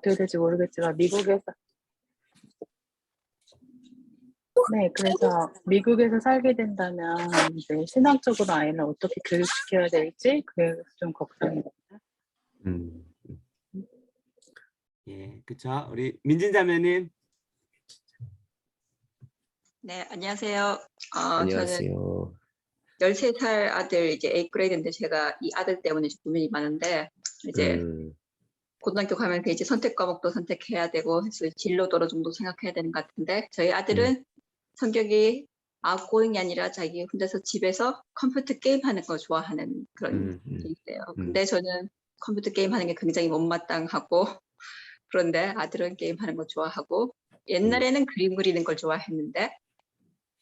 어떻게 될지 모르겠지만 네, 그래서 미국에서 살게 된다면 이제 신학적으로 아이를 어떻게 교육시켜야 될지 그게 좀 걱정입니다. 예, 그렇죠. 우리 민진 자매님. 네, 안녕하세요. 안녕하세요. 저는 13살 아들 이제 8그레이드인데 제가 이 아들 때문에 좀 고민이 많은데 이제 고등학교 가면 이제 선택 과목도 선택해야 되고 해서 진로도로 정도 생각해야 되는 것 같은데 저희 아들은 성격이 아웃고잉이 아니라 자기 혼자서 집에서 컴퓨터 게임 하는 거 좋아하는 그런 게 있어요. 근데 저는 컴퓨터 게임 하는 게 굉장히 못마땅하고 그런데 아들은 게임 하는 거 좋아하고 옛날에는 그림 그리는 걸 좋아했는데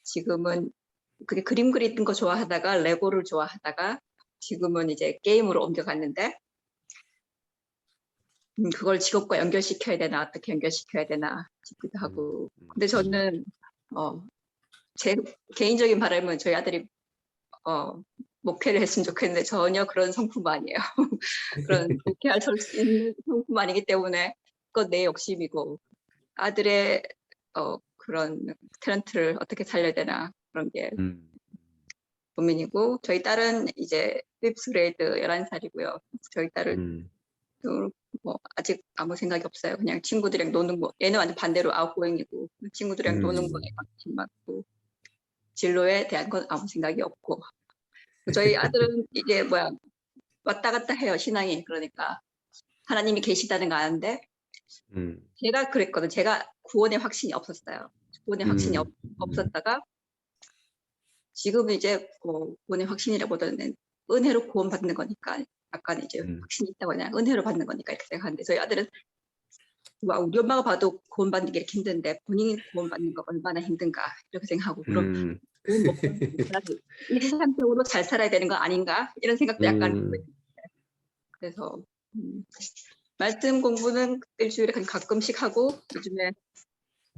지금은 그게 그림 그리는 거 좋아하다가 레고를 좋아하다가 지금은 이제 게임으로 옮겨갔는데 그걸 직업과 연결시켜야 되나 어떻게 연결시켜야 되나 싶기도 하고 근데 저는 제 개인적인 바람은 저희 아들이 목회를 했으면 좋겠는데 전혀 그런 성품 아니에요. 그런 목회할 수 있는 성품 아니기 때문에 그건 내 욕심이고 아들의 그런 탤런트를 어떻게 살려야 되나 그런 게 고민이고 저희 딸은 이제 5th 그레이드 11살이고요. 저희 딸은 뭐 아직 아무 생각이 없어요. 그냥 친구들이랑 노는 거. 얘는 완전 반대로 아웃고잉이고 친구들이랑 노는 거에 관심 많고 진로에 대한 건 아무 생각이 없고 저희 아들은 이게 왔다 갔다 해요. 신앙이. 그러니까 하나님이 계시다는 거 아는데 제가 그랬거든. 제가 구원의 확신이 없었어요. 구원의 확신이 없었다가 지금은 이제 구원의 확신이라보다는 은혜로 구원받는 거니까 약간 이제 확신이 있다고 그냥 은혜로 받는 거니까 이렇게 생각하는데 저희 아들은 우리 엄마가 봐도 구원받는 게 이렇게 힘든데 본인이 구원받는 거 얼마나 힘든가 이렇게 생각하고 그럼 이 세상적으로 잘 살아야 되는 거 아닌가 이런 생각도 약간 하고 있는데 그래서 말씀 공부는 일주일에 가끔씩 하고 요즘에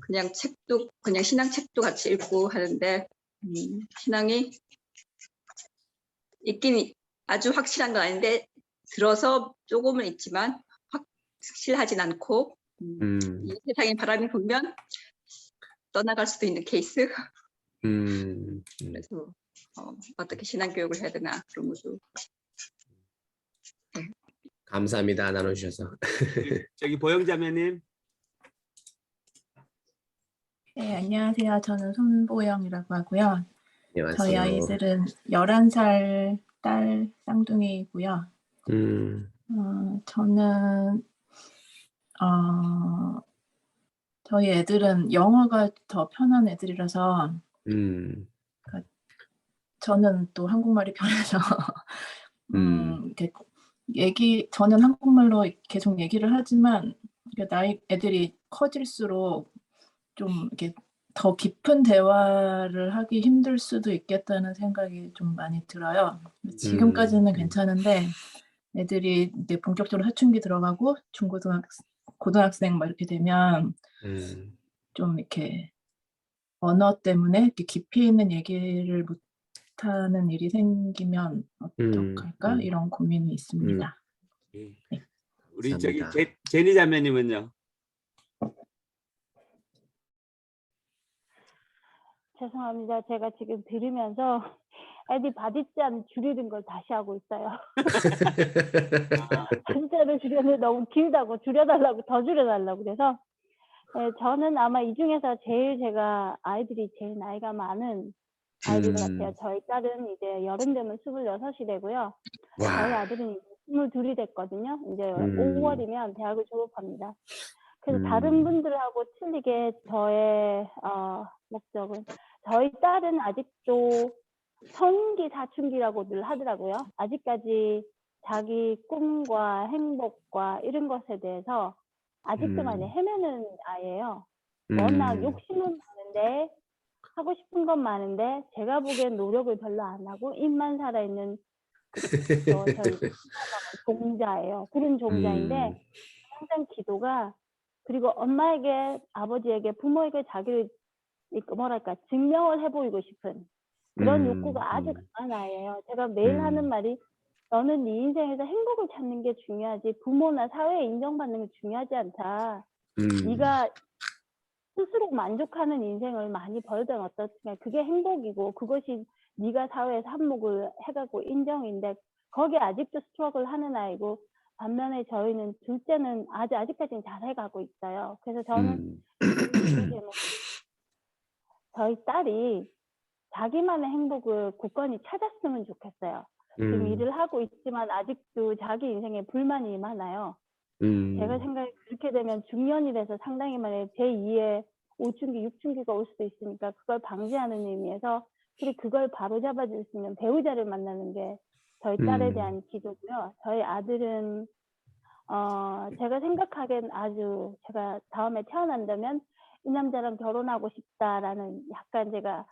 그냥 책도 그냥 신앙 책도 같이 읽고 하는데 신앙이 있긴 아주 확실한 건 아닌데 들어서 조금은 있지만 확실하진 않고 이 세상에 바람이 불면 떠나갈 수도 있는 케이스. 그래서 어떻게 신앙 교육을 해야 되나 그런 것도. 네. 감사합니다. 나눠주셔서. 저기 보영 자매님. 네, 안녕하세요. 저는 손보영이라고 하고요. 안녕하세요. 저희 아이들은 11살 딸 쌍둥이고요. 저는 저희 애들은 영어가 더 편한 애들이라서 그러니까 저는 또 한국말이 편해서 이렇게 저는 한국말로 계속 얘기를 하지만 애들이 커질수록 좀 이렇게 더 깊은 대화를 하기 힘들 수도 있겠다는 생각이 좀 많이 들어요. 지금까지는 괜찮은데 애들이 이제 본격적으로 사춘기 들어가고 고등학생 막 이렇게 되면 좀 이렇게 언어 때문에 이렇게 깊이 있는 얘기를 못하는 일이 생기면 어떡할까 이런 고민이 있습니다. 네. 네. 우리 감사합니다. 저기 제니 자매님은요? 죄송합니다. 제가 지금 들으면서 애들 바디짠 줄이는 걸 다시 하고 있어요. 바디짠을 줄였는데 너무 길다고 줄여달라고 더 줄여달라고 그래서 저는 아마 이 중에서 제가 아이들이 제일 나이가 많은 아이들 같아요. 저희 딸은 이제 여름 되면 26이 되고요. 저희 아들은 이제 22이 됐거든요. 이제 5월이면 대학을 졸업합니다. 그래서 다른 분들하고 틀리게 저의 목적은 저희 딸은 아직도 성기 사춘기라고 늘 하더라고요. 아직까지 자기 꿈과 행복과 이런 것에 대해서 아직도 많이 헤매는 아이예요. 워낙 욕심은 많은데 하고 싶은 건 많은데 제가 보기엔 노력을 별로 안 하고 입만 살아있는 저희 종자예요. 그런 종자인데 항상 기도가 그리고 엄마에게 아버지에게 부모에게 자기를 뭐랄까 증명을 해보이고 싶은 그런 욕구가 아주 강한 아이예요. 제가 매일 하는 말이 너는 네 인생에서 행복을 찾는 게 중요하지 부모나 사회에 인정받는 게 중요하지 않다. 네가 스스로 만족하는 인생을 많이 벌든 어떻든 그게 행복이고 그것이 네가 사회에서 한몫을 해가고 인정인데 거기에 아직도 스트러글 하는 아이고 반면에 저희는 둘째는 아직까지는 잘 해가고 있어요. 그래서 저는 저희 딸이 자기만의 행복을 굳건히 찾았으면 좋겠어요. 지금 일을 하고 있지만 아직도 자기 인생에 불만이 많아요. 제가 생각에 그렇게 되면 중년이 돼서 상당히 만약에 제2의 5춘기, 6춘기가 올 수도 있으니까 그걸 방지하는 의미에서 그걸 바로잡아줄 수 있는 배우자를 만나는 게 저희 딸에 대한 기도고요. 저희 아들은 제가 생각하기엔 아주 제가 다음에 태어난다면 이 남자랑 결혼하고 싶다라는 약간 제가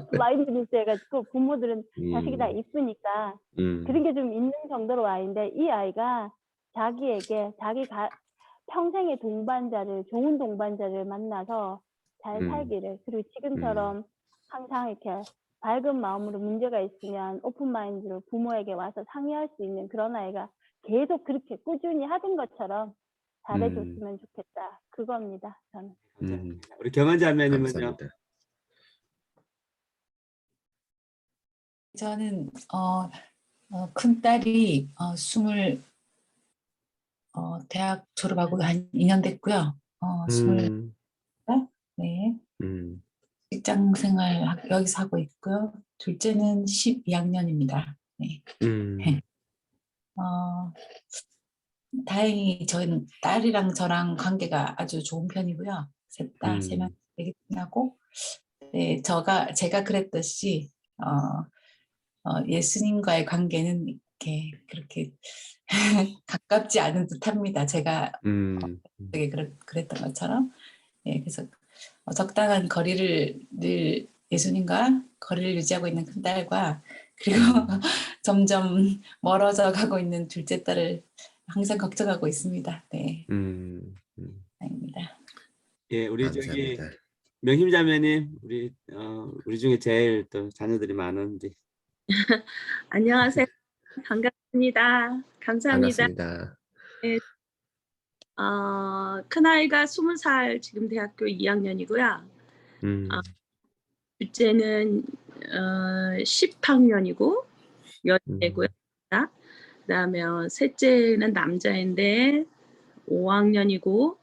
블라인드니스 해가지고 부모들은 자식이 다 이쁘니까 그런 게 좀 있는 정도로 아이인데 이 아이가 자기에게 평생의 동반자를 좋은 동반자를 만나서 잘 살기를 그리고 지금처럼 항상 이렇게 밝은 마음으로 문제가 있으면 오픈 마인드로 부모에게 와서 상의할 수 있는 그런 아이가 계속 그렇게 꾸준히 하던 것처럼 잘해줬으면 좋겠다. 그겁니다. 저는. 우리 경원 자매님은요? 감사합니다. 저는 큰 딸이 대학 졸업하고 한 2년 됐고요. 20, 네. 직장 생활 여기서 하고 있고요. 둘째는 12학년입니다. 네. 다행히 저희는 딸이랑 저랑 관계가 아주 좋은 편이고요. 셋 다 세 명 되게 친하고, 네, 제가 그랬듯이 예수님과의 관계는 이렇게 그렇게 가깝지 않은 듯합니다. 제가 되게 그랬던 것처럼, 네, 그래서 적당한 거리를 늘 예수님과 거리를 유지하고 있는 큰 딸과 그리고 점점 멀어져 가고 있는 둘째 딸을 항상 걱정하고 있습니다. 네. 다행입니다. 예, 우리 감사합니다. 저기 명심 자매님, 우리 중에 제일 또 자녀들이 많은데. 안녕하세요. 반갑습니다. 감사합니다. 반갑습니다. 네. 큰아이가 20살 지금 대학교 2학년이고요. 둘째는 10학년이고 여자이고요. 그다음에 셋째는 남자인데 5학년이고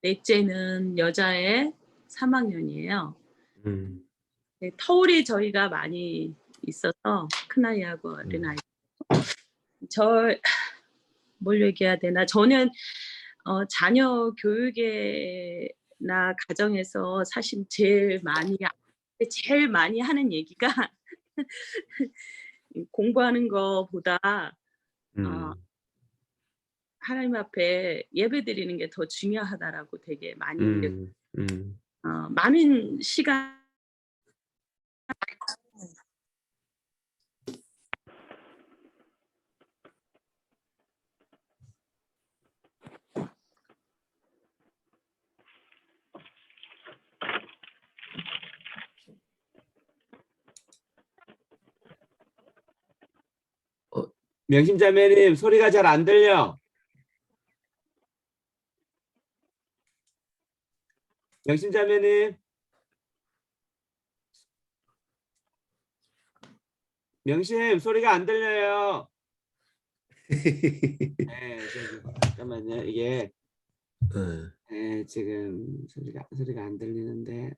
넷째는 여자애 3학년이에요. 네, 터울이 저희가 많이 있어서 큰아이하고 어린아이. 뭘 얘기해야 되나? 저는 자녀 교육에나 가정에서 사실 제일 많이 하는 얘기가 공부하는 거보다 하나님 앞에 예배 드리는 게 더 중요하다라고 되게 많이 많은 시간 명심 자매님 소리가 잘 안 들려. 명심 자매님. 명심 소리가 안 들려요. 네, 잠깐만요. 이게 네, 지금 소리가 안 들리는데.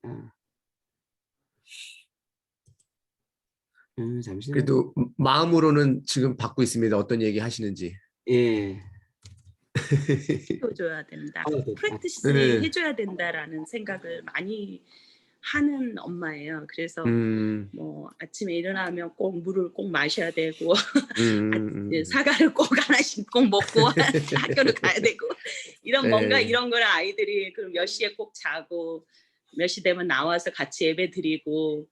잠시만요. 그래도 마음으로는 지금 받고 있습니다. 어떤 얘기 하시는지. 예. 해줘야 된다. 네. 프랙티스 해줘야 된다라는 생각을 많이 하는 엄마예요. 그래서 뭐 아침에 일어나면 꼭 물을 꼭 마셔야 되고 사과를 꼭 하나씩 꼭 먹고 학교를 가야 되고 이런 뭔가 이런 걸 아이들이 그럼 몇 시에 꼭 자고 몇 시 되면 나와서 같이 예배 드리고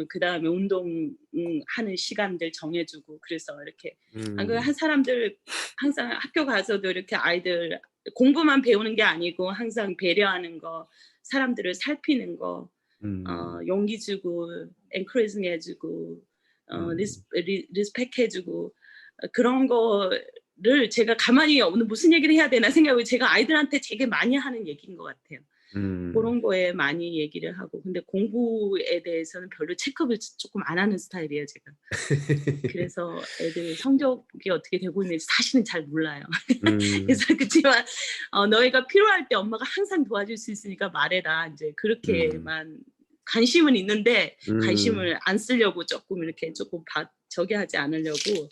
그다음에 운동하는 시간들 정해주고 그래서 이렇게 한 사람들 항상 학교 가서도 이렇게 아이들 공부만 배우는 게 아니고 항상 배려하는 거 사람들을 살피는 거 용기 주고 encouraging 해주고 리스펙 해주고 그런 거를 제가 가만히 오늘 무슨 얘기를 해야 되나 생각하고 제가 아이들한테 되게 많이 하는 얘기인 것 같아요. 그런 거에 많이 얘기를 하고 근데 공부에 대해서는 별로 체크업을 조금 안 하는 스타일이에요 제가. 그래서 애들 성적이 어떻게 되고 있는지 사실은 잘 몰라요. 그래서 그렇지만 너희가 필요할 때 엄마가 항상 도와줄 수 있으니까 말해라 이제 그렇게만 관심은 있는데 관심을 안 쓰려고 조금 이렇게 조금 저기 하지 않으려고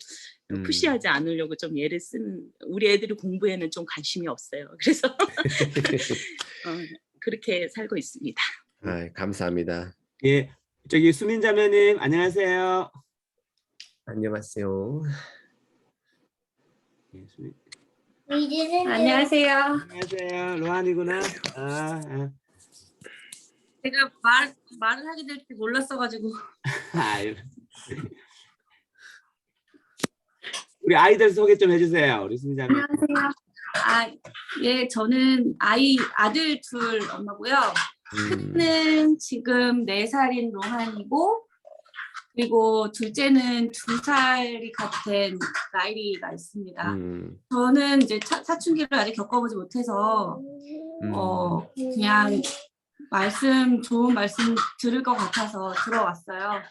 푸시하지 않으려고 좀 얘를 쓰는 우리 애들이 공부에는 좀 관심이 없어요. 그래서 그렇게 살고 있습니다. 아, 감사합니다. 예, 저기 수민 자매님 안녕하세요. 안녕하세요. 예, 수민. 안녕하세요. 안녕하세요. 로한이구나. 제가 말을 하게 될 줄 몰랐어가지고. 아유. 우리 아이들 소개 좀 해주세요. 우리 수민 자매. 안녕하세요. 예, 저는 아들 둘 엄마고요. 큰은 지금 4살인 로한이고, 그리고 둘째는 2살이 같은 나일이가 있습니다. 저는 이제 사춘기를 아직 겪어보지 못해서 그냥 좋은 말씀 들을 것 같아서 들어왔어요.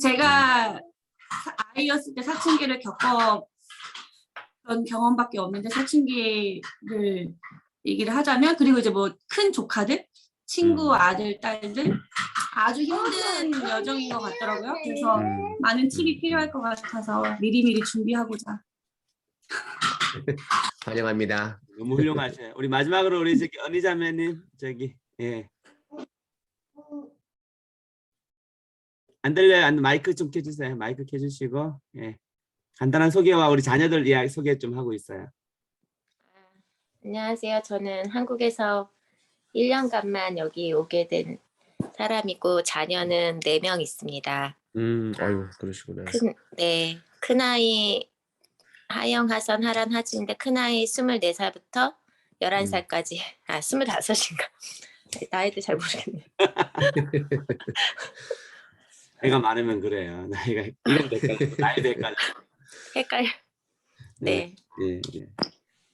제가 아이였을 때 사춘기를 겪었던 경험밖에 없는데 사춘기를 얘기를 하자면 그리고 이제 뭐 큰 조카들, 친구 아들, 딸들 아주 힘든 여정인 것 같더라고요. 그래서 많은 팁이 필요할 것 같아서 미리미리 준비하고자. 환영합니다. 너무 훌륭하셔요. 우리 마지막으로 우리 저기 언니 자매님 저기 예. 안 들려요? 마이크 좀 켜주세요. 마이크 켜주시고 예. 간단한 소개와 우리 자녀들 이야기 소개 좀 하고 있어요. 안녕하세요. 저는 한국에서 1년간만 여기 오게 된 사람이고 자녀는 4명 있습니다. 아유 그러시구나. 큰아이 하영, 하선, 하란, 하진인데 큰아이 24살부터 11살까지 25인가? 나이도 잘 모르겠네요. 애가 많으면 그래요. 나이가 이름 헷갈려. 나이도 헷갈려. 헷갈려. 네.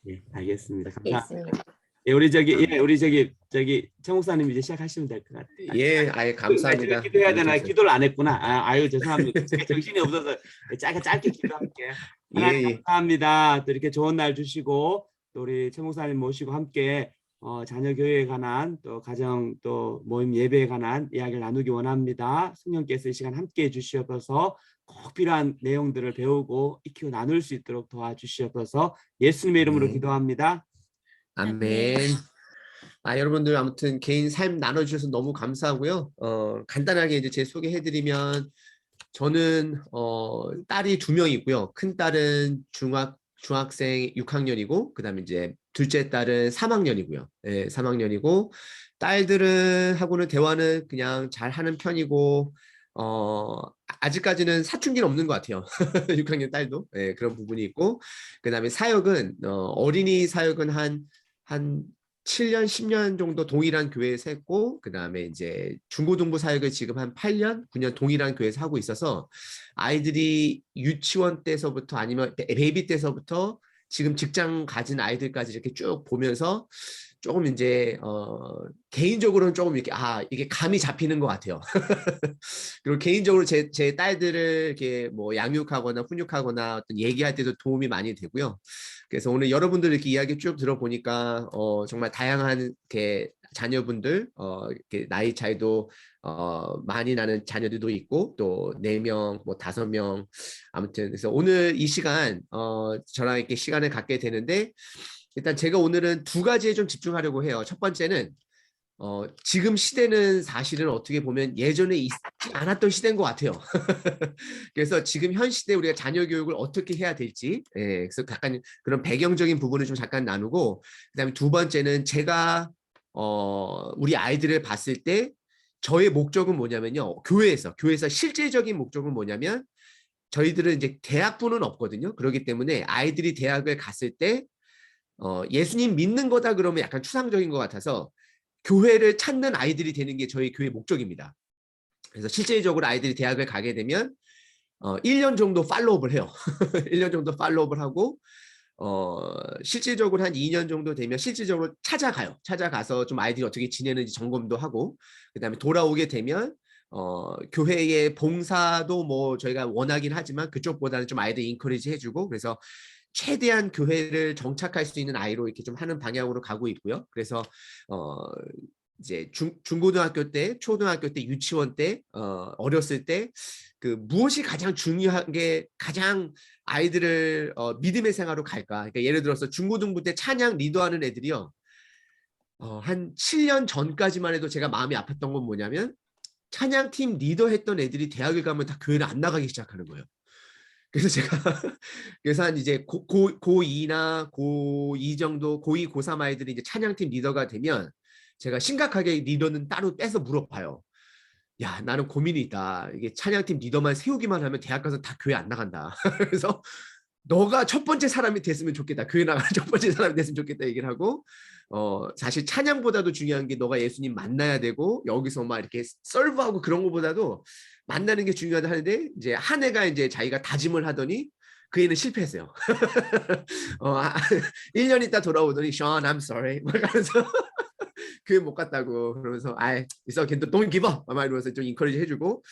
예, 알겠습니다. 있습니다. 예, 우리 저기 최 목사님 이제 시작하시면 될 것 같아요. 예, 아예 감사합니다. 기도해야 되나? 기도를 안 했구나. 아유 죄송합니다. 제가 정신이 없어서 짧게 기도할게요. 하나님 감사합니다. 또 이렇게 좋은 날 주시고 또 우리 최 목사님 모시고 함께 자녀 교회에 관한 또 가정 또 모임 예배에 관한 이야기를 나누기 원합니다. 성령께서 이 시간 함께 해주시옵소서. 꼭 필요한 내용들을 배우고 익히고 나눌 수 있도록 도와주시옵소서. 예수님의 이름으로 기도합니다. 아멘. 여러분들 아무튼 개인 삶 나눠주셔서 너무 감사하고요. 간단하게 이제 제 소개해드리면 저는 딸이 2명 있고요. 큰 딸은 중학생 6학년이고 그다음에 이제 둘째 딸은 3학년이고요. 네, 3학년이고 딸들은 하고는 대화는 그냥 잘 하는 편이고 아직까지는 사춘기는 없는 것 같아요. 6학년 딸도 네, 그런 부분이 있고 그다음에 사역은 어린이 사역은 한 7년, 10년 정도 동일한 교회에서 했고 그다음에 이제 중고등부 사역을 지금 한 8년, 9년 동일한 교회에서 하고 있어서 아이들이 유치원 때서부터 아니면 베이비 때서부터 지금 직장 가진 아이들까지 이렇게 쭉 보면서 조금 이제 개인적으로는 조금 이렇게 이게 감이 잡히는 것 같아요. 그리고 개인적으로 제 딸들을 이렇게 뭐 양육하거나 훈육하거나 어떤 얘기할 때도 도움이 많이 되고요. 그래서 오늘 여러분들 이렇게 이야기 쭉 들어보니까 정말 다양한 이렇게 자녀분들 이렇게 나이 차이도 많이 나는 자녀들도 있고 또 4명, 뭐 5명 아무튼 그래서 오늘 이 시간 저랑 이렇게 시간을 갖게 되는데 일단 제가 오늘은 2가지에 좀 집중하려고 해요. 첫 번째는 지금 시대는 사실은 어떻게 보면 예전에 있지 않았던 시대인 것 같아요. 그래서 지금 현 시대에 우리가 자녀 교육을 어떻게 해야 될지 그래서 약간 그런 배경적인 부분을 좀 잠깐 나누고 그다음에 2번째는 제가 우리 아이들을 봤을 때 저의 목적은 뭐냐면요. 교회에서 실제적인 목적은 뭐냐면 저희들은 이제 대학부는 없거든요. 그렇기 때문에 아이들이 대학을 갔을 때 예수님 믿는 거다 그러면 약간 추상적인 것 같아서 교회를 찾는 아이들이 되는 게 저희 교회 목적입니다. 그래서 실질적으로 아이들이 대학을 가게 되면 1년 정도 팔로우업을 해요. 1년 정도 팔로우업을 하고 실질적으로 한 2년 정도 되면 실질적으로 찾아가요. 찾아가서 좀 아이들이 어떻게 지내는지 점검도 하고 그다음에 돌아오게 되면 교회의 봉사도 뭐 저희가 원하긴 하지만 그쪽보다는 좀 아이들 인커리지 해주고 그래서 최대한 교회를 정착할 수 있는 아이로 이렇게 좀 하는 방향으로 가고 있고요. 그래서 이제 중고등학교 때, 초등학교 때, 유치원 때, 어렸을 때 그 무엇이 가장 중요한 게 가장 아이들을 믿음의 생활로 갈까? 그러니까 예를 들어서 중고등부 때 찬양 리더하는 애들이요. 한 7년 전까지만 해도 제가 마음이 아팠던 건 뭐냐면 찬양팀 리더했던 애들이 대학을 가면 다 교회를 안 나가기 시작하는 거예요. 그래서 제가 그래서 한 이제 고2나 고2 정도 고2, 고3 아이들이 이제 찬양팀 리더가 되면 제가 심각하게 리더는 따로 빼서 물어봐요. 야, 나는 고민이 있다. 이게 찬양팀 리더만 세우기만 하면 대학 가서 다 교회 안 나간다. 그래서 너가 첫 번째 사람이 됐으면 좋겠다. 교회 나가는 첫 번째 사람이 됐으면 좋겠다 얘기를 하고 사실 찬양보다도 중요한 게 너가 예수님 만나야 되고 여기서 막 이렇게 서브하고 그런 것보다도 만나는 게 중요하다 하는데 이제 한 해가 이제 자기가 다짐을 하더니 그 애는 실패했어요. 1년 있다 돌아오더니 Sean, I'm sorry. 막 하면서 교회 못 갔다고 그러면서 it's okay, don't give up. 막 이러면서 좀 인커리지 해주고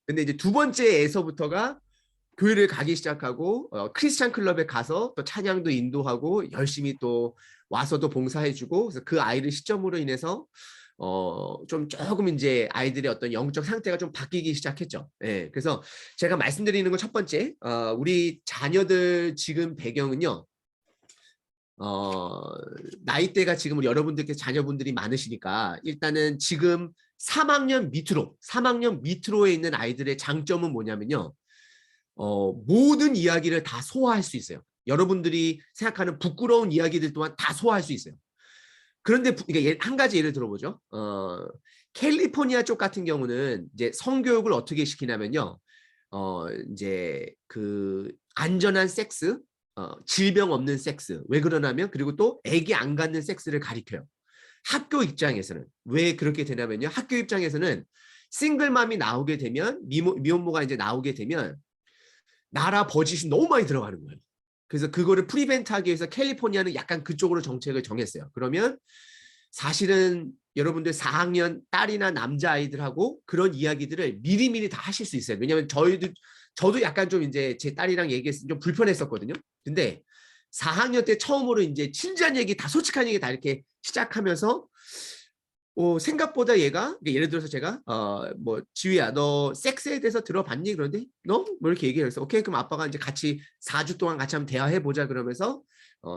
근데 이제 두 번째에서부터가 교회를 가기 시작하고 크리스찬 클럽에 가서 또 찬양도 인도하고 열심히 또 와서도 봉사해주고 그래서 그 아이를 시점으로 인해서 조금 이제 아이들의 어떤 영적 상태가 좀 바뀌기 시작했죠. 예, 그래서 제가 말씀드리는 건 첫 번째, 우리 자녀들 지금 배경은요. 나이대가 지금 우리 여러분들께 자녀분들이 많으시니까 일단은 지금 3학년 밑으로에 있는 아이들의 장점은 뭐냐면요. 모든 이야기를 다 소화할 수 있어요. 여러분들이 생각하는 부끄러운 이야기들 또한 다 소화할 수 있어요. 그런데 한 가지 예를 들어보죠. 캘리포니아 쪽 같은 경우는 이제 성교육을 어떻게 시키냐면요. 이제 그 안전한 섹스, 질병 없는 섹스. 왜 그러냐면 그리고 또 애기 안 갖는 섹스를 가리켜요. 학교 입장에서는 왜 그렇게 되냐면요. 학교 입장에서는 싱글맘이 나오게 되면 미혼모가 이제 나오게 되면 나라 버짓이 너무 많이 들어가는 거예요. 그래서 그거를 프리벤트하기 위해서 캘리포니아는 약간 그쪽으로 정책을 정했어요. 그러면 사실은 여러분들 4학년 딸이나 남자아이들하고 그런 이야기들을 미리미리 다 하실 수 있어요. 왜냐하면 저도 약간 좀 이제 제 딸이랑 얘기했을 때 좀 불편했었거든요. 근데 4학년 때 처음으로 이제 진지한 얘기 다 솔직한 얘기 다 이렇게 시작하면서 생각보다 얘가 예를 들어서 제가 뭐 지휘야 너 섹스에 대해서 들어봤니? 그런데 너? 뭐 이렇게 얘기해서 오케이 그럼 아빠가 이제 같이 4주 동안 같이 한번 대화해보자 그러면서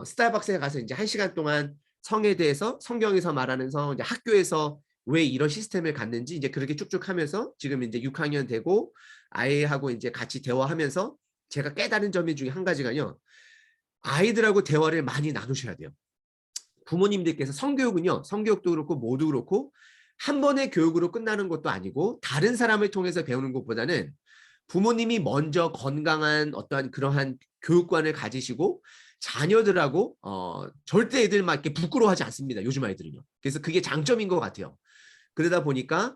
스타벅스에 가서 이제 1시간 동안 성에 대해서 성경에서 말하는 성 이제 학교에서 왜 이런 시스템을 갖는지 이제 그렇게 쭉쭉 하면서 지금 이제 6학년 되고 아이하고 이제 같이 대화하면서 제가 깨달은 점 중에 한 가지가요. 아이들하고 대화를 많이 나누셔야 돼요. 부모님들께서 성교육은요. 성교육도 그렇고 모두 그렇고 한 번의 교육으로 끝나는 것도 아니고 다른 사람을 통해서 배우는 것보다는 부모님이 먼저 건강한 어떠한 그러한 교육관을 가지시고 자녀들하고 절대 애들 막 이렇게 부끄러워하지 않습니다. 요즘 아이들은요. 그래서 그게 장점인 것 같아요. 그러다 보니까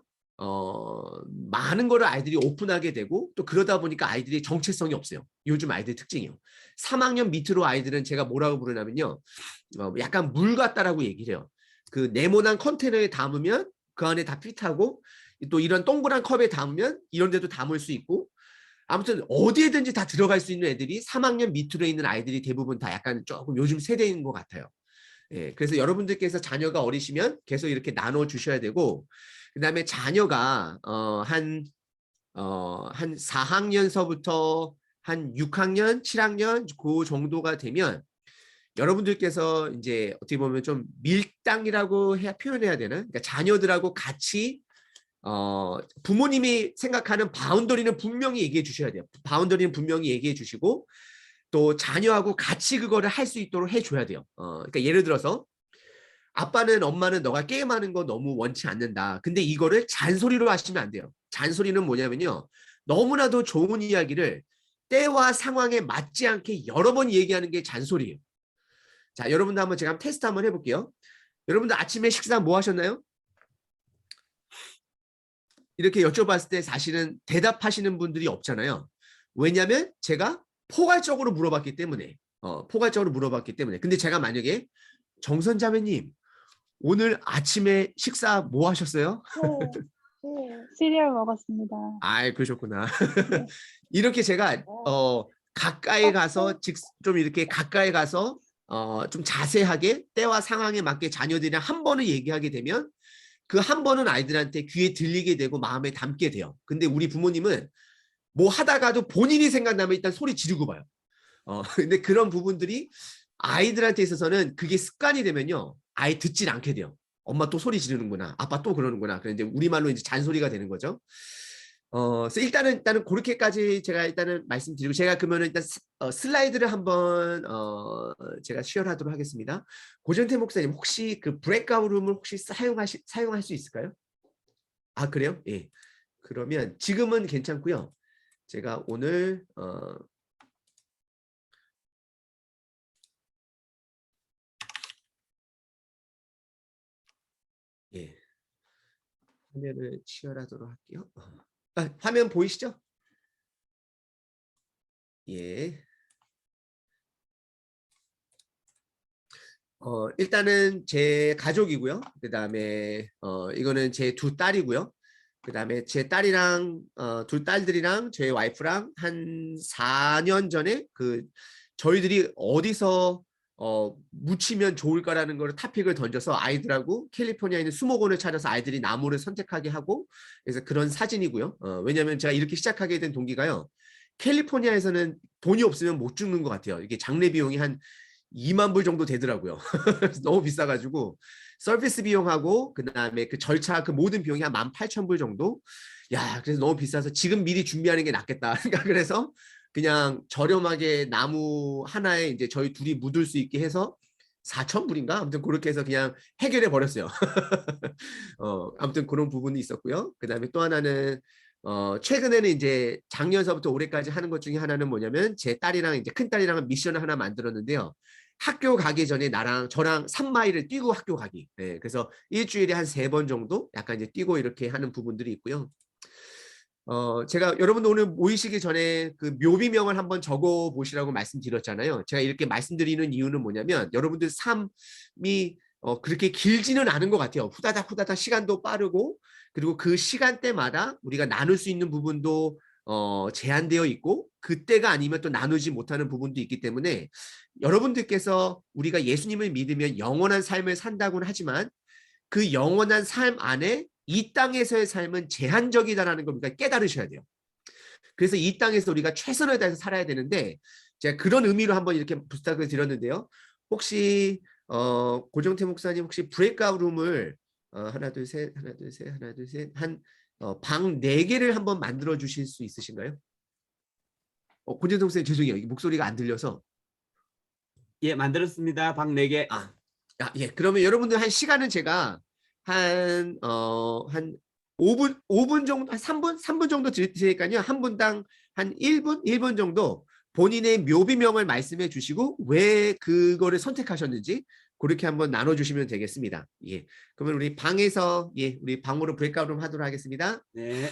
많은 거를 아이들이 오픈하게 되고 또 그러다 보니까 아이들이 정체성이 없어요. 요즘 아이들 특징이요. 3학년 밑으로 아이들은 제가 뭐라고 부르냐면요. 약간 물 같다라고 얘기를 해요. 그 네모난 컨테이너에 담으면 그 안에 다 핏하고 또 이런 동그란 컵에 담으면 이런 데도 담을 수 있고 아무튼 어디에든지 다 들어갈 수 있는 애들이 3학년 밑으로 있는 아이들이 대부분 다 약간 조금 요즘 세대인 것 같아요. 예, 그래서 여러분들께서 자녀가 어리시면 계속 이렇게 나눠 주셔야 되고 그다음에 자녀가 한 4학년서부터 한 6학년, 7학년 그 정도가 되면 여러분들께서 이제 어떻게 보면 좀 밀당이라고 표현해야 되나? 그러니까 자녀들하고 같이 부모님이 생각하는 바운더리는 분명히 얘기해 주셔야 돼요. 바운더리는 분명히 얘기해 주시고 또 자녀하고 같이 그거를 할 수 있도록 해줘야 돼요. 그러니까 예를 들어서 아빠는 엄마는 너가 게임하는 거 너무 원치 않는다. 근데 이거를 잔소리로 하시면 안 돼요. 잔소리는 뭐냐면요. 너무나도 좋은 이야기를 때와 상황에 맞지 않게 여러 번 얘기하는 게 잔소리예요. 자, 여러분들 한번 제가 테스트 한번 해볼게요. 여러분들 아침에 식사 뭐 하셨나요? 이렇게 여쭤봤을 때 사실은 대답하시는 분들이 없잖아요. 왜냐하면 제가 포괄적으로 물어봤기 때문에. 포괄적으로 물어봤기 때문에. 근데 제가 만약에 정선자매님 오늘 아침에 식사 뭐 하셨어요? 시리얼 먹었습니다. 아, 그러셨구나. 네. 이렇게 제가 가까이 가서 좀 이렇게 가까이 가서 좀 자세하게 때와 상황에 맞게 자녀들이랑 한 번을 얘기하게 되면 그 한 번은 아이들한테 귀에 들리게 되고 마음에 담게 돼요. 근데 우리 부모님은 뭐 하다가도 본인이 생각나면 일단 소리 지르고 봐요. 근데 그런 부분들이 아이들한테 있어서는 그게 습관이 되면요. 아예 듣질 않게 돼요. 엄마 또 소리 지르는구나. 아빠 또 그러는구나. 그래 이제 우리말로 이제 잔소리가 되는 거죠. 그래서 일단은 그렇게까지 제가 일단은 말씀드리고 제가 그러면은 일단 슬라이드를 한번 제가 시연하도록 하겠습니다. 고전태 목사님 혹시 그 브레이크아웃 룸을 혹시 사용할 수 있을까요? 아, 그래요? 예. 그러면 지금은 괜찮고요. 제가 오늘 예. 화면을 치열하도록 할게요. 화면 보이시죠? 예. 일단은 제 가족이고요. 그 다음에 이거는 제 두 딸이고요. 그 다음에 제 딸이랑 두 딸들이랑 제 와이프랑 한 4년 전에 저희들이 어디서 묻히면 좋을까라는 걸 토픽을 던져서 아이들하고 캘리포니아에 있는 수목원을 찾아서 아이들이 나무를 선택하게 하고 그래서 그런 사진이고요. 왜냐하면 제가 이렇게 시작하게 된 동기가요. 캘리포니아에서는 돈이 없으면 못 죽는 것 같아요. 이게 장례 비용이 한 2만 불 정도 되더라고요. 너무 비싸가지고 서비스 비용하고 그 다음에 그 절차 그 모든 비용이 한 18,000불 정도. 야, 그래서 너무 비싸서 지금 미리 준비하는 게 낫겠다. 그래서 그냥 저렴하게 나무 하나에 이제 저희 둘이 묻을 수 있게 해서 4,000불인가? 아무튼 그렇게 해서 그냥 해결해 버렸어요. 아무튼 그런 부분이 있었고요. 그 다음에 또 하나는 최근에는 이제 작년서부터 올해까지 하는 것 중에 하나는 뭐냐면 제 딸이랑 이제 큰 딸이랑 미션을 하나 만들었는데요. 학교 가기 전에 저랑 3마일을 뛰고 학교 가기. 네, 그래서 일주일에 한 3번 정도 약간 이제 뛰고 이렇게 하는 부분들이 있고요. 제가 여러분들 오늘 모이시기 전에 그 묘비명을 한번 적어 보시라고 말씀드렸잖아요. 제가 이렇게 말씀드리는 이유는 뭐냐면 여러분들 삶이 그렇게 길지는 않은 것 같아요. 후다닥 후다닥 시간도 빠르고 그리고 그 시간대마다 우리가 나눌 수 있는 부분도 제한되어 있고 그때가 아니면 또 나누지 못하는 부분도 있기 때문에 여러분들께서 우리가 예수님을 믿으면 영원한 삶을 산다고는 하지만 그 영원한 삶 안에 이 땅에서의 삶은 제한적이다라는 걸 우리가 깨달으셔야 돼요. 그래서 이 땅에서 우리가 최선을 다해서 살아야 되는데 제가 그런 의미로 한번 이렇게 부탁을 드렸는데요. 혹시 고정태 목사님 혹시 브레이크아웃 룸을 하나 둘 셋 한 방 4개를 한번 만들어 주실 수 있으신가요? 고정태 목사님 죄송해요. 목소리가 안 들려서. 예, 만들었습니다. 방 4개. 예. 그러면 여러분들 한 시간은 제가 한 5분 정도, 한 3분 정도 드리니까요. 한 분당 한 1분 정도 본인의 묘비명을 말씀해 주시고 왜 그거를 선택하셨는지 그렇게 한번 나눠주시면 되겠습니다. 예. 그러면 우리 방에서 우리 방으로 브레이크아웃 하도록 하겠습니다. 네.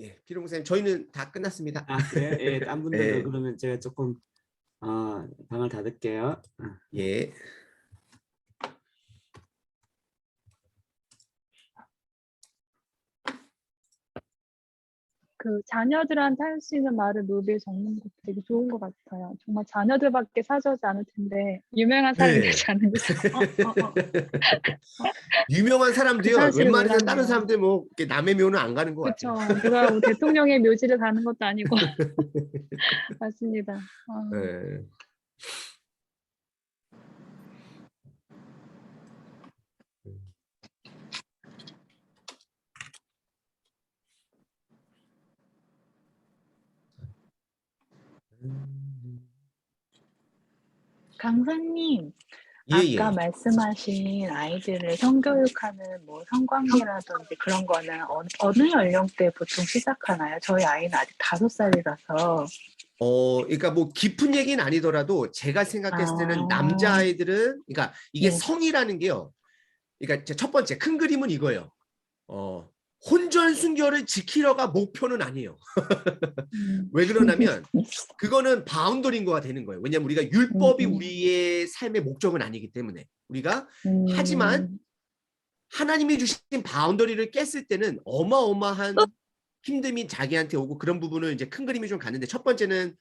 예, 피롱 선생님 저희는 다 끝났습니다. 아, 그래? 예, 딴 분들도 예. 그러면 제가 조금 방을 닫을게요. 예. 그 자녀들한테 할 수 있는 말을 묘비에 적는 것도 되게 좋은 것 같아요. 정말 자녀들밖에 사주하지 않을 텐데 유명한 사람이 네. 되지 않은 이상. 유명한 사람도요. 사실을 웬만해서 다른 몰랐네요. 사람들 뭐 이렇게 남의 묘는 안 가는 것 그렇죠. 같아요. 누가 뭐 대통령의 묘지를 가는 것도 아니고. 맞습니다. 네. 강사님, 예, 아까 예. 말씀하신 아이들을 성교육하는 뭐 성관계라든지 그런 거는 어느 연령대 보통 시작하나요? 저희 아이는 아직 5살이라서. 그러니까 뭐 깊은 얘기는 아니더라도 제가 생각했을 때는 아. 남자아이들은, 그러니까 이게 네. 성이라는 게요. 그러니까 첫 번째 큰 그림은 이거예요. 혼전순결을 지키려가 목표는 아니에요. 왜 그러냐면 그거는 바운더리인거가 되는 거예요. 왜냐하면 우리가 율법이 우리의 삶의 목적은 아니기 때문에 우리가 하지만 하나님이 주신 바운더리를 깼을 때는 어마어마한 힘듦이 자기한테 오고 그런 부분을 이제 큰 그림이 좀 갔는데 첫 번째는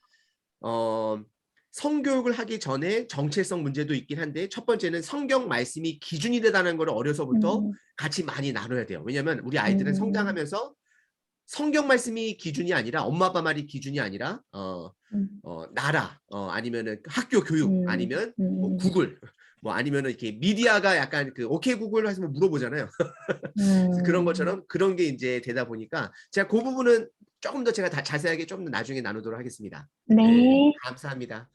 성교육을 하기 전에 정체성 문제도 있긴 한데 첫 번째는 성경 말씀이 기준이 되다는 걸 어려서부터 같이 많이 나눠야 돼요. 왜냐하면 우리 아이들은 성장하면서 성경 말씀이 기준이 아니라 엄마 아빠 말이 기준이 아니라 나라 아니면은 학교 교육 아니면 뭐 구글 뭐 아니면은 이렇게 미디어가 약간 그 오케이 구글 해서 물어보잖아요. 그런 것처럼 그런 게 이제 되다 보니까 제가 그 부분은 조금 더 제가 자세하게 좀 더 나중에 나누도록 하겠습니다. 네. 감사합니다.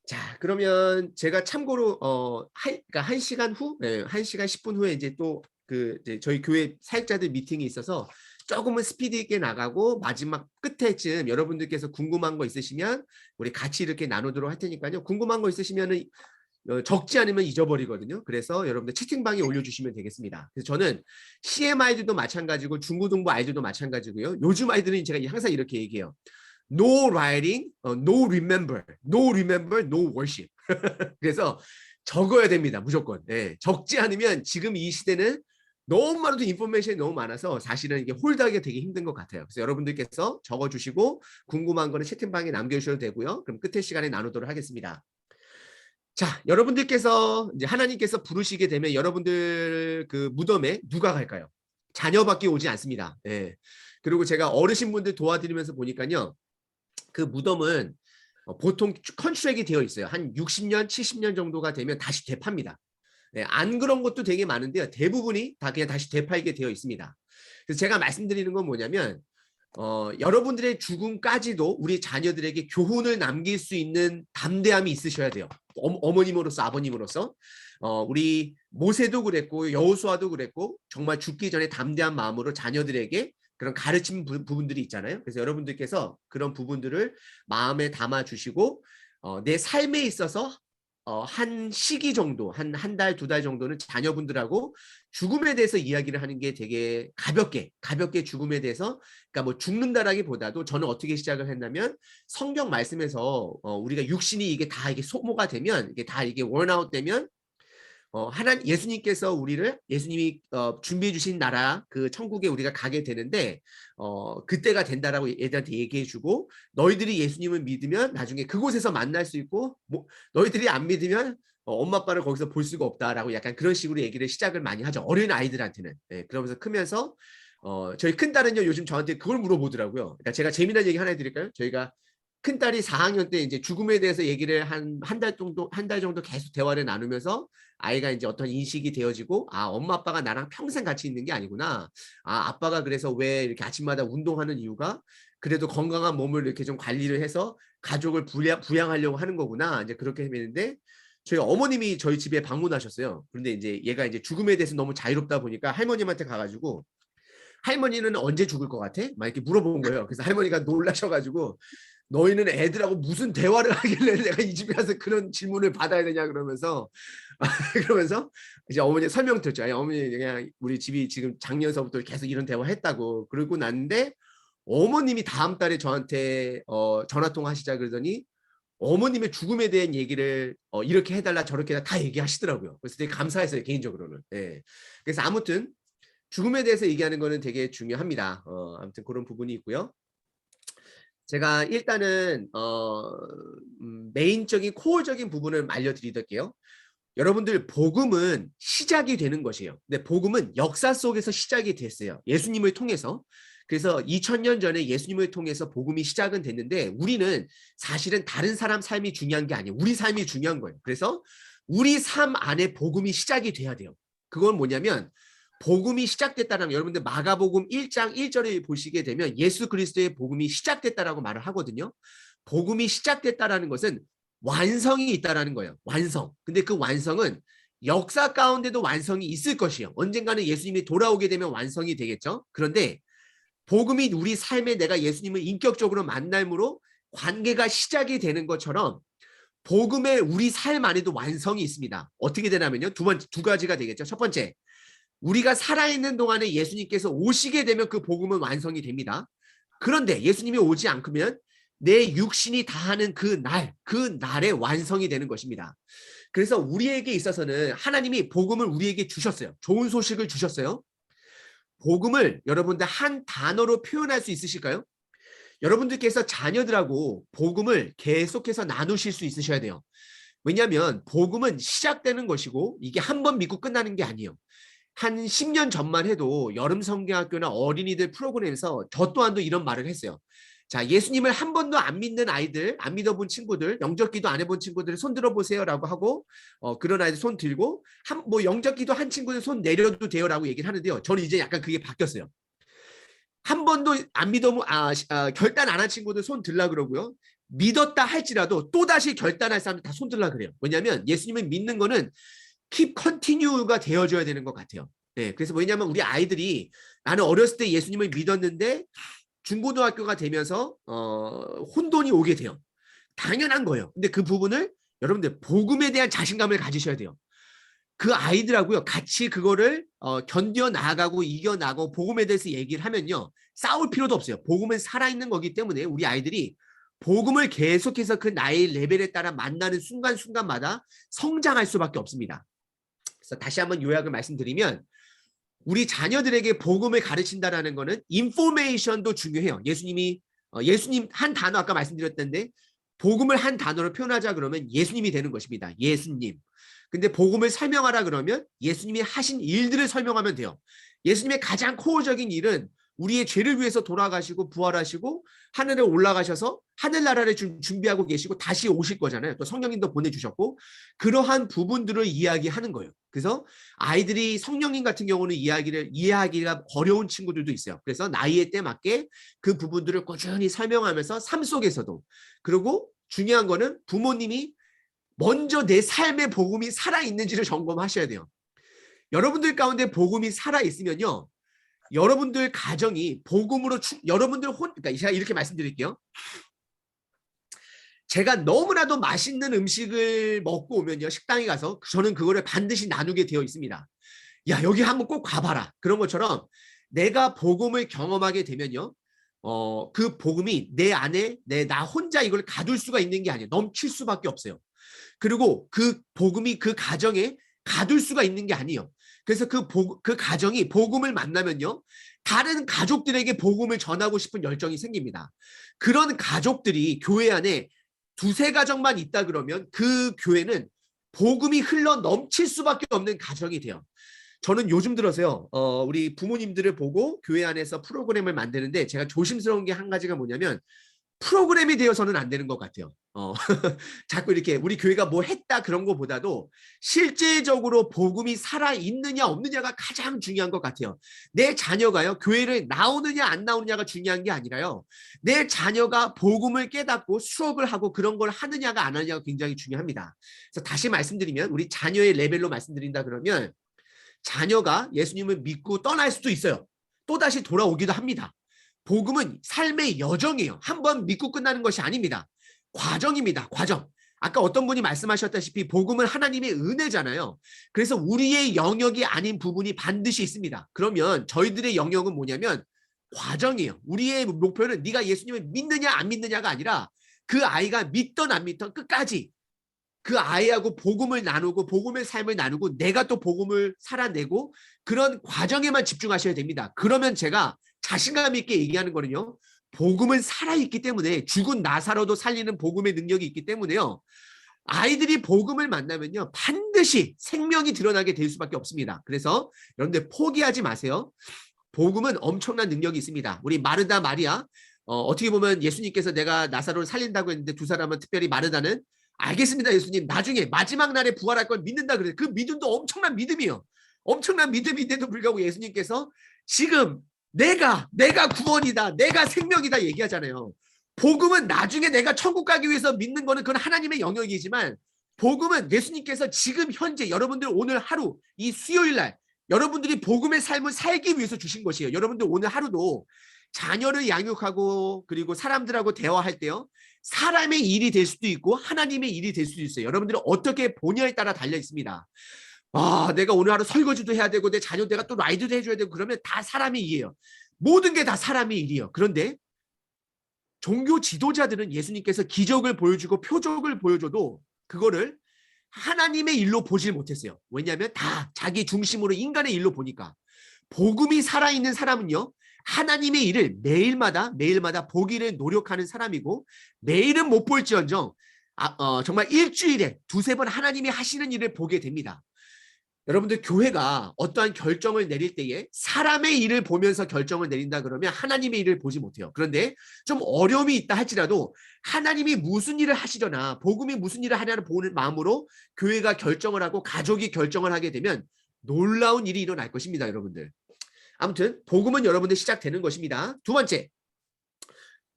자, 그러면 제가 참고로 그러니까 1시간 후, 1시간 10분 후에 이제 또 이제 저희 교회 사역자들 미팅이 있어서 조금은 스피드 있게 나가고 마지막 끝에쯤 여러분들께서 궁금한 거 있으시면 우리 같이 이렇게 나누도록 할 테니까요. 궁금한 거 있으시면은 적지 않으면 잊어버리거든요. 그래서 여러분들 채팅방에 올려주시면 되겠습니다. 그래서 저는 CM 아이들도 마찬가지고 중고등부 아이들도 마찬가지고요. 요즘 아이들은 제가 항상 이렇게 얘기해요. No writing, no remember, no remember, no worship. 그래서 적어야 됩니다. 무조건. 네, 적지 않으면 지금 이 시대는 너무 많은 인포메이션이 너무 많아서 사실은 이게 홀드하기가 되게 힘든 것 같아요. 그래서 여러분들께서 적어주시고 궁금한 거는 채팅방에 남겨주셔도 되고요. 그럼 끝의 시간에 나누도록 하겠습니다. 자, 여러분들께서 이제 하나님께서 부르시게 되면 여러분들 그 무덤에 누가 갈까요? 자녀밖에 오지 않습니다. 예. 그리고 제가 어르신분들 도와드리면서 보니까요. 그 무덤은 보통 컨트랙이 되어 있어요. 한 60년, 70년 정도가 되면 다시 되팝니다. 네, 안 그런 것도 되게 많은데요. 대부분이 다 그냥 다시 되팔게 되어 있습니다. 그래서 제가 말씀드리는 건 뭐냐면 여러분들의 죽음까지도 우리 자녀들에게 교훈을 남길 수 있는 담대함이 있으셔야 돼요. 어머님으로서 아버님으로서 우리 모세도 그랬고 여호수아도 그랬고 정말 죽기 전에 담대한 마음으로 자녀들에게 그런 가르침 부분들이 있잖아요. 그래서 여러분들께서 그런 부분들을 마음에 담아 주시고 내 삶에 있어서 한 시기 정도, 한 달, 2달 정도는 자녀분들하고 죽음에 대해서 이야기를 하는 게 되게 가볍게 죽음에 대해서, 그러니까 뭐 죽는다라기보다도 저는 어떻게 시작을 했냐면 성경 말씀에서 우리가 육신이 이게 다 이게 소모가 되면 이게 다 이게 원아웃 되면 예수님께서 예수님이 준비해 주신 나라 그 천국에 우리가 가게 되는데 그때가 된다라고 애들한테 얘기해 주고 너희들이 예수님을 믿으면 나중에 그곳에서 만날 수 있고 너희들이 안 믿으면 엄마 아빠를 거기서 볼 수가 없다라고 약간 그런 식으로 얘기를 시작을 많이 하죠. 어린 아이들한테는. 네, 그러면서 크면서 저희 큰딸은요 요즘 저한테 그걸 물어보더라고요. 그러니까 제가 재미난 얘기 하나 해드릴까요? 저희가 큰딸이 4학년 때 이제 죽음에 대해서 얘기를 한 달 정도 계속 대화를 나누면서 아이가 이제 어떤 인식이 되어지고 엄마 아빠가 나랑 평생 같이 있는 게 아니구나. 아빠가 그래서 왜 이렇게 아침마다 운동하는 이유가 그래도 건강한 몸을 이렇게 좀 관리를 해서 가족을 부양하려고 하는 거구나. 이제 그렇게 했는데 저희 어머님이 저희 집에 방문하셨어요. 그런데 이제 얘가 이제 죽음에 대해서 너무 자유롭다 보니까 할머님한테 가가지고 할머니는 언제 죽을 것 같아? 막 이렇게 물어본 거예요. 그래서 할머니가 놀라셔가지고 너희는 애들하고 무슨 대화를 하길래 내가 이 집에 가서 그런 질문을 받아야 되냐 그러면서 이제 어머니 설명 드렸죠. 어머니 그냥 우리 집이 지금 작년서부터 계속 이런 대화 했다고. 그러고 났는데 어머님이 다음 달에 저한테 전화통화 하시자 그러더니 어머님의 죽음에 대한 얘기를 이렇게 해달라 저렇게 해달라 다 얘기하시더라고요. 그래서 되게 감사했어요, 개인적으로는. 예. 그래서 아무튼 죽음에 대해서 얘기하는 거는 되게 중요합니다. 아무튼 그런 부분이 있고요. 제가 일단은 메인적인 코어적인 부분을 알려드릴게요. 여러분들 복음은 시작이 되는 것이에요. 근데 복음은 역사 속에서 시작이 됐어요. 예수님을 통해서. 그래서 2000년 전에 예수님을 통해서 복음이 시작은 됐는데 우리는 사실은 다른 사람 삶이 중요한 게 아니에요. 우리 삶이 중요한 거예요. 그래서 우리 삶 안에 복음이 시작이 돼야 돼요. 그건 뭐냐면 복음이 시작됐다는 여러분들 마가복음 1장 1절에 보시게 되면 예수 그리스도의 복음이 시작됐다라고 말을 하거든요. 복음이 시작됐다라는 것은 완성이 있다라는 거예요. 완성. 근데 그 완성은 역사 가운데도 완성이 있을 것이에요. 언젠가는 예수님이 돌아오게 되면 완성이 되겠죠. 그런데 복음이 우리 삶에 내가 예수님을 인격적으로 만남으로 관계가 시작이 되는 것처럼 복음의 우리 삶 안에도 완성이 있습니다. 어떻게 되냐면요. 두 가지가 되겠죠. 첫 번째, 우리가 살아있는 동안에 예수님께서 오시게 되면 그 복음은 완성이 됩니다. 그런데 예수님이 오지 않으면 내 육신이 다하는 그 날에 완성이 되는 것입니다. 그래서 우리에게 있어서는 하나님이 복음을 우리에게 주셨어요. 좋은 소식을 주셨어요. 복음을 여러분들 한 단어로 표현할 수 있으실까요? 여러분들께서 자녀들하고 복음을 계속해서 나누실 수 있으셔야 돼요. 왜냐하면 복음은 시작되는 것이고 이게 한 번 믿고 끝나는 게 아니에요. 한 10년 전만 해도 여름 성경학교나 어린이들 프로그램에서 저 또한도 이런 말을 했어요. 자, 예수님을 한 번도 안 믿는 아이들, 안 믿어본 친구들, 영접기도 안 해본 친구들 손 들어보세요라고 하고 그런 아이들 손 들고 영접기도 한 친구들 손 내려도 돼요라고 얘기를 하는데요. 저는 이제 약간 그게 바뀌었어요. 한 번도 안 믿어본 결단 안 한 친구들 손 들라 그러고요. 믿었다 할지라도 또다시 결단할 사람들 다 손 들라 그래요. 왜냐하면 예수님을 믿는 거는 keep continue가 되어줘야 되는 것 같아요. 네, 그래서 뭐냐면 우리 아이들이 나는 어렸을 때 예수님을 믿었는데 중고등학교가 되면서 혼돈이 오게 돼요. 당연한 거예요. 근데 그 부분을 여러분들 복음에 대한 자신감을 가지셔야 돼요. 그 아이들하고요 같이 그거를 견뎌 나가고 이겨 나가고 복음에 대해서 얘기를 하면요 싸울 필요도 없어요. 복음은 살아있는 거기 때문에 우리 아이들이 복음을 계속해서 그 나의 레벨에 따라 만나는 순간순간마다 성장할 수밖에 없습니다. 그래서 다시 한번 요약을 말씀드리면 우리 자녀들에게 복음을 가르친다라는 거는 인포메이션도 중요해요. 예수님 한 단어 아까 말씀드렸던데 복음을 한 단어로 표현하자 그러면 예수님이 되는 것입니다. 예수님. 근데 복음을 설명하라 그러면 예수님이 하신 일들을 설명하면 돼요. 예수님의 가장 코어적인 일은 우리의 죄를 위해서 돌아가시고 부활하시고 하늘에 올라가셔서 하늘나라를 준비하고 계시고 다시 오실 거잖아요. 또 성령님도 보내주셨고 그러한 부분들을 이야기하는 거예요. 그래서 아이들이 성령님 같은 경우는 이해하기가 어려운 친구들도 있어요. 그래서 나이에 때 맞게 그 부분들을 꾸준히 설명하면서 삶 속에서도 그리고 중요한 거는 부모님이 먼저 내 삶의 복음이 살아있는지를 점검하셔야 돼요. 여러분들 가운데 복음이 살아있으면요. 여러분들 가정이 복음으로 그러니까 제가 이렇게 말씀드릴게요. 제가 너무나도 맛있는 음식을 먹고 오면요. 식당에 가서 저는 그거를 반드시 나누게 되어 있습니다. 야, 여기 한번 꼭 가봐라. 그런 것처럼 내가 복음을 경험하게 되면요. 그 복음이 내 안에 나 혼자 이걸 가둘 수가 있는 게 아니에요. 넘칠 수밖에 없어요. 그리고 그 복음이 그 가정에 가둘 수가 있는 게 아니에요. 그래서 그 가정이 복음을 만나면요. 다른 가족들에게 복음을 전하고 싶은 열정이 생깁니다. 그런 가족들이 교회 안에 두세 가정만 있다 그러면 그 교회는 복음이 흘러 넘칠 수밖에 없는 가정이 돼요. 저는 요즘 들어서요. 우리 부모님들을 보고 교회 안에서 프로그램을 만드는데 제가 조심스러운 게 한 가지가 뭐냐면 프로그램이 되어서는 안 되는 것 같아요. 자꾸 이렇게 우리 교회가 뭐 했다 그런 것보다도 실제적으로 복음이 살아있느냐 없느냐가 가장 중요한 것 같아요. 내 자녀가요 교회를 나오느냐 안 나오느냐가 중요한 게 아니라요. 내 자녀가 복음을 깨닫고 수업을 하고 그런 걸 하느냐가 안 하느냐가 굉장히 중요합니다. 그래서 다시 말씀드리면 우리 자녀의 레벨로 말씀드린다 그러면 자녀가 예수님을 믿고 떠날 수도 있어요. 또다시 돌아오기도 합니다. 복음은 삶의 여정이에요. 한번 믿고 끝나는 것이 아닙니다. 과정입니다. 과정. 아까 어떤 분이 말씀하셨다시피 복음은 하나님의 은혜잖아요. 그래서 우리의 영역이 아닌 부분이 반드시 있습니다. 그러면 저희들의 영역은 뭐냐면 과정이에요. 우리의 목표는 네가 예수님을 믿느냐 안 믿느냐가 아니라 그 아이가 믿던 안 믿던 끝까지 그 아이하고 복음을 나누고 복음의 삶을 나누고 내가 또 복음을 살아내고 그런 과정에만 집중하셔야 됩니다. 그러면 제가 자신감 있게 얘기하는 거는요. 복음은 살아있기 때문에 죽은 나사로도 살리는 복음의 능력이 있기 때문에요. 아이들이 복음을 만나면요. 반드시 생명이 드러나게 될 수밖에 없습니다. 그래서 여러분들 포기하지 마세요. 복음은 엄청난 능력이 있습니다. 우리 마르다 마리아 어떻게 보면 예수님께서 내가 나사로를 살린다고 했는데 두 사람은 특별히 마르다는 알겠습니다 예수님 나중에 마지막 날에 부활할 걸 믿는다 그래요. 그 믿음도 엄청난 믿음이에요. 엄청난 믿음인데도 불구하고 예수님께서 지금 내가 구원이다 내가 생명이다 얘기하잖아요. 복음은 나중에 내가 천국 가기 위해서 믿는 거는 그건 하나님의 영역이지만 복음은 예수님께서 지금 현재 여러분들 오늘 하루 이 수요일 날 여러분들이 복음의 삶을 살기 위해서 주신 것이에요. 여러분들 오늘 하루도 자녀를 양육하고 그리고 사람들하고 대화할 때요. 사람의 일이 될 수도 있고 하나님의 일이 될 수도 있어요. 여러분들이 어떻게 보냐에 따라 달려 있습니다. 내가 오늘 하루 설거지도 해야 되고 내 자녀 내가 또 라이드도 해줘야 되고 그러면 다 사람의 일이에요. 모든 게 다 사람의 일이에요. 그런데 종교 지도자들은 예수님께서 기적을 보여주고 표적을 보여줘도 그거를 하나님의 일로 보질 못했어요. 왜냐하면 다 자기 중심으로 인간의 일로 보니까. 복음이 살아있는 사람은요. 하나님의 일을 매일마다 보기를 노력하는 사람이고 매일은 못 볼지언정 정말 일주일에 두세 번 하나님이 하시는 일을 보게 됩니다. 여러분들 교회가 어떠한 결정을 내릴 때에 사람의 일을 보면서 결정을 내린다 그러면 하나님의 일을 보지 못해요. 그런데 좀 어려움이 있다 할지라도 하나님이 무슨 일을 하시려나 복음이 무슨 일을 하냐는 보는 마음으로 교회가 결정을 하고 가족이 결정을 하게 되면 놀라운 일이 일어날 것입니다. 여러분들. 아무튼 복음은 여러분들 시작되는 것입니다. 두 번째,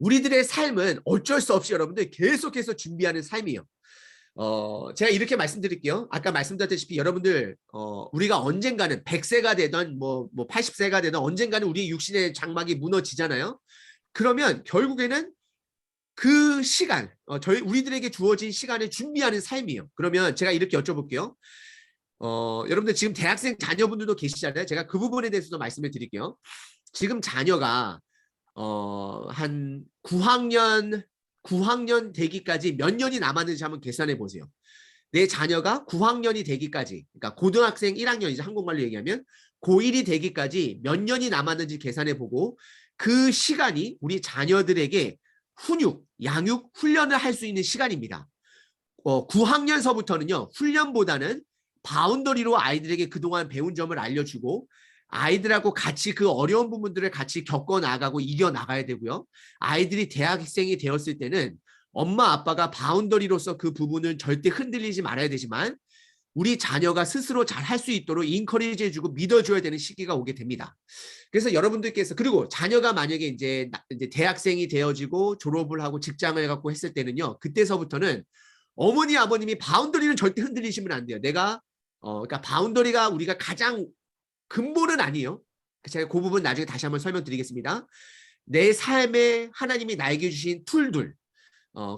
우리들의 삶은 어쩔 수 없이 여러분들 계속해서 준비하는 삶이에요. 제가 이렇게 말씀드릴게요. 아까 말씀드렸다시피 여러분들 우리가 언젠가는 100세가 되던 뭐 80세가 되던 언젠가는 우리의 육신의 장막이 무너지잖아요. 그러면 결국에는 그 시간 우리들에게 주어진 시간을 준비하는 삶이에요. 그러면 제가 이렇게 여쭤볼게요. 여러분들 지금 대학생 자녀분들도 계시잖아요. 제가 그 부분에 대해서도 말씀을 드릴게요. 지금 자녀가 한 9학년 되기까지 몇 년이 남았는지 한번 계산해 보세요. 내 자녀가 9학년이 되기까지, 그러니까 고등학생 1학년이죠. 한국말로 얘기하면 고1이 되기까지 몇 년이 남았는지 계산해 보고 그 시간이 우리 자녀들에게 양육, 훈련을 할 수 있는 시간입니다. 9학년서부터는요. 훈련보다는 바운더리로 아이들에게 그동안 배운 점을 알려주고 아이들하고 같이 그 어려운 부분들을 같이 겪어나가고 이겨나가야 되고요. 아이들이 대학생이 되었을 때는 엄마 아빠가 바운더리로서 그 부분을 절대 흔들리지 말아야 되지만 우리 자녀가 스스로 잘 할 수 있도록 인커리지 해주고 믿어줘야 되는 시기가 오게 됩니다. 그래서 여러분들께서 그리고 자녀가 만약에 이제 대학생이 되어지고 졸업을 하고 직장을 갖고 했을 때는요. 그때서부터는 어머니 아버님이 바운더리는 절대 흔들리시면 안 돼요. 그러니까 바운더리가 우리가 가장 근본은 아니에요. 제가 그 부분 나중에 다시 한번 설명드리겠습니다. 내 삶에 하나님이 나에게 주신 툴들,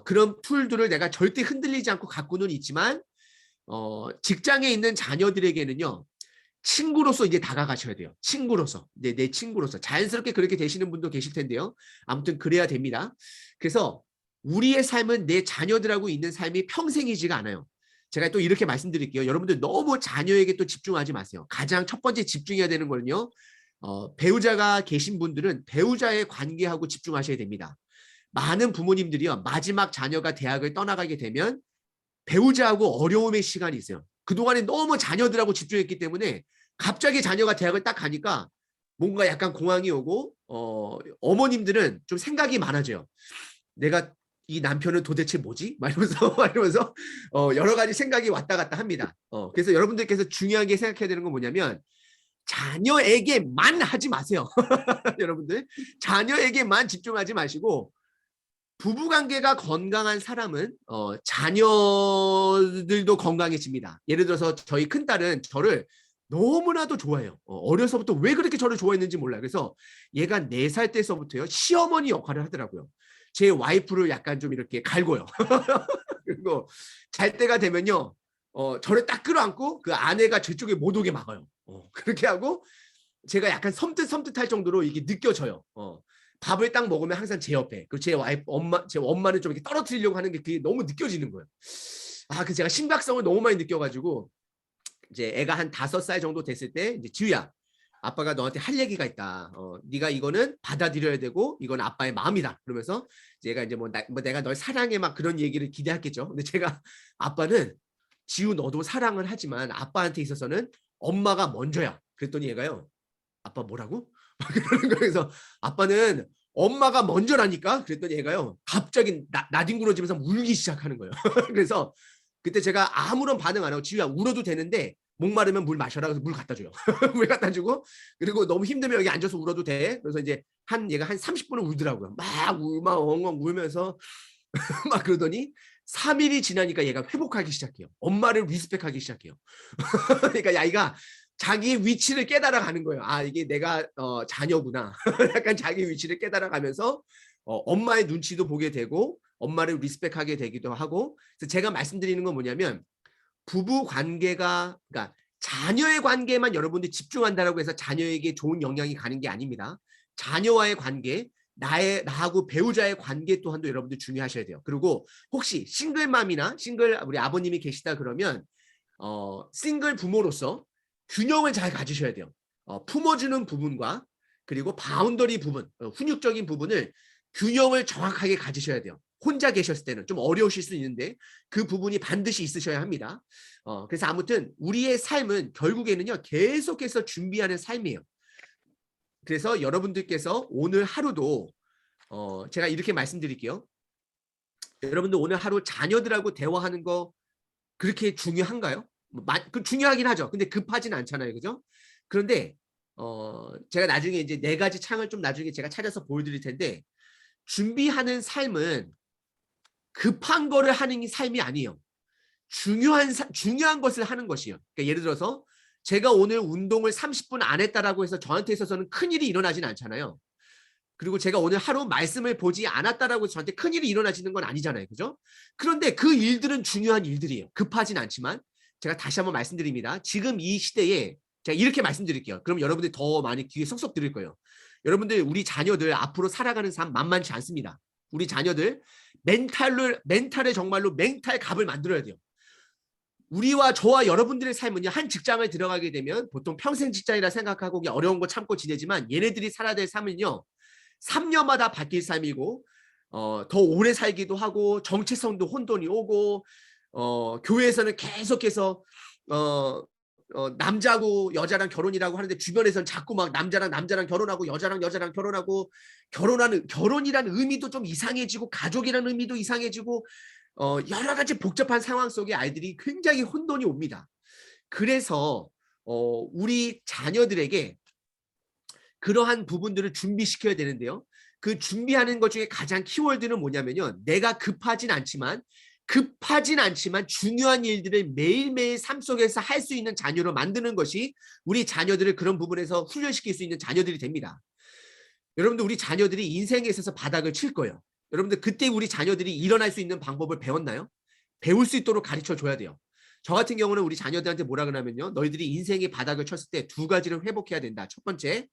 그런 툴들을 내가 절대 흔들리지 않고 갖고는 있지만 직장에 있는 자녀들에게는요. 친구로서 이제 다가가셔야 돼요. 친구로서. 내 친구로서. 자연스럽게 그렇게 되시는 분도 계실 텐데요. 아무튼 그래야 됩니다. 그래서 우리의 삶은 내 자녀들하고 있는 삶이 평생이지가 않아요. 제가 또 이렇게 말씀드릴게요. 여러분들 너무 자녀에게 또 집중하지 마세요. 가장 첫 번째 집중해야 되는 거는요. 배우자가 계신 분들은 배우자의 관계하고 집중하셔야 됩니다. 많은 부모님들이요. 마지막 자녀가 대학을 떠나가게 되면 배우자하고 어려움의 시간이 있어요. 그동안에 너무 자녀들하고 집중했기 때문에 갑자기 자녀가 대학을 딱 가니까 뭔가 약간 공황이 오고 어머님들은 좀 생각이 많아져요. 내가 이 남편은 도대체 뭐지? 이러면서 여러 가지 생각이 왔다 갔다 합니다. 그래서 여러분들께서 중요하게 생각해야 되는 건 뭐냐면 자녀에게만 하지 마세요. 여러분들 자녀에게만 집중하지 마시고 부부관계가 건강한 사람은 자녀들도 건강해집니다. 예를 들어서 저희 큰딸은 저를 너무나도 좋아해요. 어려서부터 왜 그렇게 저를 좋아했는지 몰라요. 그래서 얘가 4살 때서부터요 시어머니 역할을 하더라고요. 제 와이프를 약간 좀 이렇게 갈고요. 그리고 잘 때가 되면요, 저를 딱 끌어안고 그 아내가 저쪽에 못 오게 막아요. 그렇게 하고 제가 약간 섬뜩할 정도로 이게 느껴져요. 밥을 딱 먹으면 항상 제 옆에, 그리고 제 엄마는 좀 이렇게 떨어뜨리려고 하는 게 그게 너무 느껴지는 거예요. 그 제가 심각성을 너무 많이 느껴가지고 이제 애가 한 5살 정도 됐을 때 이제 지우야, 아빠가 너한테 할 얘기가 있다. 네가 이거는 받아들여야 되고 이건 아빠의 마음이다. 그러면서 얘가 이제 내가 널 사랑해 막 그런 얘기를 기대했겠죠. 근데 제가 아빠는 지우 너도 사랑을 하지만 아빠한테 있어서는 엄마가 먼저야. 그랬더니 얘가요. 아빠 뭐라고? 그러는 거에서 아빠는 엄마가 먼저라니까. 그랬더니 얘가요. 갑자기 나뒹굴어지면서 울기 시작하는 거예요. 그래서 그때 제가 아무런 반응 안 하고 지우야 울어도 되는데 목마르면 물 마셔라. 그래서 물 갖다 줘요. 물 갖다 주고 그리고 너무 힘들면 여기 앉아서 울어도 돼. 그래서 이제 얘가 한 30분은 울더라고요. 막 엉엉 울면서 막 그러더니 3일이 지나니까 얘가 회복하기 시작해요. 엄마를 리스펙하기 시작해요. 그러니까 아이가 자기 위치를 깨달아 가는 거예요. 이게 내가 자녀구나. 약간 자기 위치를 깨달아 가면서 엄마의 눈치도 보게 되고 엄마를 리스펙하게 되기도 하고. 그래서 제가 말씀드리는 건 뭐냐면 부부 관계가, 그러니까 자녀의 관계만 여러분들이 집중한다라고 해서 자녀에게 좋은 영향이 가는 게 아닙니다. 자녀와의 관계, 나하고 배우자의 관계 또한도 여러분들 중요하셔야 돼요. 그리고 혹시 싱글맘이나 우리 아버님이 계시다 그러면 싱글 부모로서 균형을 잘 가지셔야 돼요. 품어주는 부분과 그리고 바운더리 부분, 훈육적인 부분을 균형을 정확하게 가지셔야 돼요. 혼자 계셨을 때는 좀 어려우실 수 있는데 그 부분이 반드시 있으셔야 합니다. 그래서 아무튼 우리의 삶은 결국에는요 계속해서 준비하는 삶이에요. 그래서 여러분들께서 오늘 하루도 제가 이렇게 말씀드릴게요. 여러분들 오늘 하루 자녀들하고 대화하는 거 그렇게 중요한가요? 중요하긴 하죠. 근데 급하진 않잖아요. 그죠? 그런데 제가 나중에 이제 4가지 창을 좀 나중에 제가 찾아서 보여드릴 텐데 준비하는 삶은 급한 거를 하는 삶이 아니에요. 중요한 것을 하는 것이에요. 그러니까 예를 들어서 제가 오늘 운동을 30분 안 했다라고 해서 저한테 있어서는 큰일이 일어나진 않잖아요. 그리고 제가 오늘 하루 말씀을 보지 않았다라고 해서 저한테 큰일이 일어나지는 건 아니잖아요. 그죠? 그런데 그 일들은 중요한 일들이에요. 급하진 않지만 제가 다시 한번 말씀드립니다. 지금 이 시대에 제가 이렇게 말씀드릴게요. 그럼 여러분들이 더 많이 귀에 쏙쏙 들을 거예요. 여러분들 우리 자녀들 앞으로 살아가는 삶 만만치 않습니다. 우리 자녀들 멘탈에 정말로 멘탈 갑을 만들어야 돼요. 우리와 저와 여러분들의 삶은요 한 직장을 들어가게 되면 보통 평생 직장이라 생각하고 어려운 거 참고 지내지만 얘네들이 살아야 될 삶은요 3년마다 바뀔 삶이고 더 오래 살기도 하고 정체성도 혼돈이 오고 교회에서는 계속해서 남자고 여자랑 결혼이라고 하는데 주변에서는 자꾸 막 남자랑 결혼하고 여자랑 결혼하고 결혼이라는 의미도 좀 이상해지고 가족이라는 의미도 이상해지고 여러 가지 복잡한 상황 속에 아이들이 굉장히 혼돈이 옵니다. 그래서 우리 자녀들에게 그러한 부분들을 준비시켜야 되는데요. 그 준비하는 것 중에 가장 키워드는 뭐냐면요. 내가 급하진 않지만 중요한 일들을 매일매일 삶 속에서 할 수 있는 자녀로 만드는 것이 우리 자녀들을 그런 부분에서 훈련시킬 수 있는 자녀들이 됩니다. 여러분들 우리 자녀들이 인생에 있어서 바닥을 칠 거예요. 여러분들 그때 우리 자녀들이 일어날 수 있는 방법을 배웠나요? 배울 수 있도록 가르쳐 줘야 돼요. 저 같은 경우는 우리 자녀들한테 뭐라 그러냐면요. 너희들이 인생의 바닥을 쳤을 때 2가지를 회복해야 된다. 첫 번째,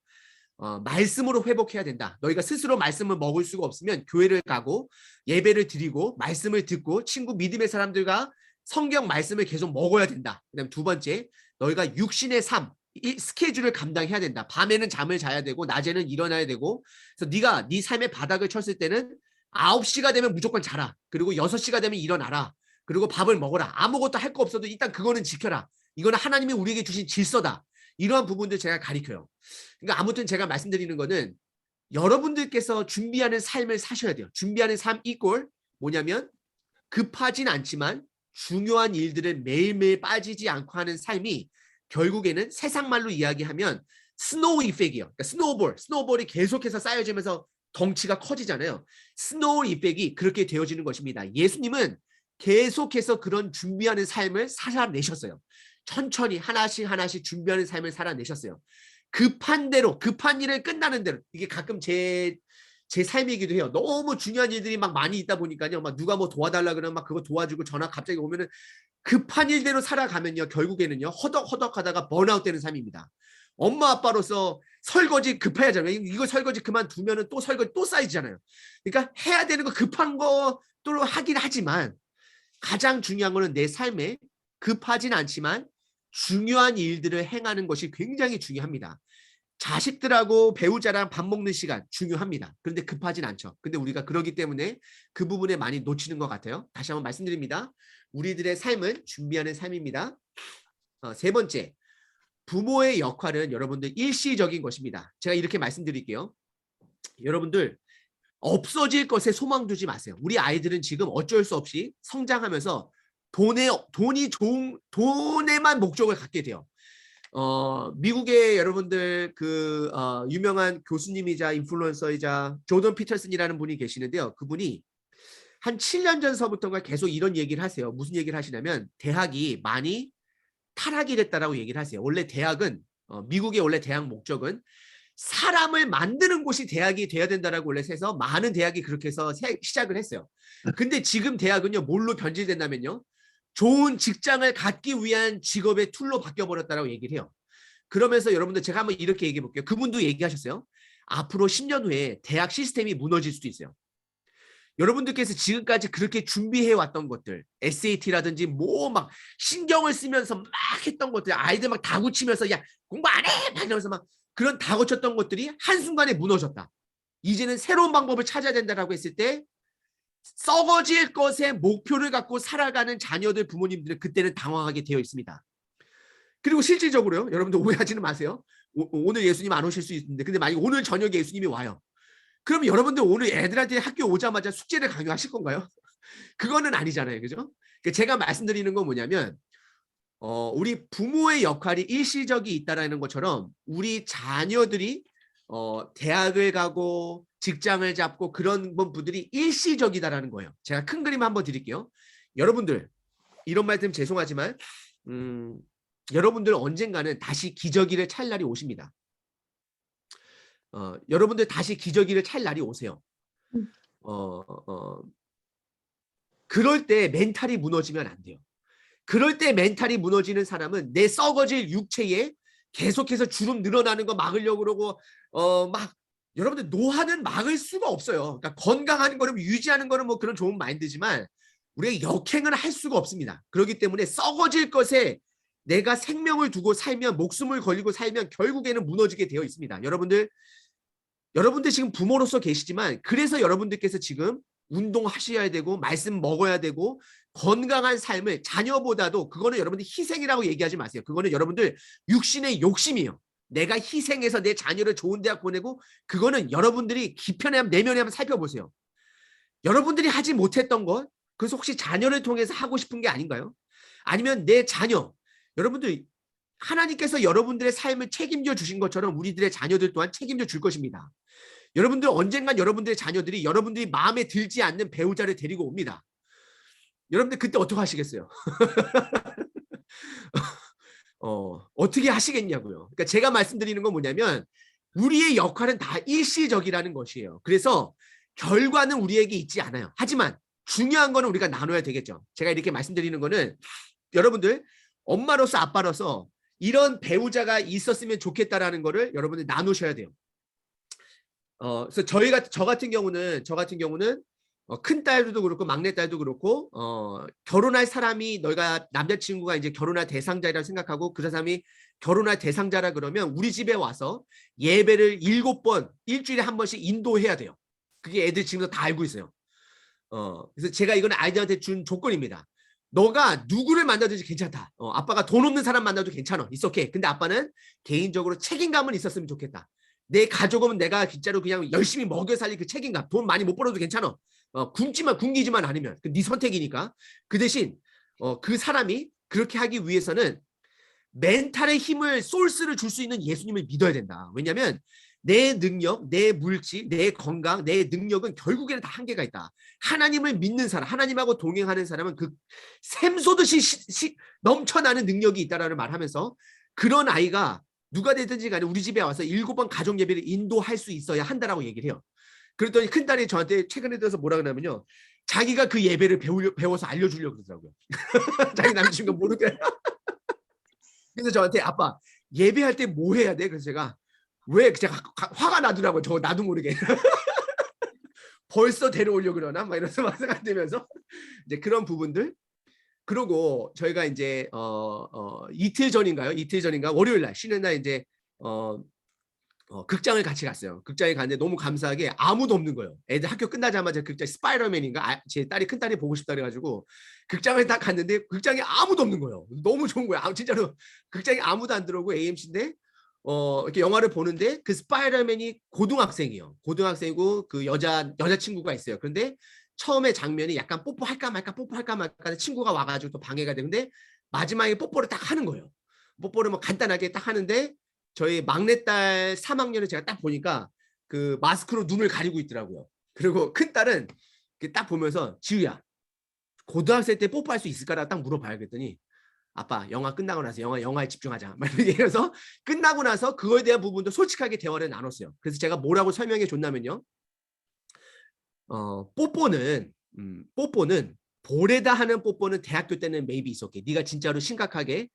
말씀으로 회복해야 된다. 너희가 스스로 말씀을 먹을 수가 없으면 교회를 가고 예배를 드리고 말씀을 듣고 친구 믿음의 사람들과 성경 말씀을 계속 먹어야 된다. 그다음 2번째, 너희가 육신의 삶, 이 스케줄을 감당해야 된다. 밤에는 잠을 자야 되고 낮에는 일어나야 되고. 그래서 네가 네 삶의 바닥을 쳤을 때는 9시가 되면 무조건 자라. 그리고 6시가 되면 일어나라. 그리고 밥을 먹어라. 아무것도 할 거 없어도 일단 그거는 지켜라. 이거는 하나님이 우리에게 주신 질서다. 이러한 부분들 제가 가르쳐요. 그러니까 아무튼 제가 말씀드리는 거는 여러분들께서 준비하는 삶을 사셔야 돼요. 준비하는 삶 이꼴 뭐냐면 급하진 않지만 중요한 일들을 매일매일 빠지지 않고 하는 삶이 결국에는 세상 말로 이야기하면 스노우 이펙이에요. 그러니까 스노우볼이 계속해서 쌓여지면서 덩치가 커지잖아요. 스노우 이펙이 그렇게 되어지는 것입니다. 예수님은 계속해서 그런 준비하는 삶을 살아내셨어요. 천천히 하나씩 준비하는 삶을 살아내셨어요. 급한 대로, 급한 일을 끝나는 대로. 이게 가끔 제 삶이기도 해요. 너무 중요한 일들이 막 많이 있다 보니까요. 막 누가 뭐 도와달라 그러면 막 그거 도와주고 전화 갑자기 오면은 급한 일대로 살아가면요. 결국에는요. 허덕허덕 하다가 번아웃 되는 삶입니다. 엄마 아빠로서 설거지 급해야 하잖아요. 이거 설거지 그만두면은 또 설거지 또 쌓이잖아요. 그러니까 해야 되는 거 급한 거 또 하긴 하지만 가장 중요한 거는 내 삶에 급하진 않지만 중요한 일들을 행하는 것이 굉장히 중요합니다. 자식들하고 배우자랑 밥 먹는 시간 중요합니다. 그런데 급하진 않죠. 근데 우리가 그러기 때문에 그 부분에 많이 놓치는 것 같아요. 다시 한번 말씀드립니다. 우리들의 삶은 준비하는 삶입니다. 세 번째, 부모의 역할은 여러분들 일시적인 것입니다. 제가 이렇게 말씀드릴게요. 여러분들 없어질 것에 소망 두지 마세요. 우리 아이들은 지금 어쩔 수 없이 성장하면서 돈에만 목적을 갖게 돼요. 미국의 여러분들 유명한 교수님이자 인플루언서이자 조던 피터슨이라는 분이 계시는데요. 그분이 한 7년 전서부터가 계속 이런 얘기를 하세요. 무슨 얘기를 하시냐면 대학이 많이 타락이 됐다라고 얘기를 하세요. 원래 대학은 미국의 원래 대학 목적은 사람을 만드는 곳이 대학이 돼야 된다라고 원래 해서 많은 대학이 그렇게 해서 시작을 했어요. 근데 지금 대학은요 뭘로 변질된다면요 좋은 직장을 갖기 위한 직업의 툴로 바뀌어버렸다라고 얘기를 해요. 그러면서 여러분들 제가 한번 이렇게 얘기해 볼게요. 그분도 얘기하셨어요. 앞으로 10년 후에 대학 시스템이 무너질 수도 있어요. 여러분들께서 지금까지 그렇게 준비해 왔던 것들, SAT라든지 뭐 막 신경을 쓰면서 막 했던 것들, 아이들 막 다구치면서 야 공부 안 해! 막 이러면서 막 그런 다고쳤던 것들이 한순간에 무너졌다. 이제는 새로운 방법을 찾아야 된다라고 했을 때 썩어질 것에 목표를 갖고 살아가는 자녀들 부모님들은 그때는 당황하게 되어 있습니다. 그리고 실질적으로요. 여러분들 오해하지는 마세요. 오늘 예수님 안 오실 수 있는데 근데 만약 오늘 저녁에 예수님이 와요. 그럼 여러분들 오늘 애들한테 학교 오자마자 숙제를 강요하실 건가요? 그거는 아니잖아요. 그죠? 제가 말씀드리는 건 뭐냐면 우리 부모의 역할이 일시적이 있다라는 것처럼 우리 자녀들이 대학을 가고 직장을 잡고 그런 분들이 일시적이다라는 거예요. 제가 큰 그림 한번 드릴게요. 여러분들 이런 말 들으면 죄송하지만 여러분들 언젠가는 다시 기저귀를 찰 날이 오십니다. 여러분들 다시 기저귀를 찰 날이 오세요. 그럴 때 멘탈이 무너지면 안 돼요. 그럴 때 멘탈이 무너지는 사람은 내 썩어질 육체에 계속해서 주름 늘어나는 거 막으려고 그러고 막 여러분들 노화는 막을 수가 없어요. 그러니까 건강한 거는 유지하는 거는 뭐 그런 좋은 마인드지만 우리가 역행을 할 수가 없습니다. 그렇기 때문에 썩어질 것에 내가 생명을 두고 살면 목숨을 걸리고 살면 결국에는 무너지게 되어 있습니다. 여러분들 지금 부모로서 계시지만 그래서 여러분들께서 지금 운동하셔야 되고 말씀 먹어야 되고 건강한 삶을 자녀보다도 그거는 여러분들 희생이라고 얘기하지 마세요. 그거는 여러분들 육신의 욕심이에요. 내가 희생해서 내 자녀를 좋은 대학 보내고 그거는 여러분들이 깊이나 내면에 한번 살펴보세요. 여러분들이 하지 못했던 것 그래서 혹시 자녀를 통해서 하고 싶은 게 아닌가요? 아니면 내 자녀 여러분들 하나님께서 여러분들의 삶을 책임져 주신 것처럼 우리들의 자녀들 또한 책임져 줄 것입니다. 여러분들 언젠간 여러분들의 자녀들이 여러분들이 마음에 들지 않는 배우자를 데리고 옵니다. 여러분들 그때 어떻게 하시겠어요? 어떻게 하시겠냐고요. 그러니까 제가 말씀드리는 건 뭐냐면 우리의 역할은 다 일시적이라는 것이에요. 그래서 결과는 우리에게 있지 않아요. 하지만 중요한 거는 우리가 나눠야 되겠죠. 제가 이렇게 말씀드리는 거는 여러분들 엄마로서 아빠로서 이런 배우자가 있었으면 좋겠다라는 거를 여러분들 나누셔야 돼요. 그래서 저 같은 경우는 큰 딸도 그렇고 막내 딸도 그렇고 결혼할 사람이 너희가 남자친구가 이제 결혼할 대상자라고 생각하고 그 사람이 결혼할 대상자라 그러면 우리 집에 와서 예배를 7번 일주일에 한 번씩 인도해야 돼요. 그게 애들 지금 다 알고 있어요. 그래서 제가 이거는 아이들한테 준 조건입니다. 너가 누구를 만나든지 괜찮다. 아빠가 돈 없는 사람 만나도 괜찮아. It's okay. 근데 아빠는 개인적으로 책임감은 있었으면 좋겠다. 내 가족은 내가 진짜로 그냥 열심히 먹여 살릴 그 책임감. 돈 많이 못 벌어도 괜찮아. 굶기지만 않으면. 네 선택이니까. 그 대신 그 사람이 그렇게 하기 위해서는 멘탈의 힘을 소스를 줄 수 있는 예수님을 믿어야 된다. 왜냐하면 내 능력, 내 물질, 내 건강, 내 능력은 결국에는 다 한계가 있다. 하나님을 믿는 사람, 하나님하고 동행하는 사람은 그 샘솟듯이 넘쳐나는 능력이 있다라는 말 하면서 그런 아이가 누가 되든지 간에 우리 집에 와서 7번 가정 예배를 인도할 수 있어야 한다라고 얘기를 해요. 그랬더니 큰딸이 저한테 최근에 들어서 뭐라 그러냐면요. 자기가 그 예배를 배워서 알려주려고 그러더라고요. 자기 남자친구가 모르게. 그래서 저한테 아빠 예배할 때 뭐 해야 돼? 그래서 제가 화가 나더라고요. 저 나도 모르게. 벌써 데려오려 그러나? 막 이러면서 막 생각되면서 이제 그런 부분들. 그리고 저희가 이제 이틀 전인가 월요일 날 쉬는 날 이제 극장을 같이 갔어요. 극장에 갔는데 너무 감사하게 아무도 없는 거예요. 애들 학교 끝나자마자 극장 스파이더맨인가 제 딸이 큰 딸이 보고 싶다 그래가지고 극장을 딱 갔는데 극장에 아무도 없는 거예요. 너무 좋은 거예요. 진짜로 극장에 아무도 안 들어오고 AMC인데 이렇게 영화를 보는데 그 스파이더맨이 고등학생이에요. 고등학생이고 그 여자친구가 있어요. 그런데 처음에 장면이 약간 뽀뽀할까 말까 친구가 와가지고 또 방해가 되는데 마지막에 뽀뽀를 딱 하는 거예요. 뽀뽀를 뭐 간단하게 딱 하는데 저희 막내딸 3학년을 제가 딱 보니까 그 마스크로 눈을 가리고 있더라고요. 그리고 큰딸은 딱 보면서 지우야 고등학생 때 뽀뽀할 수 있을까라고 딱 물어봐야겠더니 아빠 영화 끝나고 나서 영화에 집중하자 막 이렇게 해서 끝나고 나서 그거에 대한 부분도 솔직하게 대화를 나눴어요. 그래서 제가 뭐라고 설명해 줬냐면요. 뽀뽀는 볼에다 하는 뽀뽀는 대학교 때는 maybe 있었게 네가 진짜로 심각하게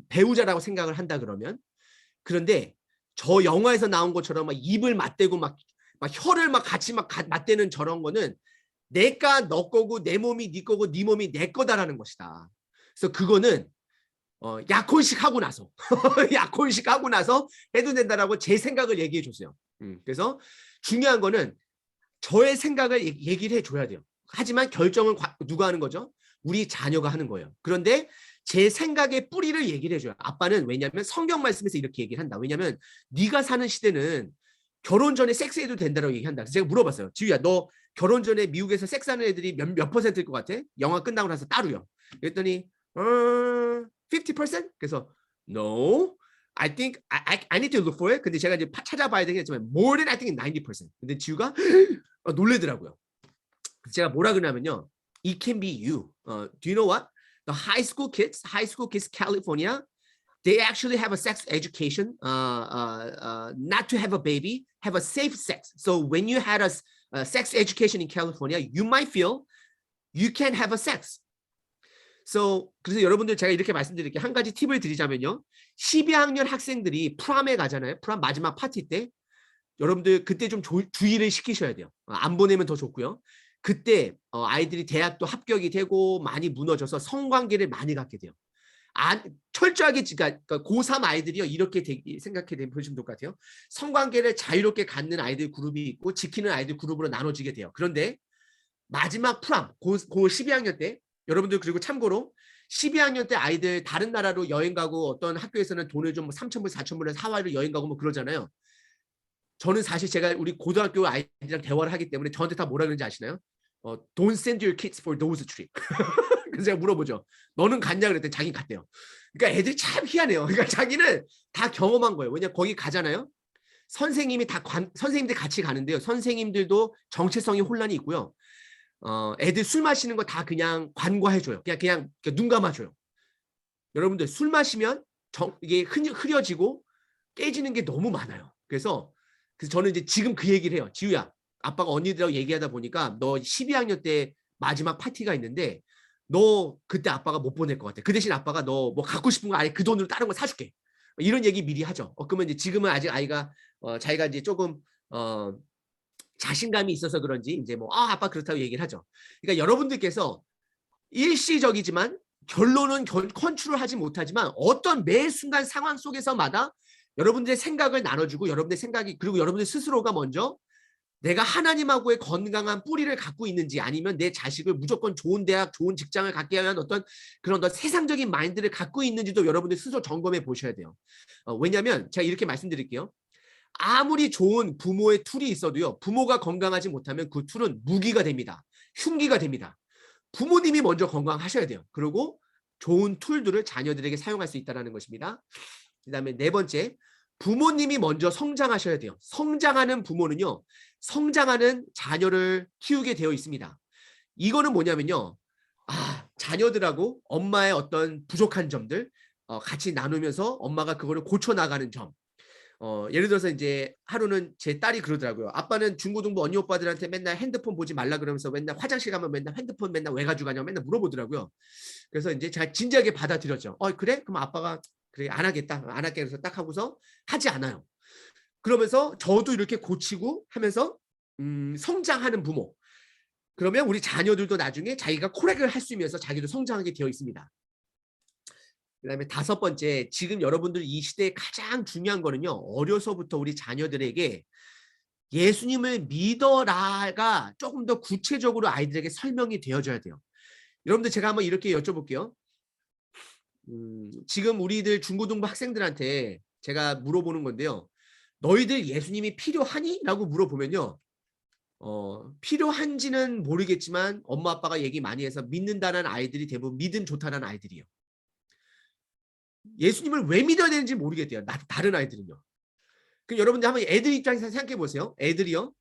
배우자라고 생각을 한다 그러면 그런데 저 영화에서 나온 것처럼 막 입을 맞대고 막 혀를 막 같이 막 맞대는 저런 거는 내가 너 거고 내 몸이 네 거고 네 몸이 내 거다라는 것이다. 그래서 그거는 약혼식 하고 나서 약혼식 하고 나서 해도 된다라고 제 생각을 얘기해 줬어요. 그래서 중요한 거는 저의 생각을 얘기를 해줘야 돼요. 하지만 결정은 누가 하는 거죠? 우리 자녀가 하는 거예요. 그런데 제 생각의 뿌리를 얘기를 해줘요. 아빠는 왜냐하면 성경 말씀에서 이렇게 얘기를 한다. 왜냐하면 네가 사는 시대는 결혼 전에 섹스해도 된다고 얘기한다. 그래서 제가 물어봤어요. 지우야 너 결혼 전에 미국에서 섹스하는 애들이 몇 퍼센트일 것 같아? 영화 끝나고 나서 따로요. 그랬더니 50%? 그래서 no, I think I need to look for it. 근데 제가 이제 찾아봐야 되겠지만 more than I think 90%. 근데 지우가 놀래더라고요. 제가 뭐라 그러냐면요. It can be you. Do you know what? The high school kids, California, they actually have a sex education, not to have a baby, have a safe sex. So when you had a sex education in California, you might feel you can have a sex. So 그래서 여러분들 제가 이렇게 말씀드릴게요. 한 가지 팁을 드리자면요. 12학년 학생들이 프롬에 가잖아요. 프롬 마지막 파티 때 여러분들 그때 좀 주의를 시키셔야 돼요. 안 보내면 더 좋고요. 그때 아이들이 대학도 합격이 되고 많이 무너져서 성관계를 많이 갖게 돼요. 철저하게 그러니까 고3 아이들이요 이렇게 생각해 보시면 될 것 같아요. 성관계를 자유롭게 갖는 아이들 그룹이 있고 지키는 아이들 그룹으로 나눠지게 돼요. 그런데 마지막 프롬 고 12학년 때 여러분들 그리고 참고로 12학년 때 아이들 다른 나라로 여행 가고 어떤 학교에서는 돈을 좀 3,000불 4,000불에서 하와이로 여행 가고 뭐 그러잖아요. 저는 사실 제가 우리 고등학교 아이들이랑 대화를 하기 때문에 저한테 다 뭐라 그러는지 아시나요? Don't send your kids for those trip. 그래서 제가 물어보죠. 너는 갔냐 그랬더니 자기 갔대요. 그러니까 애들이 참 희한해요. 그러니까 자기는 다 경험한 거예요. 왜냐면 거기 가잖아요. 선생님들 같이 가는데요. 선생님들도 정체성이 혼란이 있고요. 애들 술 마시는 거 다 그냥 관과해줘요. 그냥 눈 감아줘요. 여러분들 술 마시면 이게 흐려지고 깨지는 게 너무 많아요. 그래서 저는 이제 지금 그 얘기를 해요. 지우야, 아빠가 언니들하고 얘기하다 보니까 너 12학년 때 마지막 파티가 있는데 너 그때 아빠가 못 보낼 것 같아. 그 대신 아빠가 너 뭐 갖고 싶은 거 아예 그 돈으로 다른 거 사줄게. 이런 얘기 미리 하죠. 그러면 이제 지금은 아직 아이가 자기가 이제 조금 자신감이 있어서 그런지 이제 뭐 아빠 그렇다고 얘기를 하죠. 그러니까 여러분들께서 일시적이지만 결론은 컨트롤하지 못하지만 어떤 매 순간 상황 속에서마다 여러분들의 생각을 나눠주고 여러분들의 생각이 그리고 여러분들 스스로가 먼저 내가 하나님하고의 건강한 뿌리를 갖고 있는지 아니면 내 자식을 무조건 좋은 대학, 좋은 직장을 갖게 하는 어떤 그런 세상적인 마인드를 갖고 있는지도 여러분들 스스로 점검해 보셔야 돼요. 왜냐하면 제가 이렇게 말씀드릴게요. 아무리 좋은 부모의 툴이 있어도요. 부모가 건강하지 못하면 그 툴은 무기가 됩니다. 흉기가 됩니다. 부모님이 먼저 건강하셔야 돼요. 그리고 좋은 툴들을 자녀들에게 사용할 수 있다는 것입니다. 그 다음에 네 번째, 부모님이 먼저 성장하셔야 돼요. 성장하는 부모는요. 성장하는 자녀를 키우게 되어 있습니다. 이거는 뭐냐면요. 자녀들하고 엄마의 어떤 부족한 점들 같이 나누면서 엄마가 그거를 고쳐나가는 점. 예를 들어서 이제 하루는 제 딸이 그러더라고요. 아빠는 중고등부 언니 오빠들한테 맨날 핸드폰 보지 말라 그러면서 맨날 화장실 가면 맨날 핸드폰 맨날 왜 가지고 가냐고 맨날 물어보더라고요. 그래서 이제 제가 진지하게 받아들였죠. 그래? 그럼 아빠가 그래 안 하겠다. 안 할게. 그래서 딱 하고서 하지 않아요. 그러면서 저도 이렇게 고치고 하면서 성장하는 부모. 그러면 우리 자녀들도 나중에 자기가 코렉을 할 수 있면서 자기도 성장하게 되어 있습니다. 그다음에 5번째, 지금 여러분들 이 시대에 가장 중요한 거는요. 어려서부터 우리 자녀들에게 예수님을 믿어라가 조금 더 구체적으로 아이들에게 설명이 되어줘야 돼요. 여러분들 제가 한번 이렇게 여쭤볼게요. 지금 우리들 중고등부 학생들한테 제가 물어보는 건데요. 너희들 예수님이 필요하니? 라고 물어보면요. 필요한지는 모르겠지만 엄마 아빠가 얘기 많이 해서 믿는다는 아이들이 대부분 믿음 좋다는 아이들이에요. 예수님을 왜 믿어야 되는지 모르겠대요. 다른 아이들은요. 그럼 여러분들 한번 애들 입장에서 생각해 보세요. 애들이요.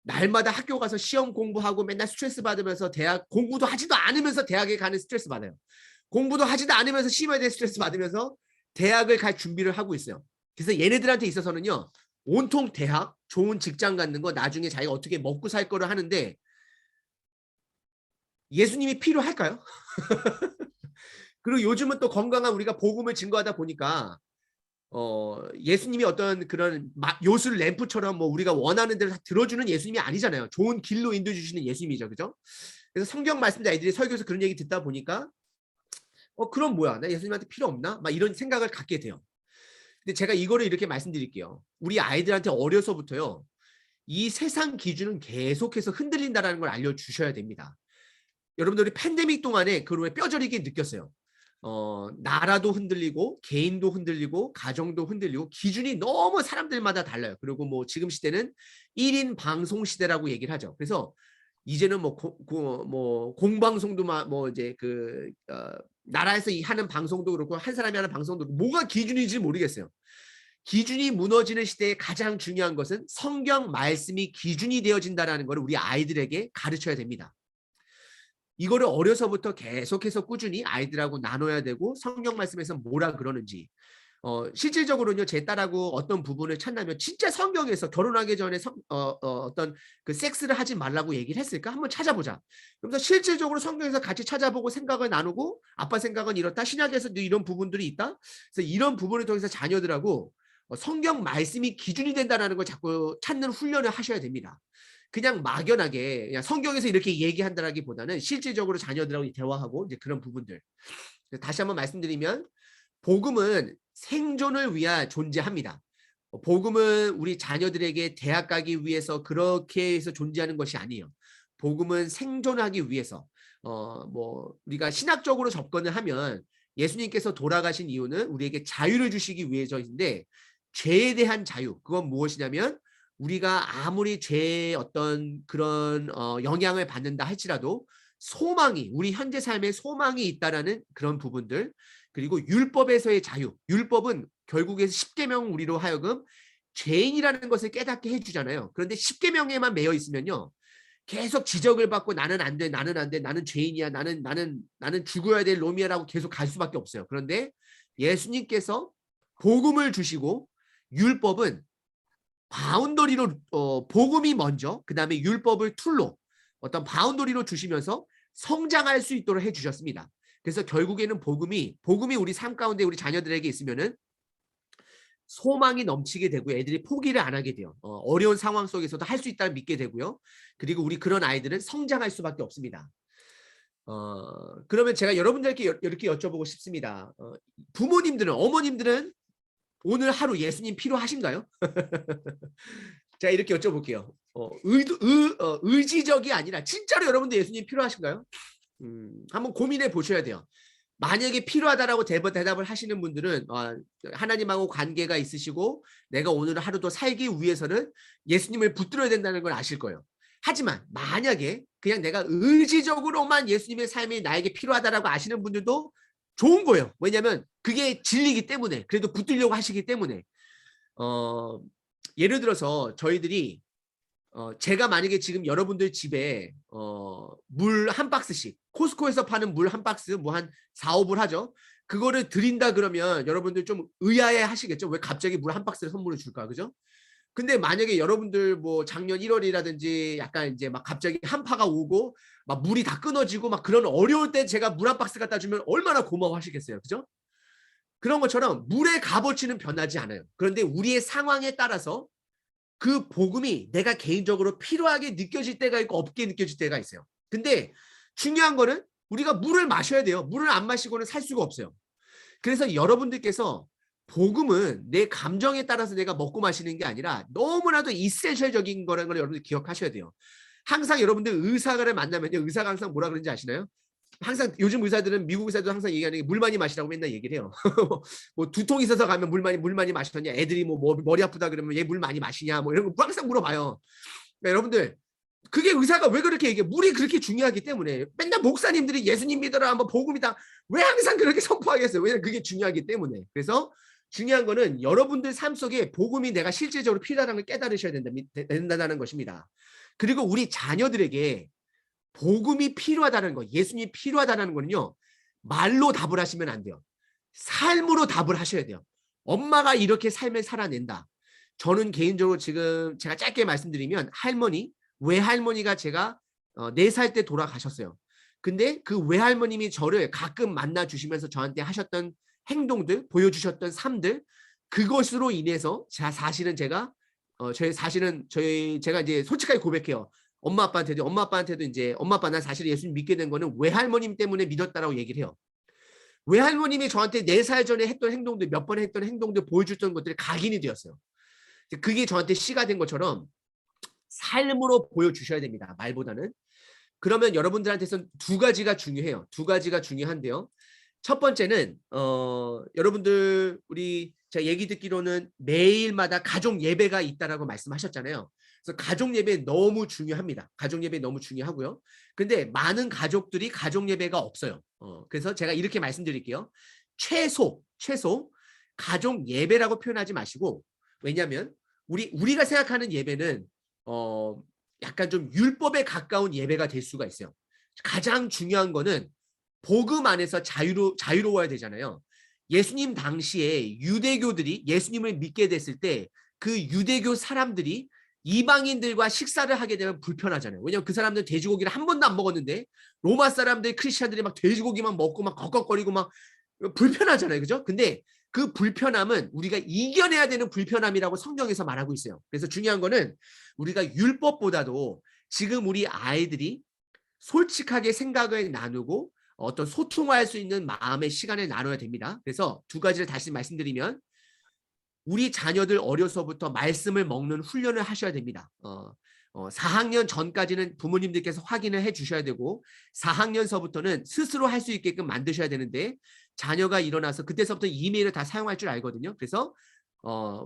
날마다 학교 가서 시험 공부하고 맨날 스트레스 받으면서 대학 공부도 하지도 않으면서 대학에 가는 스트레스 받아요. 공부도 하지도 않으면서 시험에 대해 스트레스 받으면서 대학을 갈 준비를 하고 있어요. 그래서 얘네들한테 있어서는요. 온통 대학, 좋은 직장 갖는 거, 나중에 자기가 어떻게 먹고 살 거를 하는데 예수님이 필요할까요? 그리고 요즘은 또 건강한 우리가 복음을 증거하다 보니까 예수님이 어떤 그런 요술 램프처럼 뭐 우리가 원하는 대로 다 들어주는 예수님이 아니잖아요. 좋은 길로 인도해 주시는 예수님이죠. 그죠? 그래서 성경 말씀도 아이들이 설교에서 그런 얘기 듣다 보니까 그럼 뭐야? 나 예수님한테 필요 없나? 막 이런 생각을 갖게 돼요. 근데 제가 이거를 이렇게 말씀드릴게요. 우리 아이들한테 어려서부터요. 이 세상 기준은 계속해서 흔들린다는 걸 알려주셔야 됩니다. 여러분들이 팬데믹 동안에 그걸 뼈저리게 느꼈어요. 나라도 흔들리고 개인도 흔들리고 가정도 흔들리고 기준이 너무 사람들마다 달라요. 그리고 뭐 지금 시대는 1인 방송 시대라고 얘기를 하죠. 그래서 이제는 뭐 공방송도 뭐 이제 나라에서 하는 방송도 그렇고 한 사람이 하는 방송도 그렇고 뭐가 기준인지 모르겠어요. 기준이 무너지는 시대에 가장 중요한 것은 성경 말씀이 기준이 되어진다는 걸 우리 아이들에게 가르쳐야 됩니다. 이거를 어려서부터 계속해서 꾸준히 아이들하고 나눠야 되고 성경 말씀에서 뭐라 그러는지 실질적으로는요 제 딸하고 어떤 부분을 찾나면 진짜 성경에서 결혼하기 전에 어떤 그 섹스를 하지 말라고 얘기를 했을까 한번 찾아보자. 그래서 실질적으로 성경에서 같이 찾아보고 생각을 나누고 아빠 생각은 이렇다 신약에서도 이런 부분들이 있다. 그래서 이런 부분을 통해서 자녀들하고 성경 말씀이 기준이 된다는 걸 자꾸 찾는 훈련을 하셔야 됩니다. 그냥 막연하게 그냥 성경에서 이렇게 얘기한다라기보다는 실질적으로 자녀들하고 대화하고 이제 그런 부분들. 다시 한번 말씀드리면 복음은 생존을 위해 존재합니다. 복음은 우리 자녀들에게 대학 가기 위해서 그렇게 해서 존재하는 것이 아니에요. 복음은 생존하기 위해서 뭐 우리가 신학적으로 접근을 하면 예수님께서 돌아가신 이유는 우리에게 자유를 주시기 위해서인데 죄에 대한 자유 그건 무엇이냐면 우리가 아무리 죄의 어떤 그런 영향을 받는다 할지라도 소망이 우리 현재 삶에 소망이 있다라는 그런 부분들 그리고 율법에서의 자유 율법은 결국에서 10계명 우리로 하여금 죄인이라는 것을 깨닫게 해주잖아요. 그런데 10계명에만 매여 있으면요 계속 지적을 받고 나는 안 돼 나는 안 돼 나는 죄인이야 나는 죽어야 될 놈이야라고 계속 갈 수밖에 없어요. 그런데 예수님께서 복음을 주시고 율법은 바운더리로 복음이 먼저 그 다음에 율법을 툴로 어떤 바운더리로 주시면서 성장할 수 있도록 해주셨습니다. 그래서 결국에는 복음이 우리 삶 가운데 우리 자녀들에게 있으면은 소망이 넘치게 되고 애들이 포기를 안 하게 돼요. 어려운 상황 속에서도 할 수 있다는 믿게 되고요. 그리고 우리 그런 아이들은 성장할 수밖에 없습니다. 그러면 제가 여러분들께 이렇게 여쭤보고 싶습니다. 부모님들은 어머님들은 오늘 하루 예수님 필요하신가요? 제가 이렇게 여쭤볼게요. 의지적이 아니라 진짜로 여러분들 예수님 필요하신가요? 한번 고민해 보셔야 돼요. 만약에 필요하다라고 대답을 하시는 분들은 하나님하고 관계가 있으시고 내가 오늘 하루도 살기 위해서는 예수님을 붙들어야 된다는 걸 아실 거예요. 하지만 만약에 그냥 내가 의지적으로만 예수님의 삶이 나에게 필요하다라고 아시는 분들도 좋은 거예요. 왜냐하면 그게 진리이기 때문에 그래도 붙들려고 하시기 때문에 예를 저희들이 제가 만약에 지금 여러분들 집에 물 한 박스씩 코스코에서 파는 물 한 박스 뭐 한 4, 5불 하죠. 그거를 드린다 그러면 여러분들 좀 의아해 하시겠죠? 왜 갑자기 물 한 박스를 선물로 줄까? 그죠? 근데 만약에 여러분들 뭐 작년 1월이라든지 약간 이제 막 갑자기 한파가 오고 막 물이 다 끊어지고 막 그런 어려울 때 제가 물 한 박스 갖다 주면 얼마나 고마워하시겠어요. 그죠? 그런 것처럼 물의 값어치는 변하지 않아요. 그런데 우리의 상황에 따라서 그 복음이 내가 개인적으로 필요하게 느껴질 때가 있고 없게 느껴질 때가 있어요. 근데 중요한 거는 우리가 물을 마셔야 돼요. 물을 안 마시고는 살 수가 없어요. 그래서 여러분들께서 복음은 내 감정에 따라서 내가 먹고 마시는 게 아니라 너무나도 이센셜적인 거라는 걸 여러분들 기억하셔야 돼요. 항상 여러분들 의사를 만나면요. 의사가 항상 뭐라 그러는지 아시나요? 항상 요즘 의사들은 미국 의사도 항상 얘기하는 게 물 많이 마시라고 맨날 얘기를 해요. 뭐 두통 있어서 가면 물 많이 마셨냐? 애들이 뭐 머리 아프다 그러면 얘 물 많이 마시냐? 뭐 이런 거 항상 물어봐요. 그러니까 여러분들 그게 의사가 왜 그렇게 얘기해? 물이 그렇게 중요하기 때문에 맨날 목사님들이 예수님 믿어라, 뭐 복음이다. 왜 항상 그렇게 선포하겠어요? 왜냐면 그게 중요하기 때문에. 그래서 중요한 거는 여러분들 삶 속에 복음이 내가 실제적으로 필요하다는 걸 깨달으셔야 된다는 것입니다. 그리고 우리 자녀들에게 복음이 필요하다는 거, 예수님이 필요하다는 거는요. 말로 답을 하시면 안 돼요. 삶으로 답을 하셔야 돼요. 엄마가 이렇게 삶을 살아낸다. 저는 개인적으로 지금 제가 짧게 말씀드리면 외할머니가 제가 4살 때 돌아가셨어요. 근데 그 외할머님이 저를 가끔 만나 주시면서 저한테 하셨던 행동들, 보여주셨던 삶들, 그것으로 인해서 사실은 제가 이제 솔직하게 고백해요. 엄마 아빠한테도 이제 엄마 아빠 난 사실 예수님 믿게 된 거는 외할머님 때문에 믿었다라고 얘기를 해요. 외할머님이 저한테 4살 전에 했던 행동들, 몇 번 했던 행동들 보여줬던 것들이 각인이 되었어요. 그게 저한테 씨가 된 것처럼 삶으로 보여주셔야 됩니다. 말보다는. 그러면 여러분들한테선 2가지가 중요해요. 2가지가 중요한데요. 첫 번째는 여러분들 제가 얘기 듣기로는 매일마다 가족 예배가 있다라고 말씀하셨잖아요. 그래서 가족 예배 너무 중요합니다. 가족 예배 너무 중요하고요. 근데 많은 가족들이 가족 예배가 없어요. 그래서 제가 이렇게 말씀드릴게요. 최소 가족 예배라고 표현하지 마시고, 왜냐하면 우리가 생각하는 예배는 약간 좀 율법에 가까운 예배가 될 수가 있어요. 가장 중요한 거는 복음 안에서 자유로워야 되잖아요. 예수님 당시에 유대교들이 예수님을 믿게 됐을 때 그 유대교 사람들이 이방인들과 식사를 하게 되면 불편하잖아요. 왜냐하면 그 사람들은 돼지고기를 한 번도 안 먹었는데 로마 사람들, 크리스천들이 막 돼지고기만 먹고 막 꺽꺽거리고 막 불편하잖아요. 그죠? 근데 그 불편함은 우리가 이겨내야 되는 불편함이라고 성경에서 말하고 있어요. 그래서 중요한 거는 우리가 율법보다도 지금 우리 아이들이 솔직하게 생각을 나누고 어떤 소통할 수 있는 마음의 시간을 나눠야 됩니다. 그래서 2가지를 다시 말씀드리면 우리 자녀들 어려서부터 말씀을 먹는 훈련을 하셔야 됩니다. 4학년 전까지는 부모님들께서 확인을 해 주셔야 되고 4학년서부터는 스스로 할 수 있게끔 만드셔야 되는데 자녀가 일어나서 그때서부터 이메일을 다 사용할 줄 알거든요. 그래서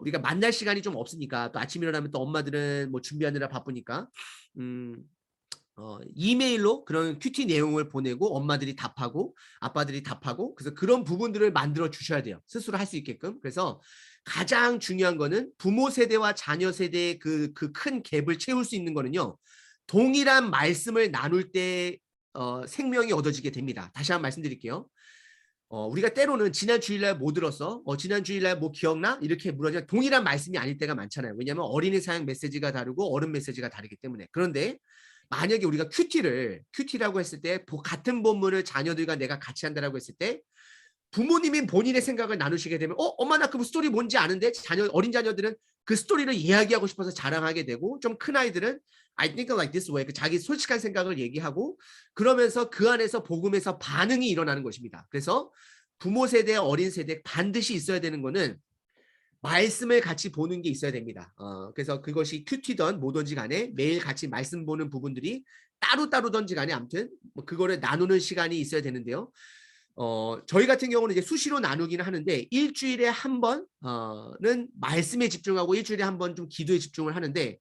우리가 만날 시간이 좀 없으니까 또 아침 일어나면 또 엄마들은 뭐 준비하느라 바쁘니까 이메일로 그런 큐티 내용을 보내고 엄마들이 답하고 아빠들이 답하고 그래서 그런 부분들을 만들어 주셔야 돼요. 스스로 할 수 있게끔. 그래서 가장 중요한 거는 부모 세대와 자녀 세대의 그 큰 갭을 채울 수 있는 거는요. 동일한 말씀을 나눌 때 생명이 얻어지게 됩니다. 다시 한번 말씀드릴게요. 우리가 때로는 지난 주일날 뭐 들었어? 지난 주일날 뭐 기억나? 이렇게 물어보면 동일한 말씀이 아닐 때가 많잖아요. 왜냐하면 어린이 사역 메시지가 다르고 어른 메시지가 다르기 때문에. 그런데 만약에 우리가 큐티라고 했을 때 같은 본문을 자녀들과 내가 같이 한다라고 했을 때 부모님이 본인의 생각을 나누시게 되면 엄마 나 그 스토리 뭔지 아는데 어린 자녀들은 그 스토리를 이야기하고 싶어서 자랑하게 되고 좀 큰 아이들은 I think like this way 자기 솔직한 생각을 얘기하고 그러면서 그 안에서 복음에서 반응이 일어나는 것입니다. 그래서 부모 세대, 어린 세대 반드시 있어야 되는 거는 말씀을 같이 보는 게 있어야 됩니다. 그래서 그것이 큐티든 뭐든지 간에 매일 같이 말씀 보는 부분들이 따로따로든지 간에 아무튼 뭐 그거를 나누는 시간이 있어야 되는데요. 저희 같은 경우는 이제 수시로 나누기는 하는데 일주일에 한 번은 말씀에 집중하고 일주일에 한 번 좀 기도에 집중을 하는데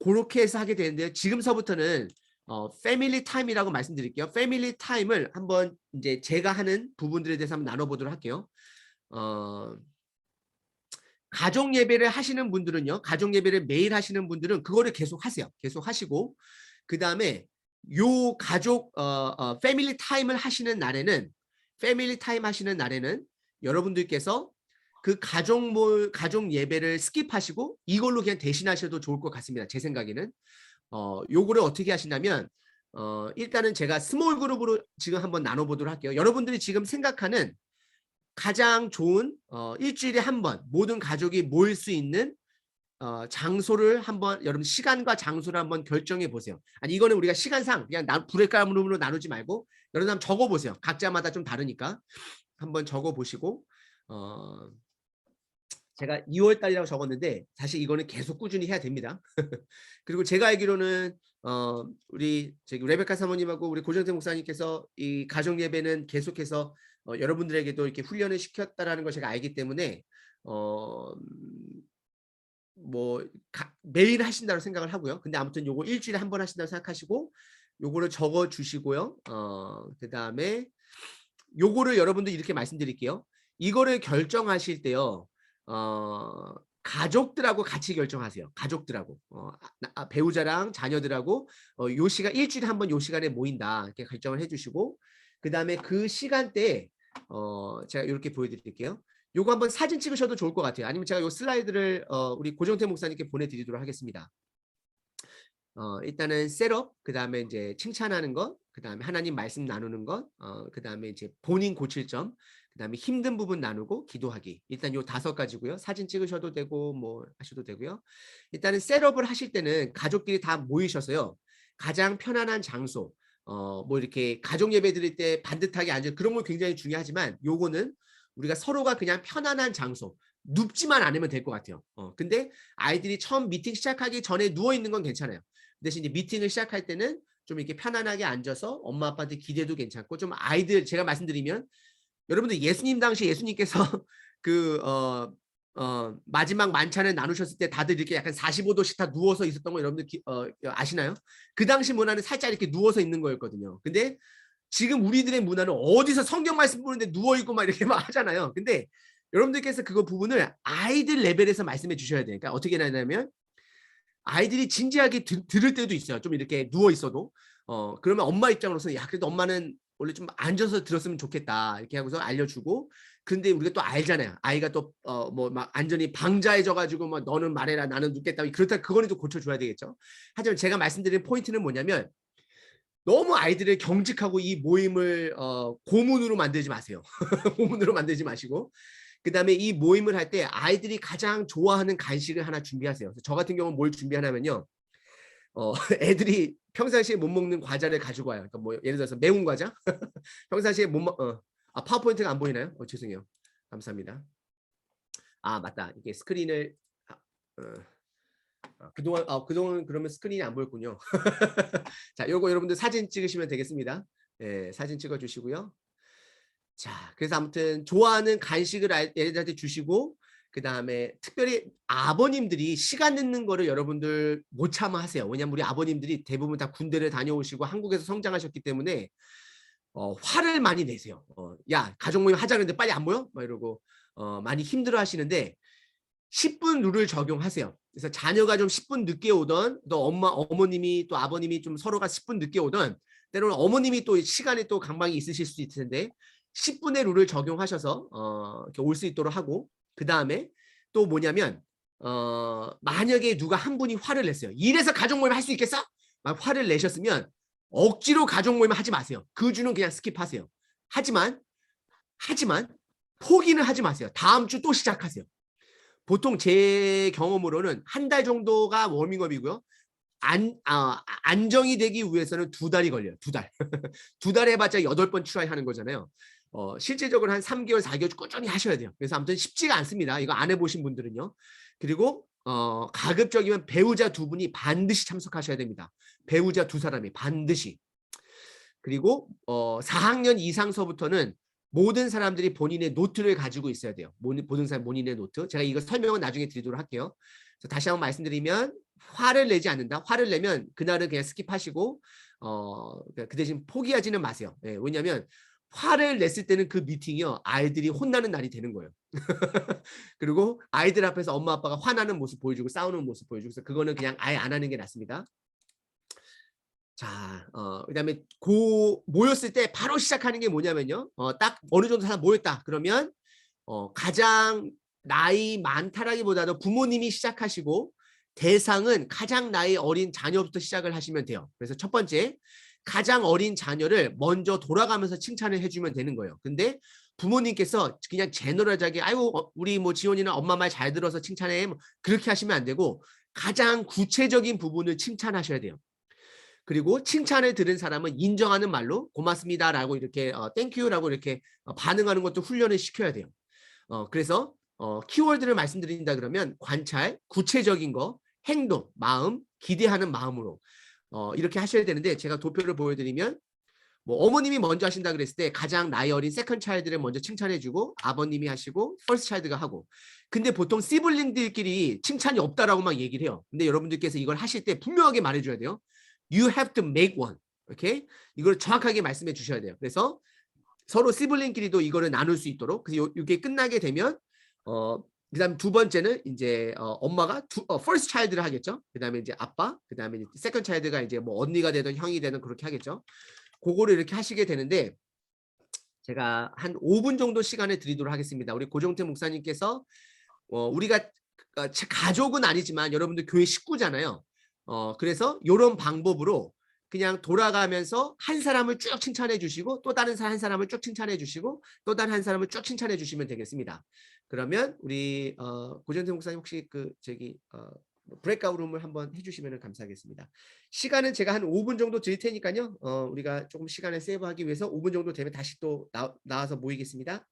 그렇게 해서 하게 되는데요. 지금서부터는 패밀리 타임이라고 말씀드릴게요. 패밀리 타임을 한번 이제 제가 하는 부분들에 대해서 한번 나눠보도록 할게요. 가족 예배를 하시는 분들은요. 가족 예배를 매일 하시는 분들은 그거를 계속 하세요. 계속 하시고 그 다음에 요 가족 패밀리 타임을 하시는 날에는 패밀리 타임 하시는 날에는 여러분들께서 그 가족 예배를 스킵하시고 이걸로 그냥 대신하셔도 좋을 것 같습니다. 제 생각에는. 요거를 어떻게 하신다면 일단은 제가 스몰 그룹으로 지금 한번 나눠보도록 할게요. 여러분들이 지금 생각하는 가장 좋은 일주일에 한 번 모든 가족이 모일 수 있는 장소를 한번 여러분 시간과 장소를 한번 결정해 보세요. 아니 이거는 우리가 시간상 그냥 브레이크아웃룸으로 나누지 말고 여러분 한번 적어 보세요. 각자마다 좀 다르니까 한번 적어 보시고 제가 2월 달이라고 적었는데 사실 이거는 계속 꾸준히 해야 됩니다. 그리고 제가 알기로는 우리 저기 레베카 사모님하고 우리 고정태 목사님께서 이 가정 예배는 계속해서 여러분들에게도 이렇게 훈련을 시켰다라는 걸 제가 알기 때문에 매일 하신다고 생각을 하고요. 근데 아무튼 요거 일주일에 한 번 하신다고 생각하시고 요거를 적어 주시고요. 그다음에 요거를 여러분들 이렇게 말씀드릴게요. 이거를 결정하실 때요. 가족들하고 같이 결정하세요. 가족들하고 배우자랑 자녀들하고 요 시간 일주일에 한 번 요 시간에 모인다 이렇게 결정을 해주시고 그 다음에 그 시간대에 제가 이렇게 보여드릴게요. 요거 한번 사진 찍으셔도 좋을 것 같아요. 아니면 제가 요 슬라이드를 우리 고정태 목사님께 보내드리도록 하겠습니다. 일단은 셋업, 그 다음에 이제 칭찬하는 것, 그 다음에 하나님 말씀 나누는 것, 그 다음에 이제 본인 고칠 점, 그 다음에 힘든 부분 나누고 기도하기. 일단 요 5가지고요. 사진 찍으셔도 되고 뭐 하셔도 되고요. 일단은 셋업을 하실 때는 가족끼리 다 모이셔서요. 가장 편안한 장소, 뭐 이렇게 가족 예배 드릴 때 반듯하게 앉아 그런 건 굉장히 중요하지만 요거는 우리가 서로가 그냥 편안한 장소, 눕지만 않으면 될 것 같아요. 근데 아이들이 처음 미팅 시작하기 전에 누워 있는 건 괜찮아요. 대신 이제 미팅을 시작할 때는 좀 이렇게 편안하게 앉아서 엄마 아빠한테 기대도 괜찮고 좀 아이들 제가 말씀드리면 여러분들 예수님 당시 예수님께서 그 마지막 만찬을 나누셨을 때 다들 이렇게 약간 45도씩 다 누워서 있었던 거 여러분들 아시나요? 그 당시 문화는 살짝 이렇게 누워서 있는 거였거든요. 근데 지금 우리들의 문화는 어디서 성경 말씀 보는데 누워있고 막 이렇게 막 하잖아요. 근데 여러분들께서 그거 부분을 아이들 레벨에서 말씀해 주셔야 되니까 어떻게 하냐면 아이들이 진지하게 들을 때도 있어요. 좀 이렇게 누워 있어도 그러면 엄마 입장으로서 야 그래도 엄마는 원래 좀 앉아서 들었으면 좋겠다 이렇게 하고서 알려주고 근데 우리가 또 알잖아요. 아이가 또 뭐 막 완전히 방자해져 가지고 막 너는 말해라 나는 눕겠다 그렇다 그거는 또 고쳐줘야 되겠죠. 하지만 제가 말씀드린 포인트는 뭐냐면 너무 아이들을 경직하고 이 모임을 고문으로 만들지 마세요. 고문으로 만들지 마시고 그 다음에 이 모임을 할 때 아이들이 가장 좋아하는 간식을 하나 준비하세요. 저 같은 경우는 뭘 준비하냐면요. 애들이 평상시에 못 먹는 과자를 가지고 와요. 그러니까 뭐 예를 들어서 매운 과자? 평상시에 못 먹... 파워포인트가 안 보이나요? 죄송해요. 감사합니다. 아 맞다. 이게 스크린을 그동안 그러면 스크린이 안 보였군요. 자, 요거 여러분들 사진 찍으시면 되겠습니다. 네, 사진 찍어 주시고요. 자, 그래서 아무튼 좋아하는 간식을 애들한테 주시고 그 다음에 특별히 아버님들이 시간 늦는 거를 여러분들 못 참아 하세요. 왜냐면 우리 아버님들이 대부분 다 군대를 다녀오시고 한국에서 성장하셨기 때문에 화를 많이 내세요. 야 가족 모임 하자는데 빨리 안 모여? 막 이러고 많이 힘들어 하시는데 10분 룰을 적용하세요. 그래서 자녀가 좀 10분 늦게 오던 또 어머님이 또 아버님이 좀 서로가 10분 늦게 오던 때로는 어머님이 또 시간에 또 강박이 있으실 수도 있을 텐데 10분의 룰을 적용하셔서 이렇게 올 수 있도록 하고 그 다음에 또 뭐냐면 만약에 누가 한 분이 화를 냈어요. 이래서 가족 모임 할 수 있겠어? 막 화를 내셨으면 억지로 가족 모임 하지 마세요. 그 주는 그냥 스킵하세요. 하지만 포기는 하지 마세요. 다음 주 또 시작하세요. 보통 제 경험으로는 한 달 정도가 워밍업이고요. 안정이 되기 위해서는 2달이 걸려요. 2달. 2달 해봤자 8번 트라이 하는 거잖아요. 실질적으로 한 3개월, 4개월 꾸준히 하셔야 돼요. 그래서 아무튼 쉽지가 않습니다. 이거 안 해보신 분들은요. 그리고 가급적이면 배우자 2분이 반드시 참석하셔야 됩니다. 배우자 2사람이 반드시. 그리고 4학년 이상서부터는 모든 사람들이 본인의 노트를 가지고 있어야 돼요. 모든 사람 본인의 노트. 제가 이거 설명은 나중에 드리도록 할게요. 그래서 다시 한번 말씀드리면 화를 내지 않는다. 화를 내면 그날은 그냥 스킵하시고 그 대신 포기하지는 마세요. 네, 왜냐하면 화를 냈을 때는 그 미팅이요. 아이들이 혼나는 날이 되는 거예요. 그리고 아이들 앞에서 엄마 아빠가 화나는 모습 보여주고 싸우는 모습 보여주고 그래서 그거는 그냥 아예 안 하는 게 낫습니다. 자, 그다음에 모였을 때 바로 시작하는 게 뭐냐면요. 딱 어느 정도 사람 모였다. 그러면 가장 나이 많다라기보다도 부모님이 시작하시고 대상은 가장 나이 어린 자녀부터 시작을 하시면 돼요. 그래서 첫 번째, 가장 어린 자녀를 먼저 돌아가면서 칭찬을 해주면 되는 거예요. 근데 부모님께서 그냥 제너럴하게 아이고 우리 뭐 지원이나 엄마 말 잘 들어서 칭찬해 뭐 그렇게 하시면 안 되고 가장 구체적인 부분을 칭찬하셔야 돼요. 그리고 칭찬을 들은 사람은 인정하는 말로 고맙습니다라고 이렇게 땡큐라고 이렇게 반응하는 것도 훈련을 시켜야 돼요. 그래서 키워드를 말씀드린다 그러면 관찰, 구체적인 거, 행동, 마음, 기대하는 마음으로 이렇게 하셔야 되는데 제가 도표를 보여드리면 뭐 어머님이 먼저 하신다 그랬을 때 가장 나이 어린 세컨 차일드를 먼저 칭찬해주고 아버님이 하시고 퍼스트 차일드가 하고 근데 보통 시블링들끼리 칭찬이 없다라고 막 얘기를 해요. 근데 여러분들께서 이걸 하실 때 분명하게 말해줘야 돼요. You have to make one. 오케이? 이걸 정확하게 말씀해 주셔야 돼요. 그래서 서로 시블링끼리도 이거를 나눌 수 있도록 그래서 이게 끝나게 되면 그다음 두 번째는 이제 엄마가 first child를 하겠죠. 그다음에 이제 아빠, 그다음에 second child가 이제 뭐 언니가 되든 형이 되든 그렇게 하겠죠. 그거를 이렇게 하시게 되는데 제가 한 5분 정도 시간을 드리도록 하겠습니다. 우리 고정태 목사님께서 우리가 가족은 아니지만 여러분들 교회 식구잖아요. 그래서 이런 방법으로 그냥 돌아가면서 한 사람을 쭉 칭찬해 주시고 또 다른 한 사람을 쭉 칭찬해 주시고 또 다른 한 사람을 쭉 칭찬해 주시면 되겠습니다. 그러면 우리 고정태 목사님 혹시 그 저기 브레이크아웃 룸을 한번 해주시면 감사하겠습니다. 시간은 제가 한 5분 정도 드릴 테니까요. 우리가 조금 시간을 세이브하기 위해서 5분 정도 되면 다시 또 나와서 모이겠습니다.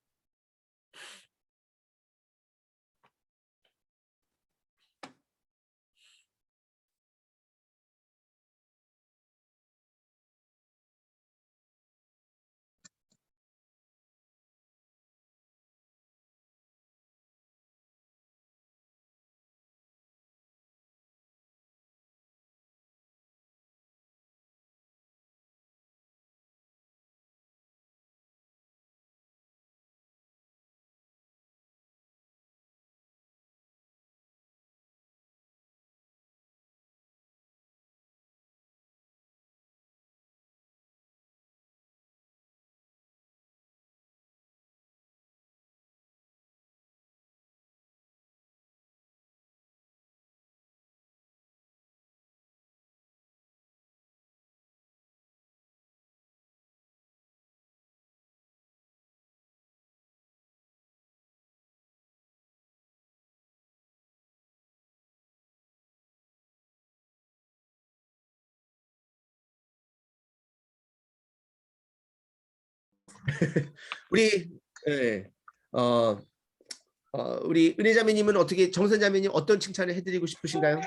우리 우리 은혜 자매님은 어떻게 정선 자매님 어떤 칭찬을 해드리고 싶으신가요?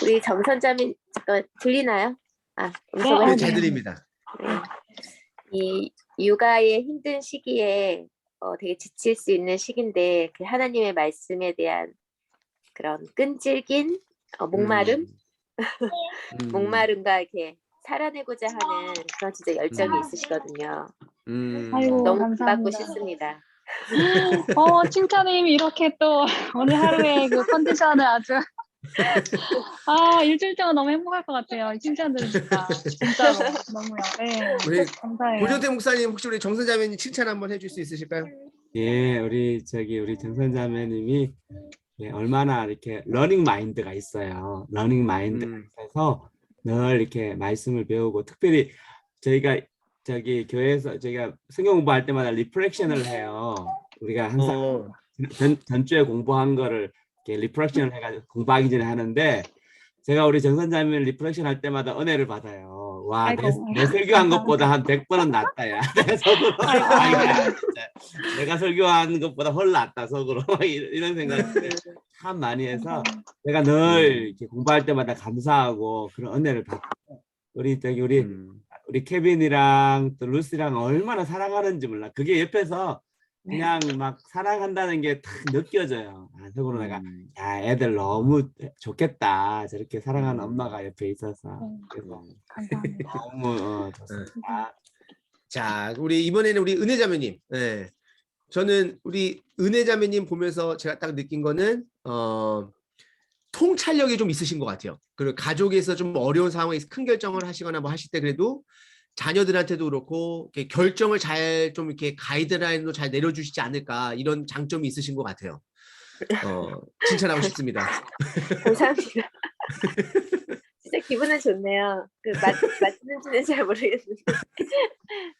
우리 정선자님 잠깐 들리나요? 네, 잘 들립니다. 네. 이 육아의 힘든 시기에 되게 지칠 수 있는 시기인데 그 하나님의 말씀에 대한 그런 끈질긴 목마름, 목마름과 이렇게 살아내고자 하는 그런 진짜 열정이 있으시거든요. 아이고, 너무 감사합니다. 받고 싶습니다. 칭찬님이 이렇게 또 오늘 하루에 그 컨디션을 아주 일주일 동안 너무 행복할 것 같아요. 칭찬 들으니까 진짜로 너무요. 네, 우리 감사해요. 고정태 목사님 혹시 우리 정선 자매님 칭찬 한번 해줄 수 있으실까요? 예, 우리 정선 자매님이 얼마나 이렇게 러닝 마인드가 있어요. 러닝 마인드가 있어서 늘 이렇게 말씀을 배우고 특별히 저희가 저기 교회에서 저희가 성경 공부할 때마다 리프렉션을 해요. 우리가 항상 전주에 공부한 거를 이렇게 리프렉션을 해가지고 공부하기 전에 하는데 제가 우리 정선자매를 리프렉션 할 때마다 은혜를 받아요. 와, 내 설교한 것보다 한 100번은 낫다, 야. 내가 속으로 내가 설교한 것보다 훨 낫다, 속으로 이런 생각을 참 많이 해서 제가 늘 이렇게 공부할 때마다 감사하고 그런 은혜를 받고 우리 케빈이랑 또 루시랑 얼마나 사랑하는지 몰라. 그게 옆에서 그냥 막 사랑한다는 게 딱 느껴져요. 속으로 내가 야 애들 너무 좋겠다. 저렇게 사랑하는 엄마가 옆에 있어서. 그래서 감사합니다. 너무 좋습니다. 자, 우리 이번에는 우리 은혜 자매님. 네. 저는 우리 은혜 자매님 보면서 제가 딱 느낀 거는 통찰력이 좀 있으신 것 같아요. 그리고 가족에서 좀 어려운 상황에서 큰 결정을 하시거나 뭐 하실 때 그래도 자녀들한테도 그렇고 이렇게 결정을 잘 좀 이렇게 가이드라인으로 잘 내려주시지 않을까 이런 장점이 있으신 것 같아요. 칭찬하고 싶습니다. 감사합니다. 진짜 기분은 좋네요. 맞는지는 잘 모르겠는데.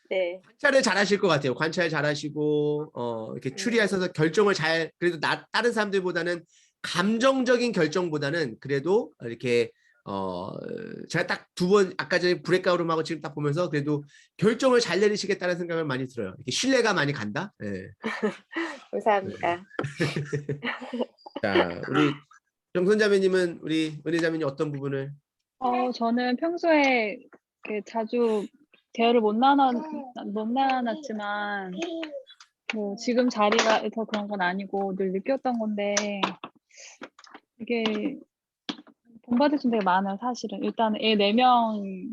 네. 관찰을 잘하실 것 같아요. 관찰 잘하시고 이렇게 추리하셔서 결정을 잘 그래도 다른 사람들보다는 감정적인 결정보다는 그래도 이렇게 제가 딱 2번 아까 전에 브레이크아웃룸하고 지금 딱 보면서 그래도 결정을 잘 내리시겠다는 생각을 많이 들어요. 이렇게 신뢰가 많이 간다. 네. 감사합니다. 네. 자, 우리 정선자매님은 우리 은혜자매님 어떤 부분을? 저는 평소에 이렇게 자주 대화를 못 나눴지만 뭐 지금 자리가 더 그런 건 아니고 늘 느꼈던 건데 이게 본받을 수 되게 많아요, 사실은. 일단 애 4명을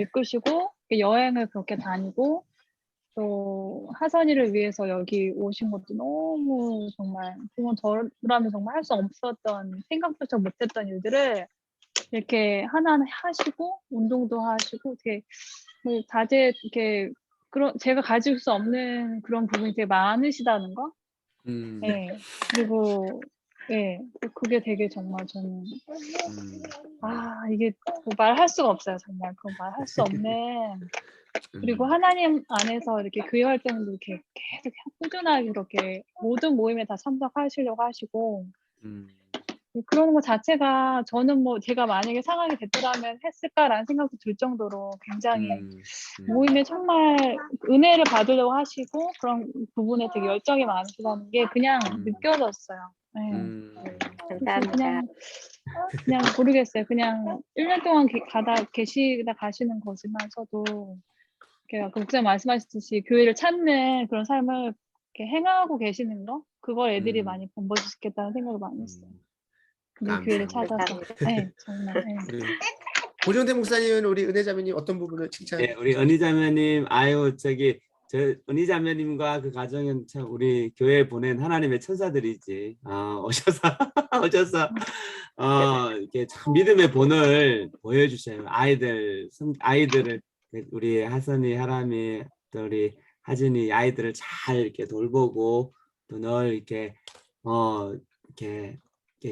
이끄시고 여행을 그렇게 다니고 또 하선이를 위해서 여기 오신 것도 너무 정말 그건 저라면 정말 할 수 없었던 생각조차 못했던 일들을 이렇게 하나하나 하시고 운동도 하시고 이렇게 뭐 자제 이렇게 그런 제가 가질 수 없는 그런 부분이 되게 많으시다는 거. 네. 그리고 네, 그게 되게 정말 저는 이게 뭐 말할 수가 없어요, 정말. 그건 말할 수 없는. 그리고 하나님 안에서 이렇게 교회 활동도 이렇게 계속 꾸준하게 그렇게 모든 모임에 다 참석하시려고 하시고 그러는 것 자체가 저는 뭐 제가 만약에 상황이 됐더라면 했을까라는 생각도 들 정도로 굉장히 모임에 정말 은혜를 받으려고 하시고 그런 부분에 되게 열정이 많으시다는 게 그냥 느껴졌어요. 네. 감사합니다. 그냥 모르겠어요. 그냥 1년 동안 계시다 가시는 거지만서도 아까 목사님 말씀하셨듯이 교회를 찾는 그런 삶을 이렇게 행하고 계시는 거 그걸 애들이 많이 본받을 수 있겠다는 생각을 많이 했어요. 근데 교회를 찾아서 네, 정말. 네. 고정태 목사님은 우리 은혜자매님 어떤 부분을 칭찬? 네, 우리 은희자매님 저 은희자매님과 그 가정은 참 우리 교회에 보낸 하나님의 천사들이지. 오셔서 이렇게 참 믿음의 본을 보여주셔요. 아이들을 우리 하선이, 하람이, 또 우리 하진이 아이들을 잘 이렇게 돌보고 또 늘 이렇게 이렇게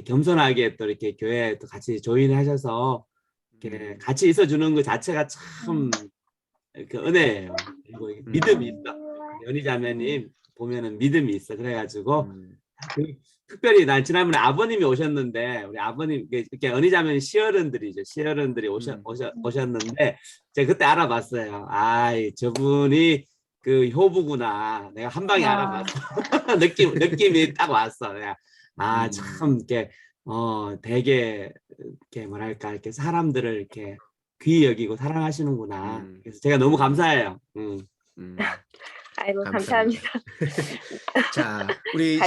겸손하게 또 이렇게 교회에 또 같이 조인하셔서 이렇게 같이 있어주는 것 자체가 참 그 은혜예요. 그리고 믿음이 있어. 연희자매님 보면은 믿음이 있어. 그래가지고 특별히 난 지난번에 아버님이 오셨는데 우리 아버님 이렇게 연희자매님 시어른들이죠. 시어른들이 오셨는데 제가 그때 알아봤어요. 저분이 그 효부구나. 내가 한 방에 알아봤어. 느낌이 딱 왔어. 내가 참 이렇게 되게 이렇게 뭐랄까 이렇게 사람들을 이렇게 귀히 여기고 사랑하시는구나. 그래서 제가 너무 감사해요. 아이고 감사합니다. 자, 우리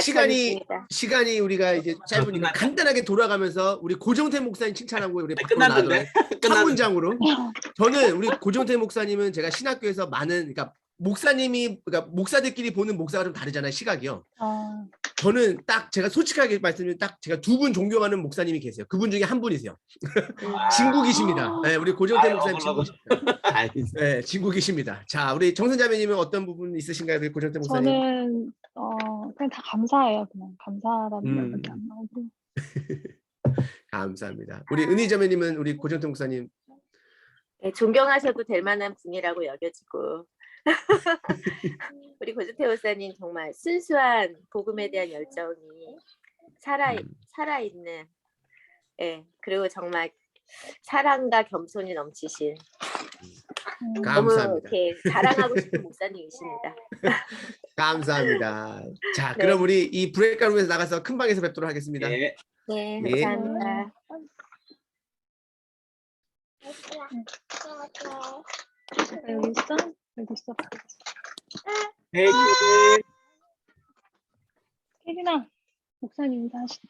시간이 우리가 이제 짧으니까 간단하게 돌아가면서 우리 고정태 목사님 칭찬하고 우리 끝났는데 한 문장으로. 저는 우리 고정태 목사님은 제가 신학교에서 많은 그러니까 목사들끼리 보는 목사가 좀 다르잖아요, 시각이요. 저는 딱 제가 솔직하게 말씀드리면 딱 제가 2분 존경하는 목사님이 계세요. 그분 중에 한 분이세요. 진국이십니다. 네, 우리 고정태 목사님 진국이십니다. 네, 진국이십니다. 자, 우리 정선자매님은 어떤 부분 있으신가요, 우리 고정태 목사님? 저는 그냥 다 감사해요. 그냥 감사하다는 말밖에 안 나오고. 감사합니다. 우리 은희자매님은 우리 고정태 목사님. 네, 존경하셔도 될 만한 분이라고 여겨지고 우리 고정태 목사님 정말 순수한 복음에 대한 열정이 살아있는 그리고 정말 사랑과 겸손이 넘치신 너무 이렇게 자랑하고 싶은 목사님이십니다. 감사합니다. 자, 그럼 우리 이 브레이크아웃에서 나가서 큰 방에서 뵙도록 하겠습니다. 네, 감사합니다. 여기 있어? 여기 있어. 혜진아, 목사님 인사하시.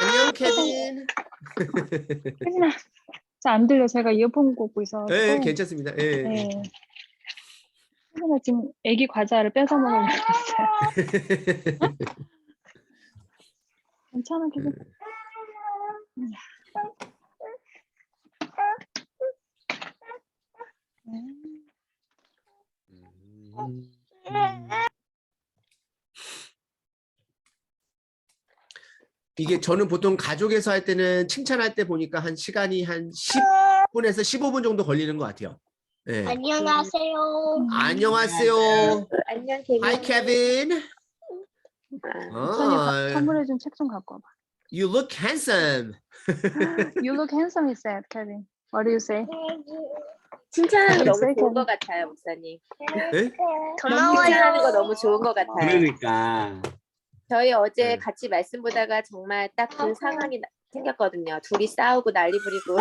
안녕, 케빈. 혜진아, 잘 안 들려. 제가 이어폰 꽂고 있어서. 네, 괜찮습니다. 네. 혜진아 지금 애기 과자를 뺏어 먹으려고 했어요. 괜찮아, 계속. 이게 저는 보통 가족에서 할 때는 칭찬할 때 보니까 한 시간이 한 10분에서 15분 정도 걸리는 것 같아요. 네. 안녕하세요. 안녕하세요. 안녕 케빈. Hi, Kevin. 우찬이 선물해준 책 좀 갖고 와봐. You look handsome. You look handsome, he said, Kevin. What do you say? 칭찬하는 거 너무 네, 좋은 것 같아요, 목사님. 네? 칭찬하는 거 너무 좋은 것 같아요. 그러니까. 저희 어제 네. 같이 말씀 보다가 정말 딱 그 상황이 생겼거든요. 둘이 싸우고 난리 부리고.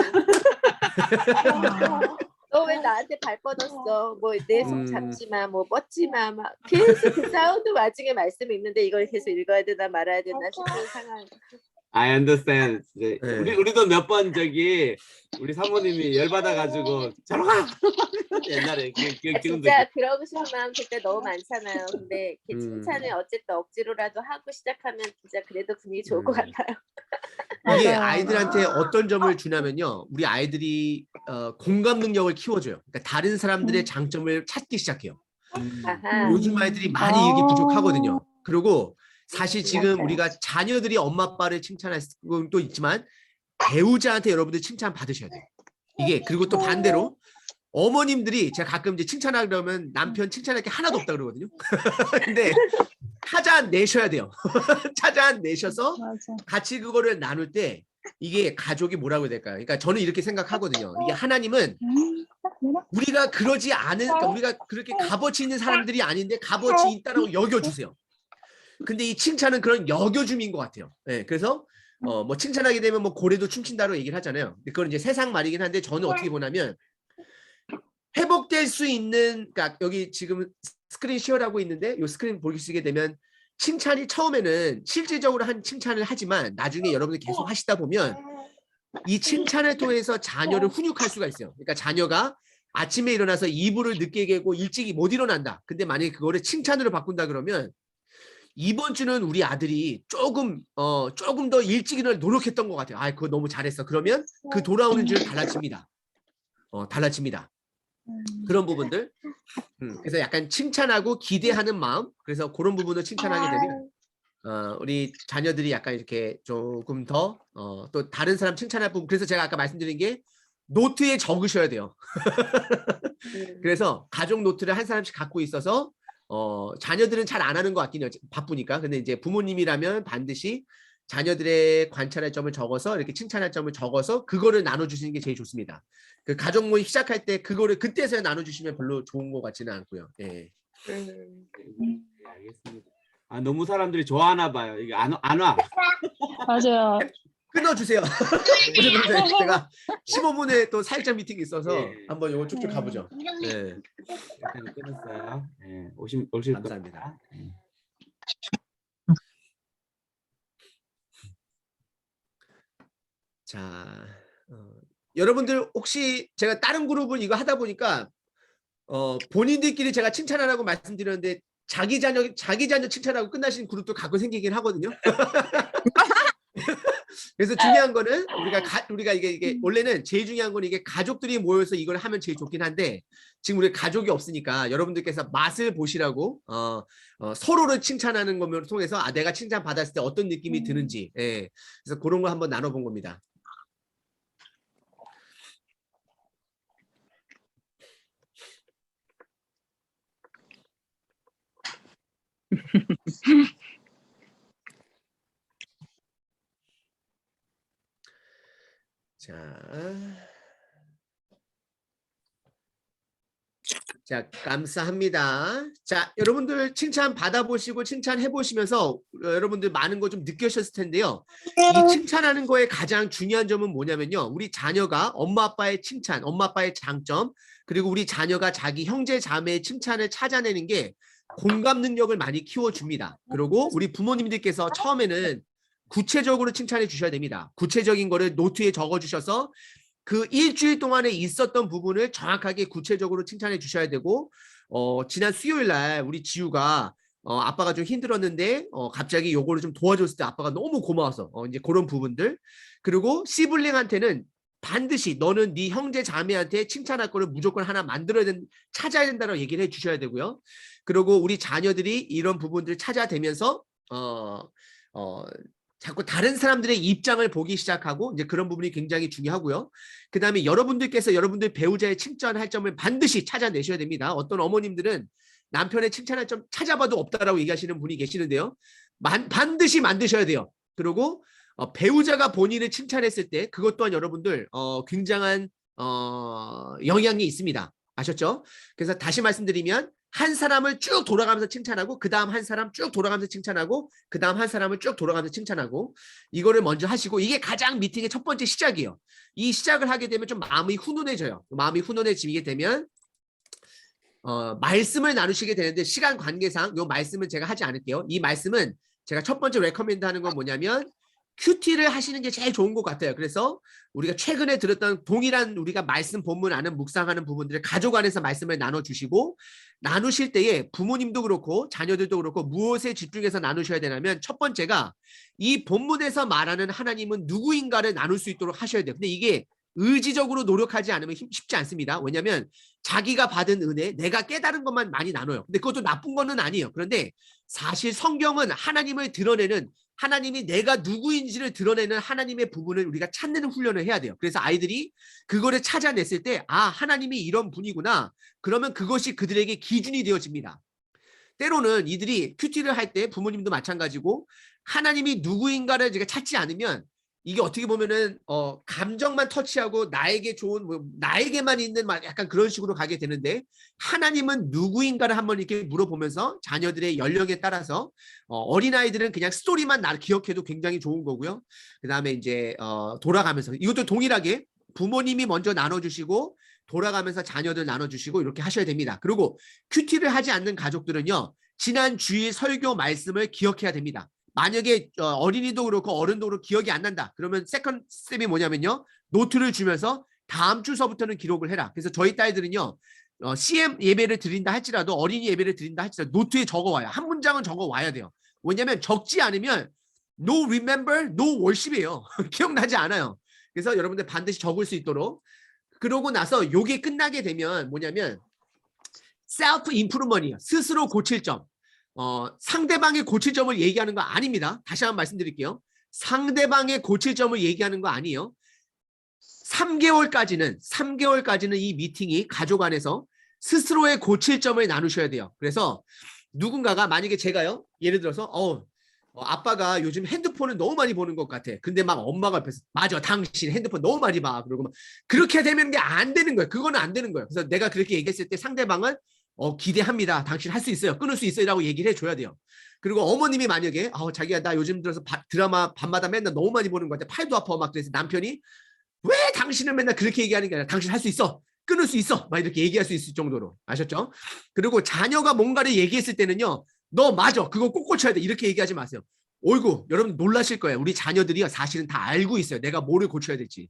너 왜 나한테 발 뻗었어? 뭐 내 손 잡지 마, 뭐 뻗지 마, 막 계속 그 사운드 와중에 말씀이 있는데 이걸 계속 읽어야 되나 말아야 되나 싶은 상황. I understand. 이제 네. 우리도 몇 번 저기 우리 사모님이 열받아가지고 저러 가. 옛날에 지금도 진짜 그러고 싶은 마음 그때 너무 많잖아요. 근데 이렇게 칭찬을 어쨌든 억지로라도 하고 시작하면 진짜 그래도 분위기 좋을 것 같아요. 이게 맞아요. 아이들한테 어떤 점을 주냐면요. 우리 아이들이 공감 능력을 키워줘요. 그러니까 다른 사람들의 장점을 찾기 시작해요. 아하. 요즘 아이들이 많이 이게 부족하거든요. 그리고 사실 지금 우리가 자녀들이 엄마 아빠를 칭찬할 수도 있지만 배우자한테 여러분들 칭찬 받으셔야 돼요. 이게 그리고 또 반대로 어머님들이 제가 가끔 이제 칭찬하려 그러면 남편 칭찬할 게 하나도 없다 그러거든요. 근데 찾아내셔야 돼요. 찾아내셔서 맞아. 같이 그거를 나눌 때 이게 가족이 뭐라고 해야 될까요? 그러니까 저는 이렇게 생각하거든요. 이게 하나님은 우리가 그러지 않은, 그러니까 우리가 그렇게 값어치 있는 사람들이 아닌데 값어치 있다라고 여겨주세요. 근데 이 칭찬은 그런 여겨줌인 것 같아요. 네, 그래서 뭐 칭찬하게 되면 뭐 고래도 춤춘다고 얘기를 하잖아요. 근데 그건 이제 세상 말이긴 한데 저는 어떻게 보냐면 회복될 수 있는, 그러니까 여기 지금 스크린 쉐어라고 있는데 이 스크린 보시게 되면 칭찬이 처음에는 실질적으로 한 칭찬을 하지만 나중에 여러분들 계속 하시다 보면 이 칭찬을 통해서 자녀를 훈육할 수가 있어요. 그러니까 자녀가 아침에 일어나서 이불을 늦게 개고 일찍이 못 일어난다. 근데 만약에 그거를 칭찬으로 바꾼다 그러면 이번 주는 우리 아들이 조금 더 일찍 일어날 노력했던 것 같아요. 아, 그거 너무 잘했어. 그러면 그 돌아오는 줄 달라집니다. 달라집니다. 그런 부분들. 그래서 약간 칭찬하고 기대하는 마음. 그래서 그런 부분을 칭찬하게 되면 우리 자녀들이 약간 이렇게 조금 더 또 다른 사람 칭찬할 부분. 그래서 제가 아까 말씀드린 게 노트에 적으셔야 돼요. 그래서 가족 노트를 한 사람씩 갖고 있어서 자녀들은 잘 안 하는 것 같긴 해요. 바쁘니까. 근데 이제 부모님이라면 반드시 자녀들의 관찰할 점을 적어서 이렇게 칭찬할 점을 적어서 그거를 나눠주시는 게 제일 좋습니다. 그 가족 모임 시작할 때 그거를 그때서야 나눠주시면 별로 좋은 것 같지는 않고요. 예. 알겠습니다. 아, 너무 사람들이 좋아하나 봐요. 이게 안 와. 맞아요. 끊어주세요. 제가 15분에 또 사역자 미팅이 있어서 한번 이거 쭉쭉 가보죠. 네. 일단 끊었어요. 네, 오실 감사합니다. 자, 여러분들 혹시 제가 다른 그룹은 이거 하다 보니까 본인들끼리 제가 칭찬 안 하고 말씀드렸는데 자기 자녀 칭찬하고 끝나신 그룹도 가끔 생기긴 하거든요. 그래서 중요한 거는 우리가 이게 원래는 제일 중요한 건 이게 가족들이 모여서 이걸 하면 제일 좋긴 한데 지금 우리 가족이 없으니까 여러분들께서 맛을 보시라고 서로를 칭찬하는 것을 통해서 내가 칭찬 받았을 때 어떤 느낌이 드는지, 예. 그래서 그런 거 한번 나눠본 겁니다. 자, 감사합니다. 자, 여러분들 칭찬 받아보시고 칭찬해 보시면서 여러분들 많은 거 좀 느끼셨을 텐데요. 이 칭찬하는 거에 가장 중요한 점은 뭐냐면요. 우리 자녀가 엄마 아빠의 칭찬, 엄마 아빠의 장점, 그리고 우리 자녀가 자기 형제 자매의 칭찬을 찾아내는 게 공감 능력을 많이 키워줍니다. 그리고 우리 부모님들께서 처음에는 구체적으로 칭찬해 주셔야 됩니다. 구체적인 거를 노트에 적어 주셔서 그 일주일 동안에 있었던 부분을 정확하게 구체적으로 칭찬해 주셔야 되고 지난 수요일 날 우리 지우가 아빠가 좀 힘들었는데 갑자기 요거를 좀 도와줬을 때 아빠가 너무 고마워서 이제 그런 부분들. 그리고 시블링한테는 반드시 너는 네 형제 자매한테 칭찬할 거를 무조건 하나 찾아야 된다고 얘기를 해주셔야 되고요. 그리고 우리 자녀들이 이런 부분들을 찾아대면서 자꾸 다른 사람들의 입장을 보기 시작하고 이제 그런 부분이 굉장히 중요하고요. 그 다음에 여러분들께서 여러분들 배우자의 칭찬할 점을 반드시 찾아내셔야 됩니다. 어떤 어머님들은 남편의 칭찬할 점 찾아봐도 없다라고 얘기하시는 분이 계시는데요. 반드시 만드셔야 돼요. 그리고 배우자가 본인을 칭찬했을 때 그것 또한 여러분들 굉장한 영향이 있습니다. 아셨죠? 그래서 다시 말씀드리면 한 사람을 쭉 돌아가면서 칭찬하고 그 다음 한 사람 쭉 돌아가면서 칭찬하고 그 다음 한 사람을 쭉 돌아가면서 칭찬하고 이거를 먼저 하시고 이게 가장 미팅의 첫 번째 시작이에요. 이 시작을 하게 되면 좀 마음이 훈훈해져요. 마음이 훈훈해지게 되면 말씀을 나누시게 되는데 시간 관계상 이 말씀은 제가 하지 않을게요. 이 말씀은 제가 첫 번째 레커멘드 하는 건 뭐냐면 큐티를 하시는 게 제일 좋은 것 같아요. 그래서 우리가 최근에 들었던 동일한 우리가 말씀 본문 아는 묵상하는 부분들을 가족 안에서 말씀을 나눠주시고 나누실 때에 부모님도 그렇고 자녀들도 그렇고 무엇에 집중해서 나누셔야 되냐면 첫 번째가 이 본문에서 말하는 하나님은 누구인가를 나눌 수 있도록 하셔야 돼요. 근데 이게 의지적으로 노력하지 않으면 쉽지 않습니다. 왜냐하면 자기가 받은 은혜, 내가 깨달은 것만 많이 나눠요. 근데 그것도 나쁜 거는 아니에요. 그런데 사실 성경은 하나님을 드러내는 하나님이 내가 누구인지를 드러내는 하나님의 부분을 우리가 찾는 훈련을 해야 돼요. 그래서 아이들이 그거를 찾아냈을 때 하나님이 이런 분이구나. 그러면 그것이 그들에게 기준이 되어집니다. 때로는 이들이 큐티를 할 때 부모님도 마찬가지고 하나님이 누구인가를 제가 찾지 않으면 이게 어떻게 보면은 감정만 터치하고 나에게 좋은 나에게만 있는 약간 그런 식으로 가게 되는데 하나님은 누구인가를 한번 이렇게 물어보면서 자녀들의 연령에 따라서 어린아이들은 그냥 스토리만 기억해도 굉장히 좋은 거고요. 그 다음에 이제 돌아가면서 이것도 동일하게 부모님이 먼저 나눠주시고 돌아가면서 자녀들 나눠주시고 이렇게 하셔야 됩니다. 그리고 큐티를 하지 않는 가족들은요. 지난 주일 설교 말씀을 기억해야 됩니다. 만약에 어린이도 그렇고 어른도 그렇고 기억이 안 난다. 그러면 세컨드 스텝이 뭐냐면요. 노트를 주면서 다음 주서부터는 기록을 해라. 그래서 저희 딸들은요. CM 예배를 드린다 할지라도 어린이 예배를 드린다 할지라도 노트에 적어와요. 한 문장은 적어와야 돼요. 왜냐하면 적지 않으면 no remember, no worship이에요. 기억나지 않아요. 그래서 여러분들 반드시 적을 수 있도록 그러고 나서 요게 끝나게 되면 뭐냐면 self improvement이에요. 스스로 고칠 점. 상대방의 고칠 점을 얘기하는 거 아닙니다. 다시 한번 말씀드릴게요. 상대방의 고칠 점을 얘기하는 거 아니에요. 3개월까지는 이 미팅이 가족 안에서 스스로의 고칠 점을 나누셔야 돼요. 그래서 누군가가 만약에 제가요. 예를 들어서 아빠가 요즘 핸드폰을 너무 많이 보는 것 같아. 근데 막 엄마가 옆에서 맞아 당신 핸드폰 너무 많이 봐. 그러고 막 그렇게 되면 게 안 되는 거예요. 그거는 안 되는 거예요. 그래서 내가 그렇게 얘기했을 때 상대방은 기대합니다. 당신 할 수 있어요. 끊을 수 있어요. 라고 얘기를 해줘야 돼요. 그리고 어머님이 만약에 자기야 나 요즘 들어서 드라마 밤마다 맨날 너무 많이 보는 것 같아. 팔도 아파 막 그래서 남편이 왜 당신은 맨날 그렇게 얘기하는 게 아니라 당신 할 수 있어. 끊을 수 있어. 막 이렇게 얘기할 수 있을 정도로. 아셨죠? 그리고 자녀가 뭔가를 얘기했을 때는요. 너 맞아. 그거 꼭 고쳐야 돼. 이렇게 얘기하지 마세요. 어이구 여러분 놀라실 거예요. 우리 자녀들이 사실은 다 알고 있어요. 내가 뭐를 고쳐야 될지.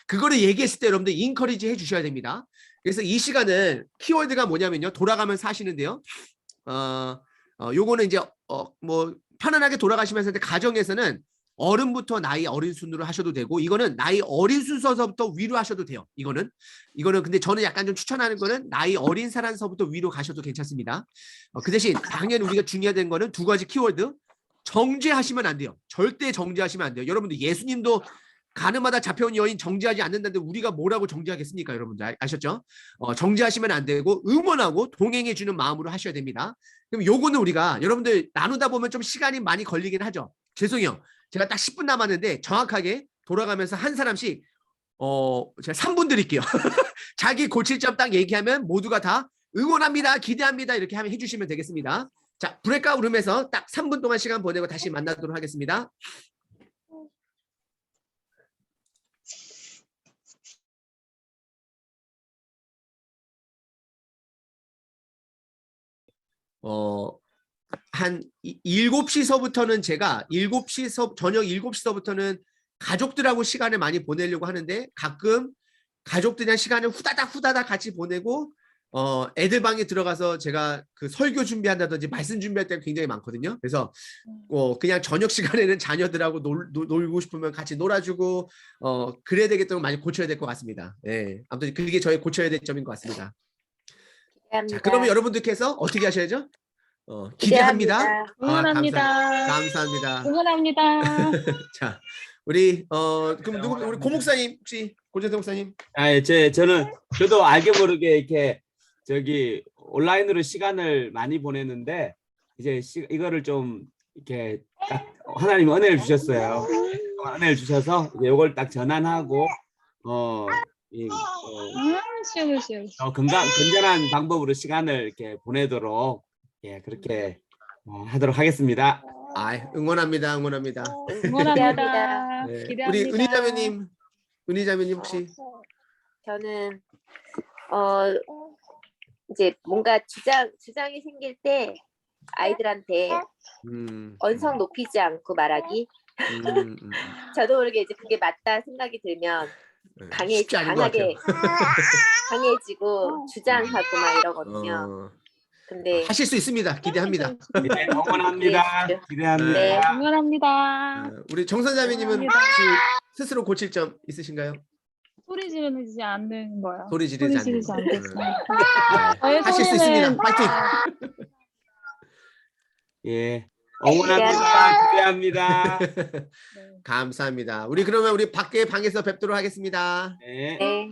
그거를 얘기했을 때 여러분들 인커리지 해주셔야 됩니다. 그래서 이 시간은 키워드가 뭐냐면요. 돌아가면서 하시는데요. 요거는 이제 뭐 편안하게 돌아가시면서 가정에서는 어른부터 나이 어린 순으로 하셔도 되고 이거는 나이 어린 순서서부터 위로 하셔도 돼요. 이거는 근데 저는 약간 좀 추천하는 거는 나이 어린 사람서부터 위로 가셔도 괜찮습니다. 그 대신 당연히 우리가 중요한 거는 두 가지 키워드. 정죄하시면 안 돼요. 절대 정죄하시면 안 돼요. 여러분들 예수님도 가늠하다 잡혀온 여인 정죄하지 않는다는데 우리가 뭐라고 정죄하겠습니까? 여러분들 아셨죠? 정죄하시면 안 되고 응원하고 동행해 주는 마음으로 하셔야 됩니다. 그럼 요거는 우리가 여러분들 나누다 보면 좀 시간이 많이 걸리긴 하죠. 죄송해요. 제가 딱 10분 남았는데 정확하게 돌아가면서 한 사람씩 제가 3분 드릴게요. 자기 고칠 점 딱 얘기하면 모두가 다 응원합니다. 기대합니다. 이렇게 하면 해주시면 되겠습니다. 자, 브레이크아웃 룸에서 딱 3분 동안 시간 보내고 다시 만나도록 하겠습니다. 한 7시서부터는 제가 저녁 7시서부터는 가족들하고 시간을 많이 보내려고 하는데 가끔 가족들이랑 시간을 후다닥 같이 보내고 애들 방에 들어가서 제가 그 설교 준비한다든지 말씀 준비할 때가 굉장히 많거든요. 그래서 그냥 저녁 시간에는 자녀들하고 놀고 싶으면 같이 놀아주고 그래야 되겠다고 많이 고쳐야 될 것 같습니다. 예, 아무튼 그게 저희 고쳐야 될 점인 것 같습니다. 자, 그러면 여러분들께서 어떻게 하셔야죠? 기대합니다. 응원합니다. 감사합니다. 응원합니다. 자, 우리 그럼 우리 고 목사님 혹시 고재성 목사님? 저도 알게 모르게 이렇게 저기 온라인으로 시간을 많이 보냈는데 이제 이거를 좀 이렇게 딱 하나님 은혜를 주셨어요. 은혜를 주셔서 이걸 딱 전환하고 건전한 방법으로 시간을 이렇게 보내도록 그렇게 하도록 하겠습니다. 응원합니다. 응원합니다. 네. 기대합니다. 우리 은희자매님 혹시? 저는 이제 뭔가 주장이 생길 때 아이들한테 언성 높이지 않고 말하기. 저도 모르게 이제 그게 맞다 생각이 들면 강하게 강해지고 주장하고 막 이러거든요. 근데 하실 수 있습니다. 기대합니다. 응원합니다. 기대합니다. 네. 응원합니다. 우리 정선자매님은 혹시 스스로 고칠 점 있으신가요? 소리 지르지 않는 거요. 소리 지르지 않겠습니다. 하실 수 있습니다. 파이팅. 예, 응원합니다. 기대합니다. 감사합니다. 우리 그러면 우리 밖에 방에서 뵙도록 하겠습니다. 네. 네.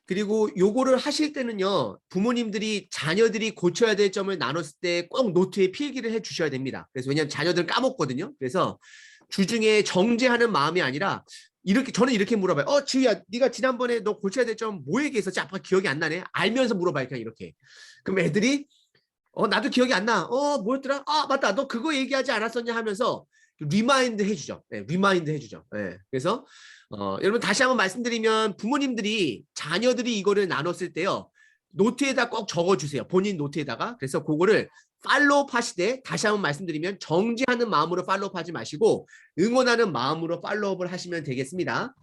그리고 요거를 하실 때는요, 부모님들이 자녀들이 고쳐야 될 점을 나눴을 때 꼭 노트에 필기를 해 주셔야 됩니다. 그래서 왜냐하면 자녀들은 까먹거든요. 그래서 주중에 정죄하는 마음이 아니라 저는 이렇게 물어봐요. 지우야, 네가 지난번에 너 고쳐야 될 점 뭐 얘기했었지? 아빠 기억이 안 나네. 알면서 물어봐요. 그냥 이렇게. 그럼 애들이 나도 기억이 안 나. 뭐였더라? 맞다. 너 그거 얘기하지 않았었냐 하면서 리마인드 해주죠. 네, 리마인드 해주죠. 네, 그래서 여러분 다시 한번 말씀드리면 부모님들이 자녀들이 이거를 나눴을 때요. 노트에다 꼭 적어주세요. 본인 노트에다가. 그래서 그거를 팔로우업 하시되 다시 한번 말씀드리면 정지하는 마음으로 팔로우업하지 마시고 응원하는 마음으로 팔로우업을 하시면 되겠습니다.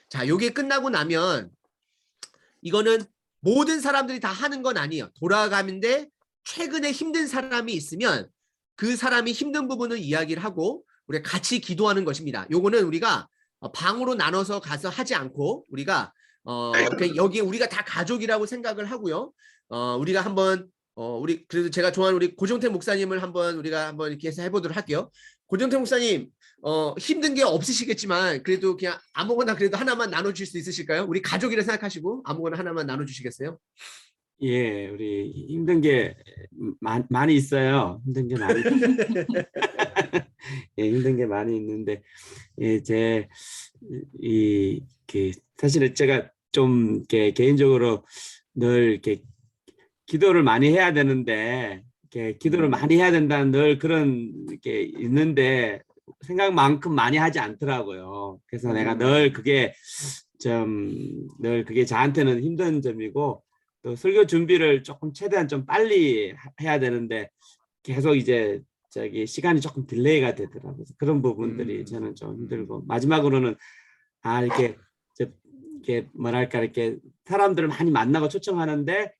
자, 요게 끝나고 나면 이거는 모든 사람들이 다 하는 건 아니에요. 돌아가는데 최근에 힘든 사람이 있으면 그 사람이 힘든 부분을 이야기를 하고 우리가 같이 기도하는 것입니다. 요거는 우리가 방으로 나눠서 가서 하지 않고 우리가 그냥 여기 우리가 다 가족이라고 생각을 하고요. 우리가 한번 그래도 제가 좋아하는 우리 고정태 목사님을 우리가 한번 이렇게 해서 해보도록 할게요. 고정태 목사님 힘든 게 없으시겠지만 그래도 그냥 아무거나 그래도 하나만 나눠주실 수 있으실까요? 우리 가족이라 생각하시고 아무거나 하나만 나눠주시겠어요? 예, 우리 힘든 게 많이 있어요. 힘든 게 많이 예, 힘든 게 많이 있는데 사실은 제가 좀 이렇게 개인적으로 늘 이렇게 기도를 많이 해야 되는데 기도를 많이 해야 된다는 늘 그런 게 있는데 생각만큼 많이 하지 않더라고요. 그래서 내가 늘 그게 저한테는 힘든 점이고 또 설교 준비를 조금 최대한 좀 빨리 해야 되는데 계속 이제 시간이 조금 딜레이가 되더라고요. 그래서 그런 부분들이 저는 좀 힘들고 마지막으로는 이렇게 뭐랄까 이렇게 사람들을 많이 만나고 초청하는데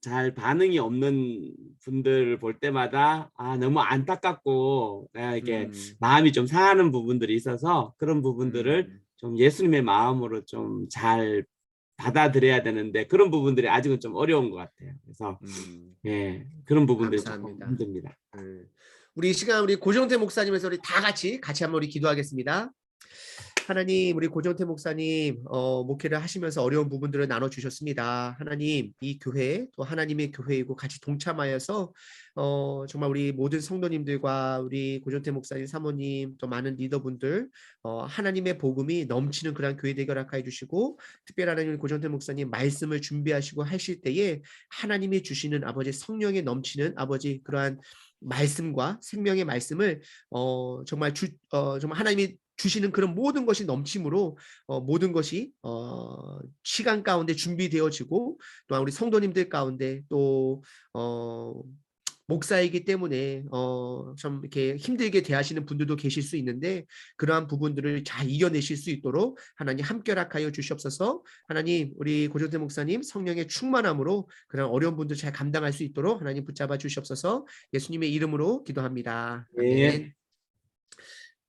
잘 반응이 없는 분들을 볼 때마다 너무 안타깝고 내가 이렇게 마음이 좀 상하는 부분들이 있어서 그런 부분들을 좀 예수님의 마음으로 좀 잘 받아들여야 되는데 그런 부분들이 아직은 좀 어려운 것 같아요. 그래서 예, 그런 부분들이 좀 힘듭니다. 우리 시간 우리 고정태 목사님에서 우리 다 같이 한번 우리 기도하겠습니다. 하나님, 우리 고정태 목사님 목회를 하시면서 어려운 부분들을 나눠주셨습니다. 하나님, 이 교회 또 하나님의 교회이고 같이 동참하여서 정말 우리 모든 성도님들과 우리 고정태 목사님, 사모님, 또 많은 리더분들 하나님의 복음이 넘치는 그런 교회 되게 허락하여 주시고, 특별히 하나님 고정태 목사님 말씀을 준비하시고 하실 때에 하나님이 주시는 아버지 성령에 넘치는 아버지 그러한 말씀과 생명의 말씀을 정말 정말 하나님이 주시는 그런 모든 것이 넘침으로 모든 것이 시간 가운데 준비되어지고, 또한 우리 성도님들 가운데 또 목사이기 때문에 좀 이렇게 힘들게 대하시는 분들도 계실 수 있는데, 그러한 부분들을 잘 이겨내실 수 있도록 하나님 함께 허락하여 주시옵소서. 하나님, 우리 고정태 목사님 성령의 충만함으로 그런 어려운 분들 잘 감당할 수 있도록 하나님 붙잡아 주시옵소서. 예수님의 이름으로 기도합니다. 아멘.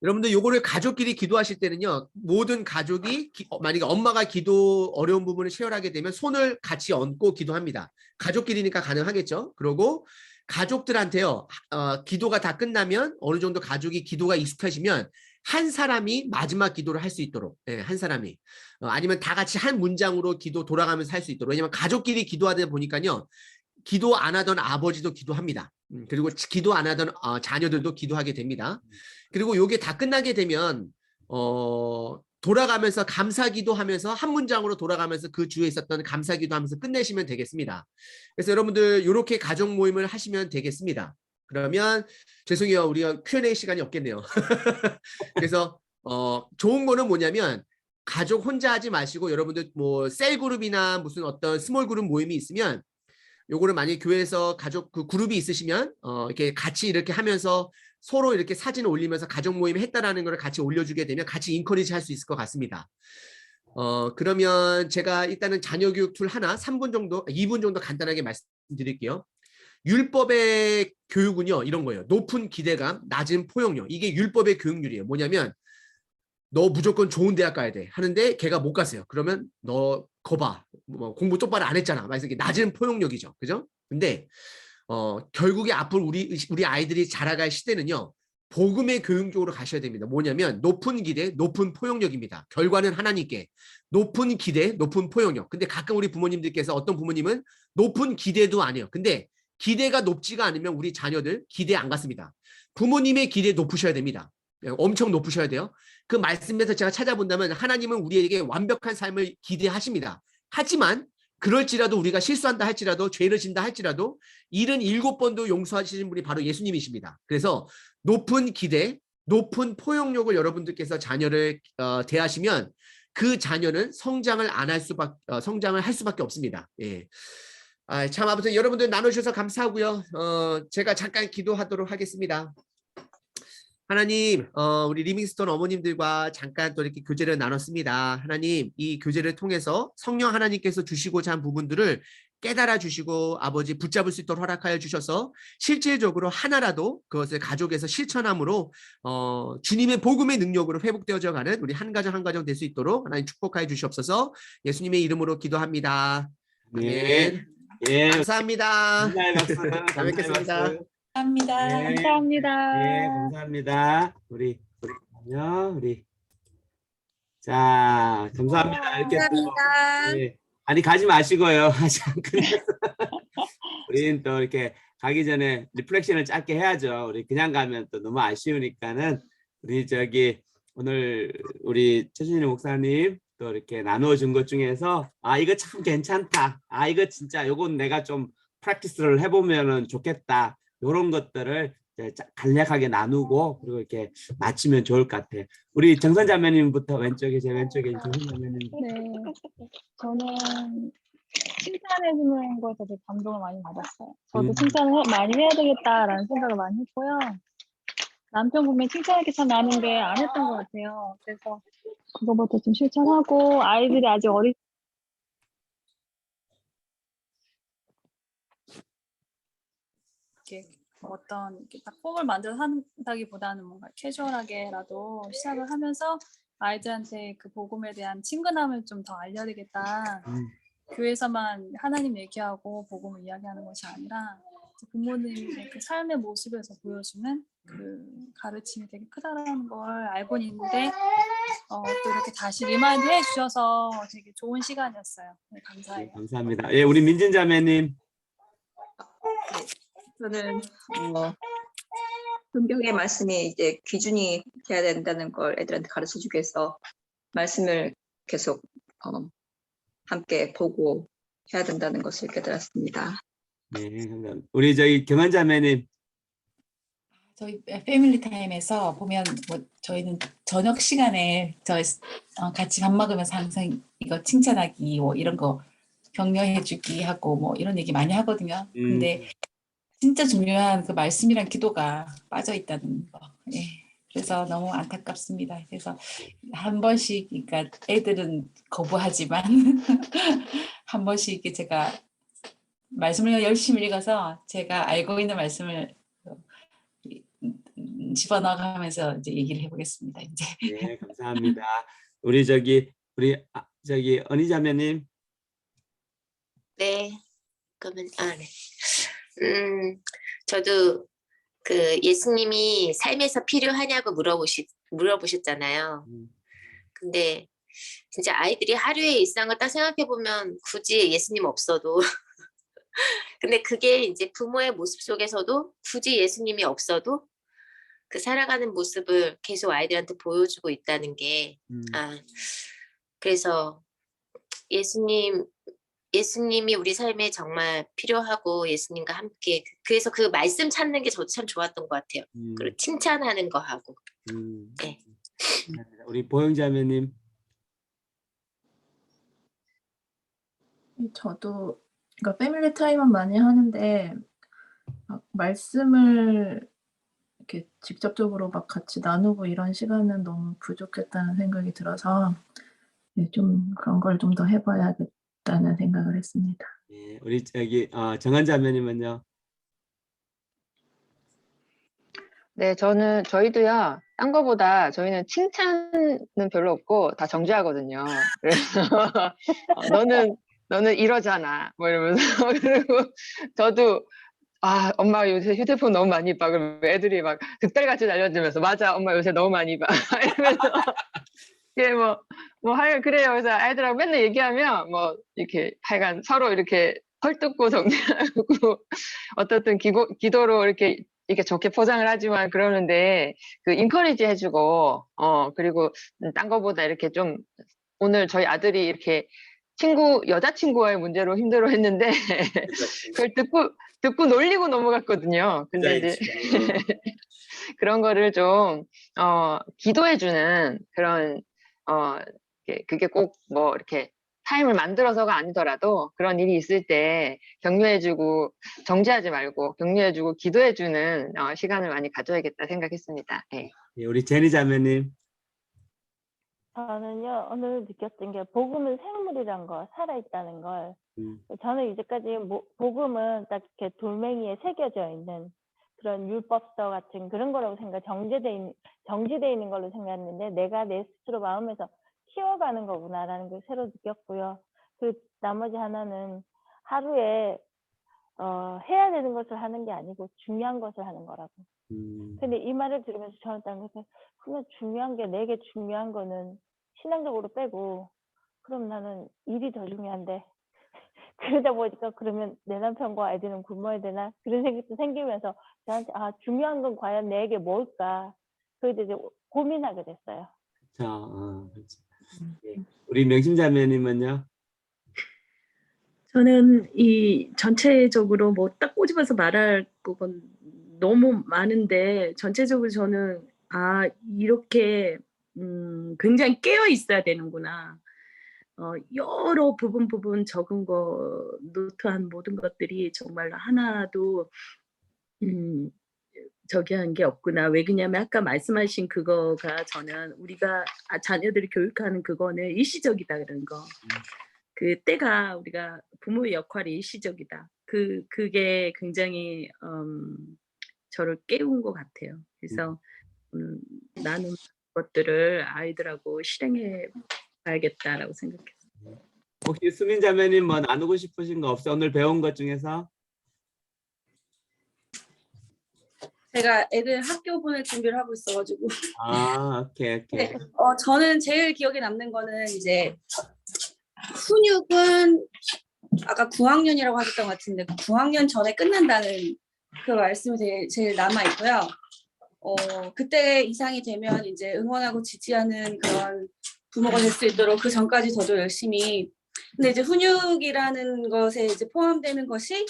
여러분들 요거를 가족끼리 기도하실 때는요, 모든 가족이 만약에 엄마가 기도 어려운 부분을 쉐어하게 되면 손을 같이 얹고 기도합니다. 가족끼리니까 가능하겠죠. 그리고 가족들한테요, 기도가 다 끝나면 어느 정도 가족이 기도가 익숙해지면 한 사람이 마지막 기도를 할 수 있도록, 한 사람이 아니면 다 같이 한 문장으로 기도 돌아가면서 할 수 있도록. 왜냐면 가족끼리 기도하다 보니까요, 기도 안 하던 아버지도 기도합니다. 그리고 기도 안 하던 자녀들도 기도하게 됩니다. 그리고 요게 다 끝나게 되면 돌아가면서 감사기도 하면서 한 문장으로 돌아가면서 그 주에 있었던 감사기도 하면서 끝내시면 되겠습니다. 그래서 여러분들 이렇게 가족 모임을 하시면 되겠습니다. 그러면 죄송해요, 우리가 Q&A 시간이 없겠네요. 그래서 좋은 거는 뭐냐면, 가족 혼자 하지 마시고 여러분들 뭐 셀그룹이나 무슨 어떤 스몰 그룹 모임이 있으면 요거를 만약에 교회에서 가족 그 그룹이 있으시면 이렇게 같이 이렇게 하면서 서로 이렇게 사진을 올리면서 가족 모임 했다라는 걸 같이 올려주게 되면 같이 인커리지 할 수 있을 것 같습니다. 그러면 제가 일단은 자녀 교육 툴 하나 3분 정도, 2분 정도 간단하게 말씀드릴게요. 율법의 교육은요, 이런 거예요. 높은 기대감, 낮은 포용력. 이게 율법의 교육률이에요. 뭐냐면, 너 무조건 좋은 대학 가야 돼 하는데 걔가 못 갔어요. 그러면 너 거봐, 뭐 공부 똑바로 안 했잖아. 그래서 이게 낮은 포용력이죠. 그죠? 근데 결국에 앞으로 우리 아이들이 자라갈 시대는요, 복음의 교육적으로 가셔야 됩니다. 뭐냐면 높은 기대, 높은 포용력입니다. 결과는 하나님께. 높은 기대, 높은 포용력. 근데 가끔 우리 부모님들께서, 어떤 부모님은 높은 기대도 안 해요. 근데 기대가 높지가 않으면 우리 자녀들 기대 안 갔습니다. 부모님의 기대 높으셔야 됩니다. 엄청 높으셔야 돼요. 그 말씀에서 제가 찾아본다면 하나님은 우리에게 완벽한 삶을 기대하십니다. 하지만 그럴지라도 우리가 실수한다 할지라도, 죄를 진다 할지라도 77번도 용서하시는 분이 바로 예수님이십니다. 그래서 높은 기대, 높은 포용력을 여러분들께서 자녀를 대하시면 그 자녀는 성장을 할 수밖에 없습니다. 예. 참 아무튼 여러분들 나눠주셔서 감사하고요. 제가 잠깐 기도하도록 하겠습니다. 하나님, 우리 리빙스톤 어머님들과 잠깐 또 이렇게 교제를 나눴습니다. 하나님, 이 교제를 통해서 성령 하나님께서 주시고자 한 부분들을 깨달아 주시고 아버지 붙잡을 수 있도록 허락하여 주셔서 실질적으로 하나라도 그것을 가족에서 실천함으로 주님의 복음의 능력으로 회복되어져 가는 우리 한 가정 한 가정 될 수 있도록 하나님 축복하여 주시옵소서. 예수님의 이름으로 기도합니다. 아멘. 예. 감사합니다. 감사의 박수. 잘 뵙겠습니다. 감사합니다. 네. 감사합니다. 네, 감사합니다. 우리 자, 감사합니다. 이렇게 감사합니다. 예. 아니 가지 마시고요. 아직 안 끝났어. 우리는 또 이렇게 가기 전에 리플렉션을 짧게 해야죠. 우리 그냥 가면 또 너무 아쉬우니까는 우리 오늘 우리 최준희 목사님 또 이렇게 나누어준 것 중에서 이거 참 괜찮다. 이거 진짜 요건 내가 좀 프랙티스를 해보면은 좋겠다. 요런 것들을 간략하게 나누고 그리고 이렇게 마치면 좋을 것 같아요. 우리 정선 자매님부터 제 왼쪽에 정선 자매님. 네, 저는 칭찬해주는 거에서 되게 감동을 많이 받았어요. 저도 칭찬을 많이 해야 되겠다라는 생각을 많이 했고요. 남편 보면 칭찬할 게 참 많은데 안 했던 것 같아요. 그래서 그거부터 좀 실천하고, 아이들이 아직 어떤 이렇게 딱 폼을 만들어서 한다기보다는 뭔가 캐주얼하게라도 시작을 하면서 아이들한테 그 복음에 대한 친근함을 좀 더 알려야 되겠다. 교회에서만 하나님 얘기하고 복음을 이야기하는 것이 아니라 부모님의 그 삶의 모습에서 보여주는 그 가르침이 되게 크다라는 걸 알고는 있는데 또 이렇게 다시 리마인드 해주셔서 되게 좋은 시간이었어요. 네, 감사해요. 네, 감사합니다. 예, 우리 민진 자매님. 저는 성경의 말씀이 이제 기준이 돼야 된다는 걸 애들한테 가르쳐주기 위해서 말씀을 계속 함께 보고 해야 된다는 것을 깨달았습니다. 네, 감사합니다. 우리 저희 경한 자매님. 저희 패밀리 타임에서 보면 뭐 저희는 저녁 시간에 같이 밥 먹으면서 항상 이거 칭찬하기 뭐 이런 거 격려해주기 하고 뭐 이런 얘기 많이 하거든요. 근데 진짜 중요한 그 말씀이란 기도가 빠져 있다는 거. 예. 그래서 너무 안타깝습니다. 그래서 한 번씩, 그러니까 애들은 거부하지만 한 번씩 이렇게 제가 말씀을 열심히 읽어서 제가 알고 있는 말씀을 집어넣어가면서 이제 얘기를 해보겠습니다. 이제. 네, 감사합니다. 우리 저기 언니 자매님. 네. 그러면 네. 저도 그 예수님이 삶에서 필요하냐고 물어보셨잖아요. 근데 진짜 아이들이 하루의 일상을 딱 생각해 보면 굳이 예수님 없어도 근데 그게 이제 부모의 모습 속에서도 굳이 예수님이 없어도 그 살아가는 모습을 계속 아이들한테 보여주고 있다는 게 그래서 예수님이 우리 삶에 정말 필요하고 예수님과 함께 그래서 그 말씀 찾는 게 저도 참 좋았던 것 같아요. 그리고 칭찬하는 거 하고. 네. 우리 보영 자매님. 저도 그러니까 패밀리 타임은 많이 하는데 말씀을 이렇게 직접적으로 막 같이 나누고 이런 시간은 너무 부족했다는 생각이 들어서 좀 그런 걸 좀 더 해봐야겠다는 생각을 했습니다. 예, 우리 저기 정한 자매님은요. 네, 저희도요, 딴 거보다 저희는 칭찬은 별로 없고 다 정죄하거든요. 그래서 너는 이러잖아. 뭐 이러면서. 그리고 저도 엄마 요새 휴대폰 너무 많이 봐. 그러면 애들이 막 득달같이 날려주면서 맞아, 엄마 요새 너무 많이 봐. 이러면서 예, 그래요. 그래서 아이들하고 맨날 얘기하면 이렇게 하여간 서로 이렇게 헐뜯고 정리하고 어떻든 기도로 이렇게 좋게 포장을 하지만 그러는데 그 인커리지 해주고 그리고 딴 거보다 이렇게 좀 오늘 저희 아들이 이렇게 여자친구와의 문제로 힘들어했는데 그걸 듣고 놀리고 넘어갔거든요. 근데 이제 그런 거를 좀 기도해주는 그런 그게 꼭 이렇게 타임을 만들어서가 아니더라도 그런 일이 있을 때 격려해주고 정죄하지 말고 격려해주고 기도해주는 시간을 많이 가져야겠다 생각했습니다. 네. 예, 우리 제니 자매님. 저는요 오늘 느꼈던 게 복음은 생물이란 거 살아있다는 걸 저는 이제까지 복음은 딱 이렇게 돌멩이에 새겨져 있는 그런 율법서 같은 그런 거라고 정지돼 있는 걸로 생각했는데 내가 내 스스로 마음에서 키워가는 거구나라는 걸 새로 느꼈고요. 그 나머지 하나는 하루에 해야 되는 것을 하는 게 아니고 중요한 것을 하는 거라고. 근데 이 말을 들으면서 저는 딱 그러면 중요한 게 내게 중요한 거는 신앙적으로 빼고 그럼 나는 일이 더 중요한데 그러다 보니까 그러면 내 남편과 애들은 굶어야 되나 그런 생각도 생기면서 저한테 중요한 건 과연 내게 뭘까 그래도 이제 고민하게 됐어요. 그렇죠. 예. 우리 명심 자매님은요? 저는 이 전체적으로 뭐 딱 꼬집어서 말할 건 너무 많은데 전체적으로 저는 이렇게 굉장히 깨어 있어야 되는구나. 여러 부분 적은 거 노트한 모든 것들이 정말로 하나도 저기 한 게 없구나. 왜 그러냐면 아까 말씀하신 그거가 저는 우리가 자녀들을 교육하는 그거는 일시적이다 그런 거. 그 때가 우리가 부모의 역할이 일시적이다. 그게 굉장히 저를 깨운 것 같아요. 그래서 나는 것들을 아이들하고 실행해 봐야겠다라고 생각했어요. 혹시 수민 자매님 나누고 싶으신 거 없어요? 오늘 배운 것 중에서? 제가 애들 학교 보낼 준비를 하고 있어가지고. 오케이. 네, 저는 제일 기억에 남는 거는 이제 훈육은 아까 9학년이라고 하셨던 것 같은데 9학년 전에 끝난다는 그 말씀이 제일 남아 있고요. 그때 이상이 되면 이제 응원하고 지지하는 그런 부모가 될 수 있도록 그 전까지 더더 열심히. 근데 이제 훈육이라는 것에 이제 포함되는 것이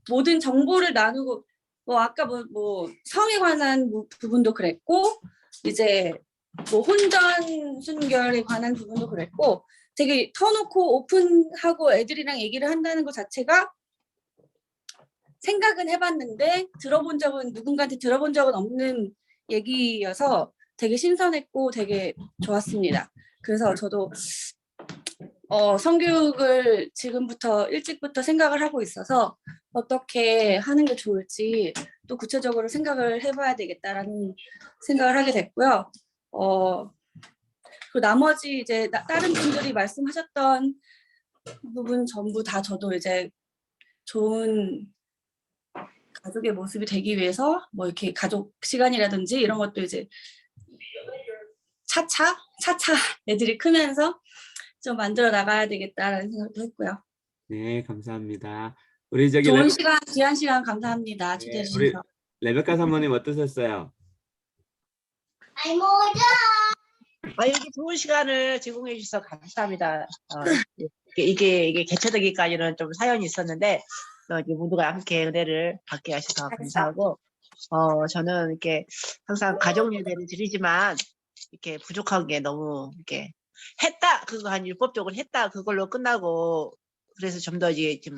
모든 정보를 나누고 아까 뭐 성에 관한 부분도 그랬고 이제 뭐 혼전 순결에 관한 부분도 그랬고 되게 터놓고 오픈하고 애들이랑 얘기를 한다는 것 자체가 생각은 해봤는데 누군가한테 들어본 적은 없는 얘기여서 되게 신선했고 되게 좋았습니다. 그래서 저도 성교육을 지금부터 일찍부터 생각을 하고 있어서 어떻게 하는 게 좋을지 또 구체적으로 생각을 해봐야 되겠다라는 생각을 하게 됐고요. 그리고 나머지 이제 다른 분들이 말씀하셨던 부분 전부 다 저도 이제 좋은 가족의 모습이 되기 위해서 뭐 이렇게 가족 시간이라든지 이런 것도 이제 차차 애들이 크면서 좀 만들어 나가야 되겠다라는 생각도 했고요. 네, 감사합니다. 우리 좋은 시간, 귀한 시간 감사합니다. 초대해 우리 주셔서. 레베카 사모님 어떠셨어요? 이렇게 좋은 시간을 제공해 주셔서 감사합니다. 이게 개최되기까지는 좀 사연이 있었는데 이제 모두가 함께 은혜를 받게 하셔서 감사하고 저는 이렇게 항상 가족 예배를 드리지만 이렇게 부족한 게 너무 이렇게 했다 그거 한 율법적으로 했다 그걸로 끝나고 그래서 좀 더 이제 좀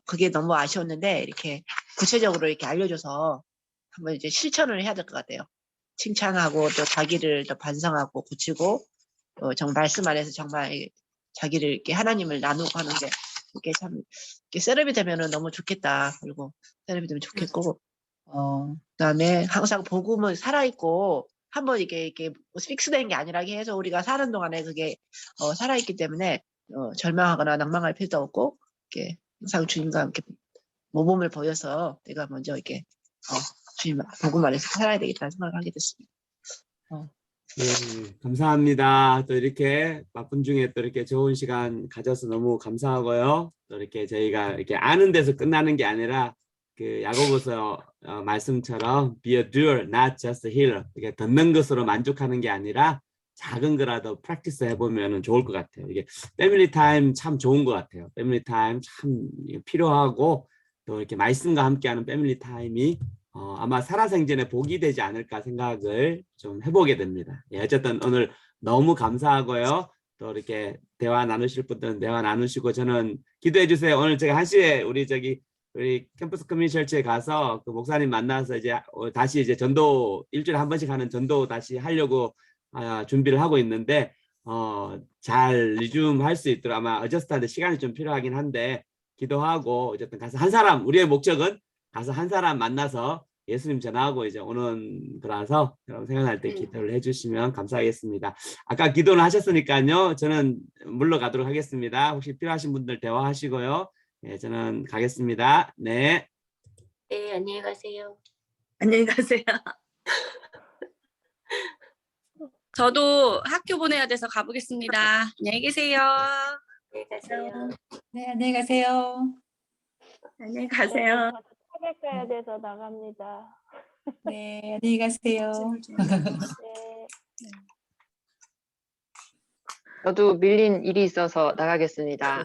그게 너무 아쉬웠는데 이렇게 구체적으로 이렇게 알려줘서 한번 이제 실천을 해야 될 것 같아요. 칭찬하고 또 자기를 또 반성하고 고치고 정말 말씀 안에서 정말 자기를 이렇게 하나님을 나누고 하는 게 이게 참 이렇게 셋업이 되면은 너무 좋겠다. 그리고 셋업이 되면 좋겠고 그다음에 항상 복음은 살아있고 한번 이게 픽스된 게 아니라게 해서 우리가 사는 동안에 그게 살아있기 때문에 절망하거나 낭망할 필요도 없고 이렇게 항상 주님과 함께 모범을 보여서 내가 먼저 이렇게 주님 복음 안에서 살아야 되겠다는 생각을 하게 됐습니다. 네, 감사합니다. 또 이렇게 바쁜 중에 또 이렇게 좋은 시간 가져서 너무 감사하고요. 또 이렇게 저희가 이렇게 아는 데서 끝나는 게 아니라 그 야고보서 말씀처럼 be a doer, not just a hearer. 이게 듣는 것으로 만족하는 게 아니라 작은 거라도 프랙티스 해보면 좋을 것 같아요. 이게 패밀리 타임 참 좋은 것 같아요. 패밀리 타임 참 필요하고 또 이렇게 말씀과 함께하는 패밀리 타임이 아마 살아생전에 복이 되지 않을까 생각을 좀 해보게 됩니다. 예, 어쨌든 오늘 너무 감사하고요. 또 이렇게 대화 나누실 분들은 대화 나누시고 저는 기도해 주세요. 오늘 제가 1시에 우리 캠퍼스 커뮤니티 철치에 가서 그 목사님 만나서 이제 다시 이제 전도 일주일에 한 번씩 하는 전도 다시 하려고 준비를 하고 있는데 잘 리줌 할 수 있도록 아마 어저스트하는데 시간이 좀 필요하긴 한데 기도하고 어쨌든 가서 한 사람 우리의 목적은 가서 한 사람 만나서 예수님 전하고 이제 오는 거라서 여러분 생각날 때 기도를 해주시면 감사하겠습니다. 아까 기도를 하셨으니까요. 저는 물러가도록 하겠습니다. 혹시 필요하신 분들 대화하시고요. 네, 저는 가겠습니다. 네. 네, 안녕히 가세요. 안녕히 가세요. 저도 학교 보내야 돼서 가보겠습니다. 안녕히 계세요. 안녕히 가세요. 네, 안녕히 가세요. 안녕히 가세요. 타겟 가야 돼서 나갑니다. 네, 안녕히 가세요. 네. 저도 밀린 일이 있어서 나가겠습니다.